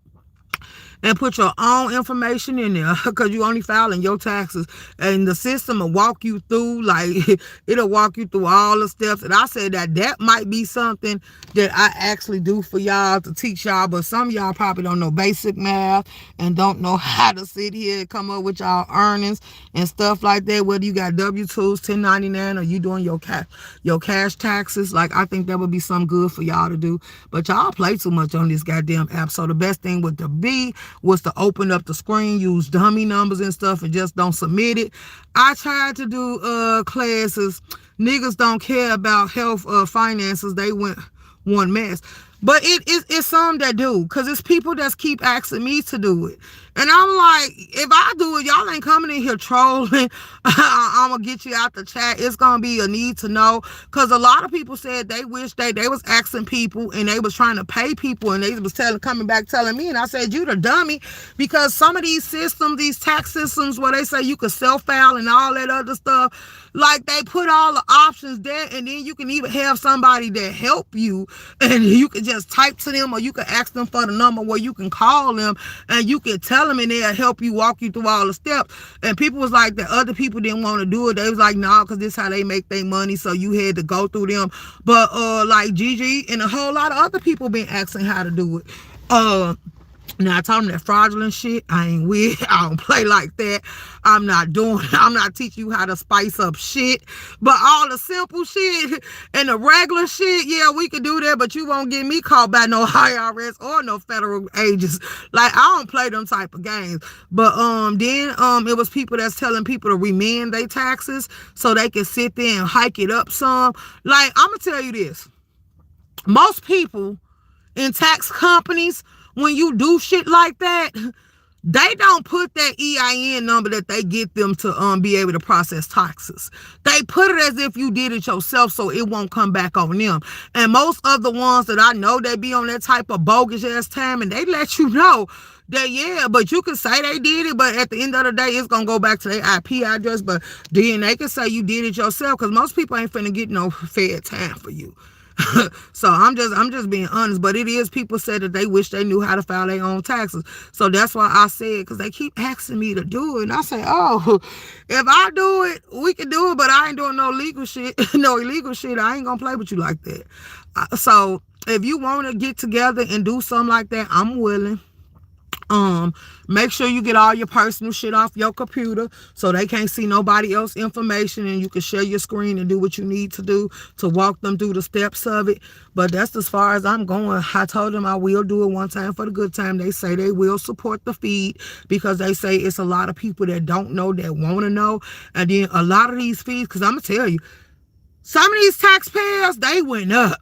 and put your own information in there because you only filing your taxes, and the system will walk you through, like, it'll walk you through all the steps. And I said that might be something that I actually do for y'all to teach y'all, but some of y'all probably don't know basic math and don't know how to sit here and come up with y'all earnings and stuff like that, whether you got W-2s, 1099, or you doing your cash taxes. Like, I think that would be something good for y'all to do, but y'all play too much on this goddamn app. So the best thing would be was to open up the screen, use dummy numbers and stuff, and just don't submit it. I tried to do classes. Niggas don't care about health finances. They went one mess. But it's some that do, because it's people that keep asking me to do it. And I'm like, if I do it, y'all ain't coming in here trolling. I'm going to get you out the chat. It's going to be a need to know. Because a lot of people said they wish they was asking people and they was trying to pay people, and they was coming back telling me. And I said, you the dummy. Because some of these systems, these tax systems where they say you can self-file and all that other stuff, like, they put all the options there, and then you can even have somebody that help you, and you can just type to them, or you can ask them for the number where you can call them, and you can tell them, and they'll help you, walk you through all the steps. And people was like that other people didn't want to do it. They was like, nah, because this is how they make their money, so you had to go through them. But like Gigi and a whole lot of other people been asking how to do it. Now, I told them that fraudulent shit, I ain't with. I don't play like that. I'm not teaching you how to spice up shit. But all the simple shit and the regular shit, yeah, we could do that, but you won't get me caught by no IRS or no federal agents. Like, I don't play them type of games. But then it was people that's telling people to remand their taxes so they can sit there and hike it up some. Like, I'm going to tell you this. Most people in tax companies, when you do shit like that, they don't put that EIN number that they get them to be able to process taxes. They put it as if you did it yourself, so it won't come back on them. And most of the ones that I know, they be on that type of bogus ass time, and they let you know that, yeah, but you can say they did it, but at the end of the day, it's gonna go back to their IP address. But then they can say you did it yourself, because most people ain't finna get no fair time for you. So I'm just being honest, but it is people said that they wish they knew how to file their own taxes. So that's why I said, because they keep asking me to do it, and I say, oh, if I do it, we can do it, but I ain't doing no legal shit, no illegal shit. I ain't gonna play with you like that. So if you want to get together and do something like that, I'm willing. Make sure you get all your personal shit off your computer so they can't see nobody else's information, and you can share your screen and do what you need to do to walk them through the steps of it. But that's as far as I'm going. I told them I will do it one time for the good time. They say they will support the feed, because they say it's a lot of people that don't know, that want to know. And then a lot of these fees, because I'm going to tell you, some of these taxpayers, they went up.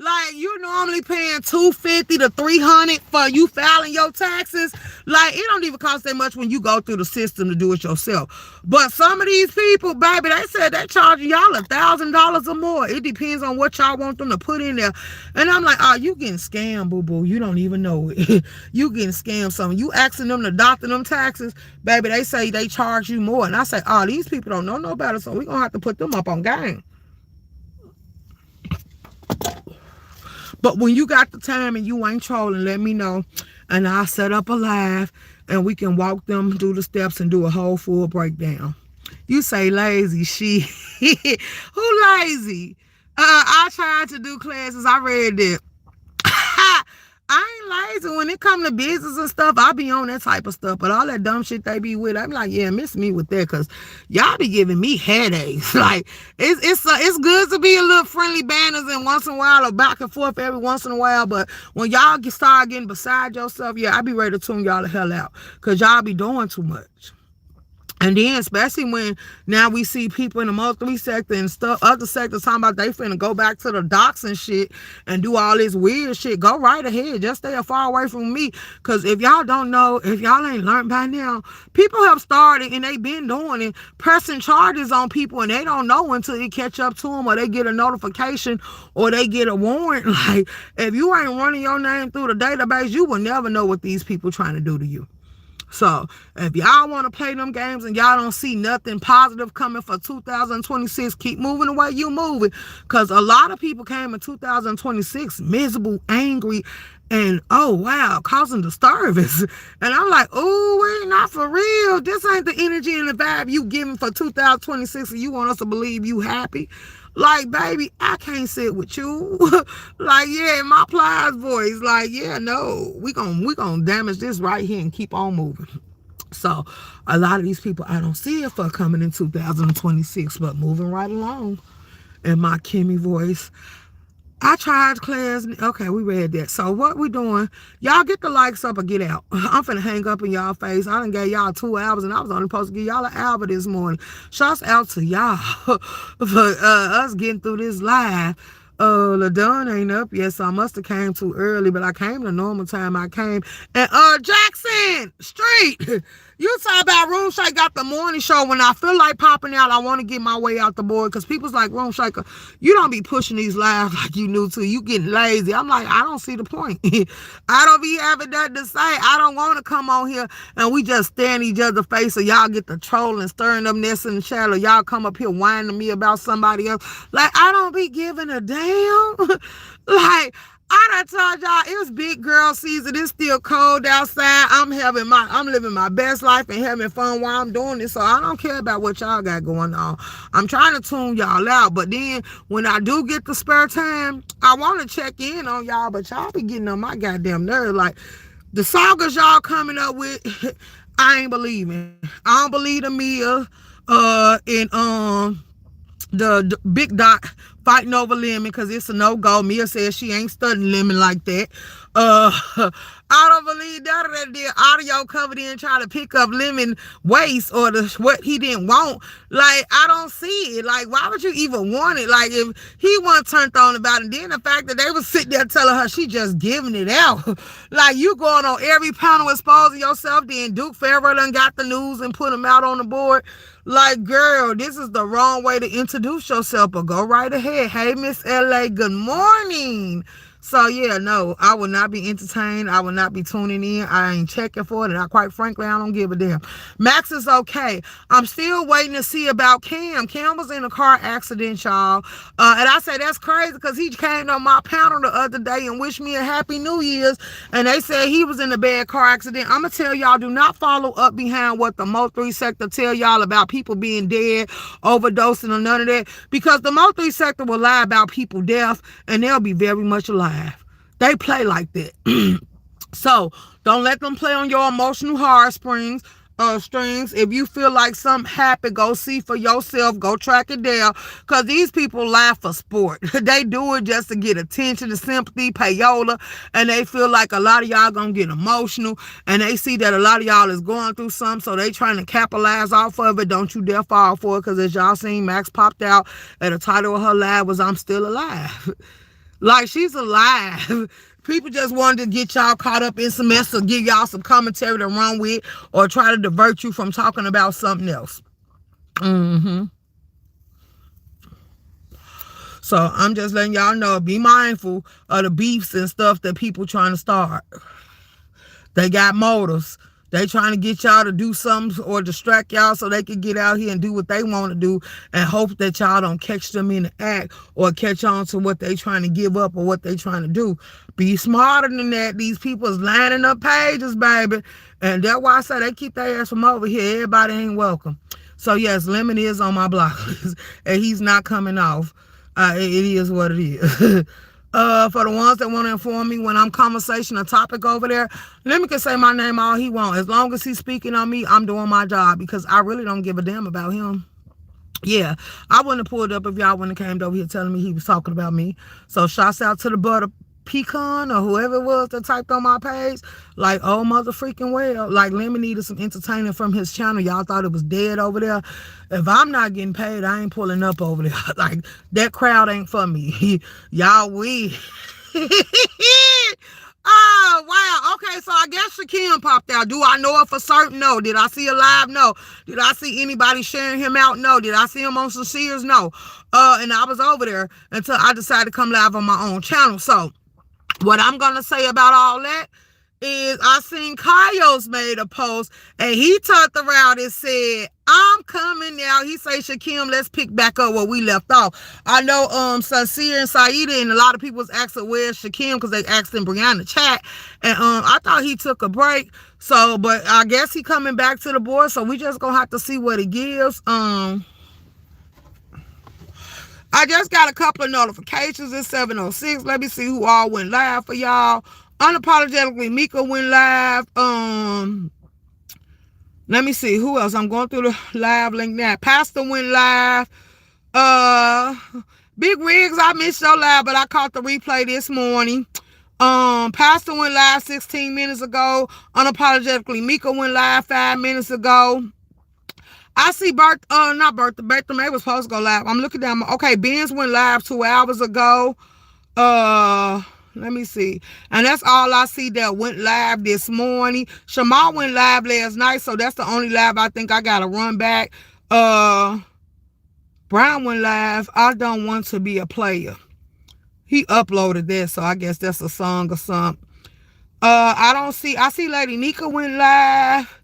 Like, you normally paying $250 to $300 for you filing your taxes. Like, it don't even cost that much when you go through the system to do it yourself. But some of these people, baby, they said they charging y'all $1,000 or more. It depends on what y'all want them to put in there. And I'm like, oh, you getting scammed, boo-boo. You don't even know it. You getting scammed something. You asking them to doctor them taxes, baby, they say they charge you more. And I say, oh, these people don't know no better, so we're going to have to put them up on game. But when you got the time and you ain't trolling, let me know. And I'll set up a live and we can walk them through the steps and do a whole full breakdown. You say lazy shit. Who lazy? I tried to do classes. I read that. I ain't lazy. When it come to business and stuff, I be on that type of stuff. But all that dumb shit they be with, I'm like, yeah, miss me with that, because y'all be giving me headaches. Like, it's good to be a little friendly banners and once in a while, or back and forth every once in a while. But when y'all start getting beside yourself, yeah, I be ready to tune y'all the hell out, because y'all be doing too much. And then, especially when now we see people in the multi sector and stuff, other sectors talking about they finna go back to the docks and shit and do all this weird shit. Go right ahead. Just stay far away from me. Because if y'all don't know, if y'all ain't learned by now, people have started and they been doing it, pressing charges on people and they don't know until it catch up to them or they get a notification or they get a warrant. Like, if you ain't running your name through the database, you will never know what these people trying to do to you. So if y'all want to play them games and y'all don't see nothing positive coming for 2026, keep moving the way you moving. Because a lot of people came in 2026 miserable, angry, and oh wow, causing disturbance. And I'm like, oh, wait, not for real. This ain't the energy and the vibe you giving for 2026 and you want us to believe you happy. Like, baby, I can't sit with you. Like, yeah, in my plies voice, like, yeah, no, we gonna damage this right here and keep on moving. So a lot of these people I don't see it for coming in 2026, but moving right along in my Kimmy voice. I tried class. Okay, we read that. So what we doing? Y'all get the likes up or get out. I'm finna hang up in y'all face. I done gave y'all 2 hours and I was only supposed to give y'all an hour this morning. Shouts out to y'all for us getting through this live. LaDon ain't up yet, so I must have came too early, but I came the normal time I came. And Jackson Street, you talk about Room Shaker got the morning show. When I feel like popping out, I want to get my way out the board because people's like, Room Shaker, you don't be pushing these lives like you knew to. You getting lazy. I'm like, I don't see the point. I don't be having nothing to say. I don't want to come on here and we just stare in each other's face so y'all get the trolling, stirring up nest in the shadow. Y'all come up here whining to me about somebody else. Like, I don't be giving a damn. Like, I done told y'all it was big girl season. It's still cold outside. I'm living my best life and having fun while I'm doing this. So I don't care about what y'all got going on. I'm trying to tune y'all out. But then when I do get the spare time, I want to check in on y'all. But y'all be getting on my goddamn nerves. Like, the sagas y'all coming up with, I ain't believing. I don't believe the Mia and the big dot fighting over Lemon because it's a no-go. Mia says she ain't studying Lemon like that. I don't believe that the audio covered in trying to pick up Lemon waist or what he didn't want. Like, I don't see it. Like, why would you even want it? Like, if he wasn't turned on about it, then the fact that they was sitting there telling her she just giving it out. Like, you going on every panel exposing yourself, then Duke Farrell done got the news and put him out on the board. Like, girl, this is the wrong way to introduce yourself, but go right ahead. Hey, Miss L.A., good morning. So, yeah, no, I will not be entertained. I will not be tuning in. I ain't checking for it. And quite frankly, I don't give a damn. Max is okay. I'm still waiting to see about Cam. Cam was in a car accident, y'all. And I say that's crazy because he came on my panel the other day and wished me a happy New Year's. And they said he was in a bad car accident. I'm going to tell y'all, do not follow up behind what the Mo3 sector tell y'all about people being dead, overdosing, or none of that. Because the Mo3 sector will lie about people death, and they'll be very much alive. They play like that. So don't let them play on your emotional heartstrings. Strings. If you feel like something happened, go see for yourself. Go track it down. Because these people lie for sport. They do it just to get attention and sympathy, payola. And they feel like a lot of y'all gonna get emotional. And they see that a lot of y'all is going through something. So they trying to capitalize off of it. Don't you dare fall for it. Because as y'all seen, Max popped out. And the title of her live was I'm Still Alive. Like, she's alive. People just wanted to get y'all caught up in some mess or give y'all some commentary to run with or try to divert you from talking about something else. So I'm just letting y'all know, be mindful of the beefs and stuff that people trying to start. They got motives. They trying to get y'all to do something or distract y'all so they can get out here and do what they want to do and hope that y'all don't catch them in the act or catch on to what they trying to give up or what they trying to do. Be smarter than that. These people is lining up pages, baby. And that's why I say they keep their ass from over here. Everybody ain't welcome. So, yes, Lemon is on my block list and he's not coming off. It is what it is. For the ones that want to inform me when I'm conversation or topic over there, Lemon can say my name all he wants. As long as he's speaking on me, I'm doing my job because I really don't give a damn about him. Yeah, I wouldn't have pulled up if y'all wouldn't have came over here telling me he was talking about me. So shouts out to the Pecan or whoever it was that typed on my page, like, oh mother freaking well, like Lemon needed some entertainment from his channel. Y'all thought it was dead over there. If I'm not getting paid, I ain't pulling up over there. Like, that crowd ain't for me. Y'all we. Oh, wow. Okay, so I guess Shakim popped out. Do I know it for certain? No. Did I see a live? No. Did I see anybody sharing him out? No. Did I see him on Sincere's? No. And I was over there until I decided to come live on my own channel. So what I'm going to say about all that is I seen Kaios made a post and he turned around and said, I'm coming now. He say, Shakim, let's pick back up where we left off. I know Sincere and Saida and a lot of people was asking where's Shakim because they asked him Brianna chat. And I thought he took a break. So, but I guess he coming back to the board. So we just gonna have to see what it gives. I just got a couple of notifications. It's 7:06. Let me see who all went live for y'all. Unapologetically Mika went live. Let me see who else. I'm going through the live link now. Pastor went live. Big Riggs, I missed your live, but I caught the replay this morning. Pastor went live 16 minutes ago. Unapologetically Mika went live 5 minutes ago. I see Bertha May was supposed to go live. I'm looking down. Okay, Benz went live 2 hours ago. Let me see. And that's all I see that went live this morning. Shamal went live last night, so that's the only live I think I got to run back. Brown went live. I don't want to be a player. He uploaded that, so I guess that's a song or something. I see Lady Nika went live.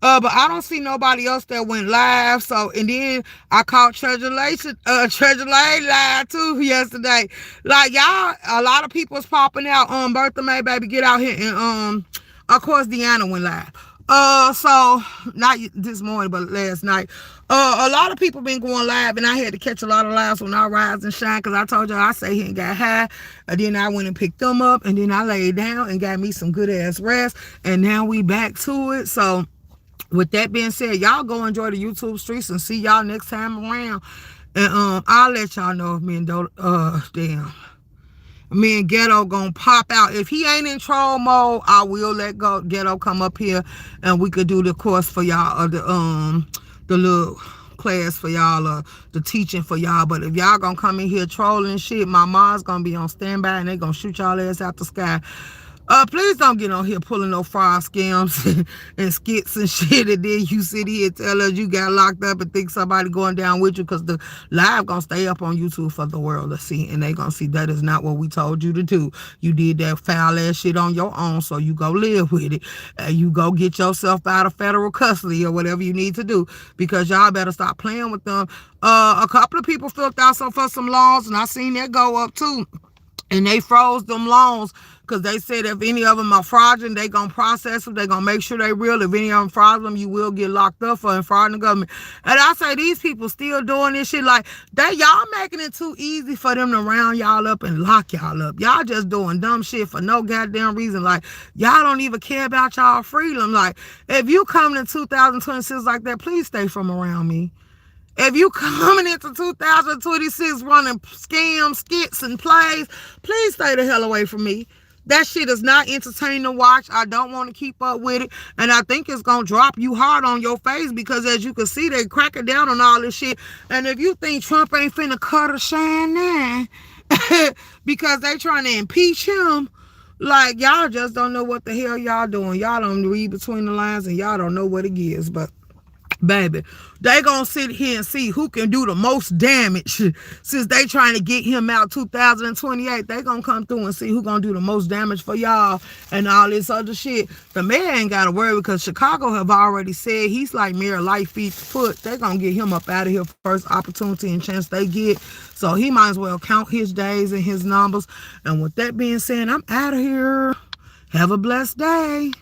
But I don't see nobody else that went live. So, and then I caught Treasure Lane live too yesterday. Like, y'all, a lot of people's popping out. Bertha May, baby, get out here. And, of course, Deanna went live. So, not this morning, but last night. A lot of people been going live, and I had to catch a lot of lives when I rise and shine, because I told y'all I say he and got high, and then I went and picked them up, and then I laid down and got me some good-ass rest, and now we back to it. So, with that being said, y'all go enjoy the YouTube streets and see y'all next time around. And I'll let y'all know if me and Ghetto gonna pop out. If he ain't in troll mode, I will let Ghetto come up here and we could do the course for y'all, or the little class for y'all, or the teaching for y'all. But if y'all gonna come in here trolling shit, my mom's gonna be on standby and they gonna shoot y'all ass out the sky. Please don't get on here pulling no fraud scams and skits and shit, and then you sit here and tell us you got locked up and think somebody going down with you, because the live gonna stay up on YouTube for the world to see, and they gonna see that is not what we told you to do. You did that foul ass shit on your own, so you go live with it, and you go get yourself out of federal custody or whatever you need to do, because y'all better stop playing with them. A couple of people filled out for some loans, and I seen that go up too, and they froze them loans. Because they said if any of them are fraudulent, they going to process them. They going to make sure they real. If any of them fraudulent, you will get locked up for fraud in the government. And I say these people still doing this shit. Like, y'all making it too easy for them to round y'all up and lock y'all up. Y'all just doing dumb shit for no goddamn reason. Like, y'all don't even care about y'all freedom. Like, if you coming in 2026 like that, please stay from around me. If you coming into 2026 running scams, skits, and plays, please stay the hell away from me. That shit is not entertaining to watch. I don't want to keep up with it. And I think it's going to drop you hard on your face, because as you can see, they cracking down on all this shit. And if you think Trump ain't finna cut a shine now because they trying to impeach him, like, y'all just don't know what the hell y'all doing. Y'all don't read between the lines, and y'all don't know what it is. But baby, they gonna sit here and see who can do the most damage. Since they trying to get him out 2028, they gonna come through and see who gonna do the most damage for y'all and all this other shit. The mayor ain't gotta worry, because Chicago have already said he's like Mayor Lightfeet's foot. They gonna get him up out of here first opportunity and chance they get. So he might as well count his days and his numbers. And with that being said, I'm out of here. Have a blessed day.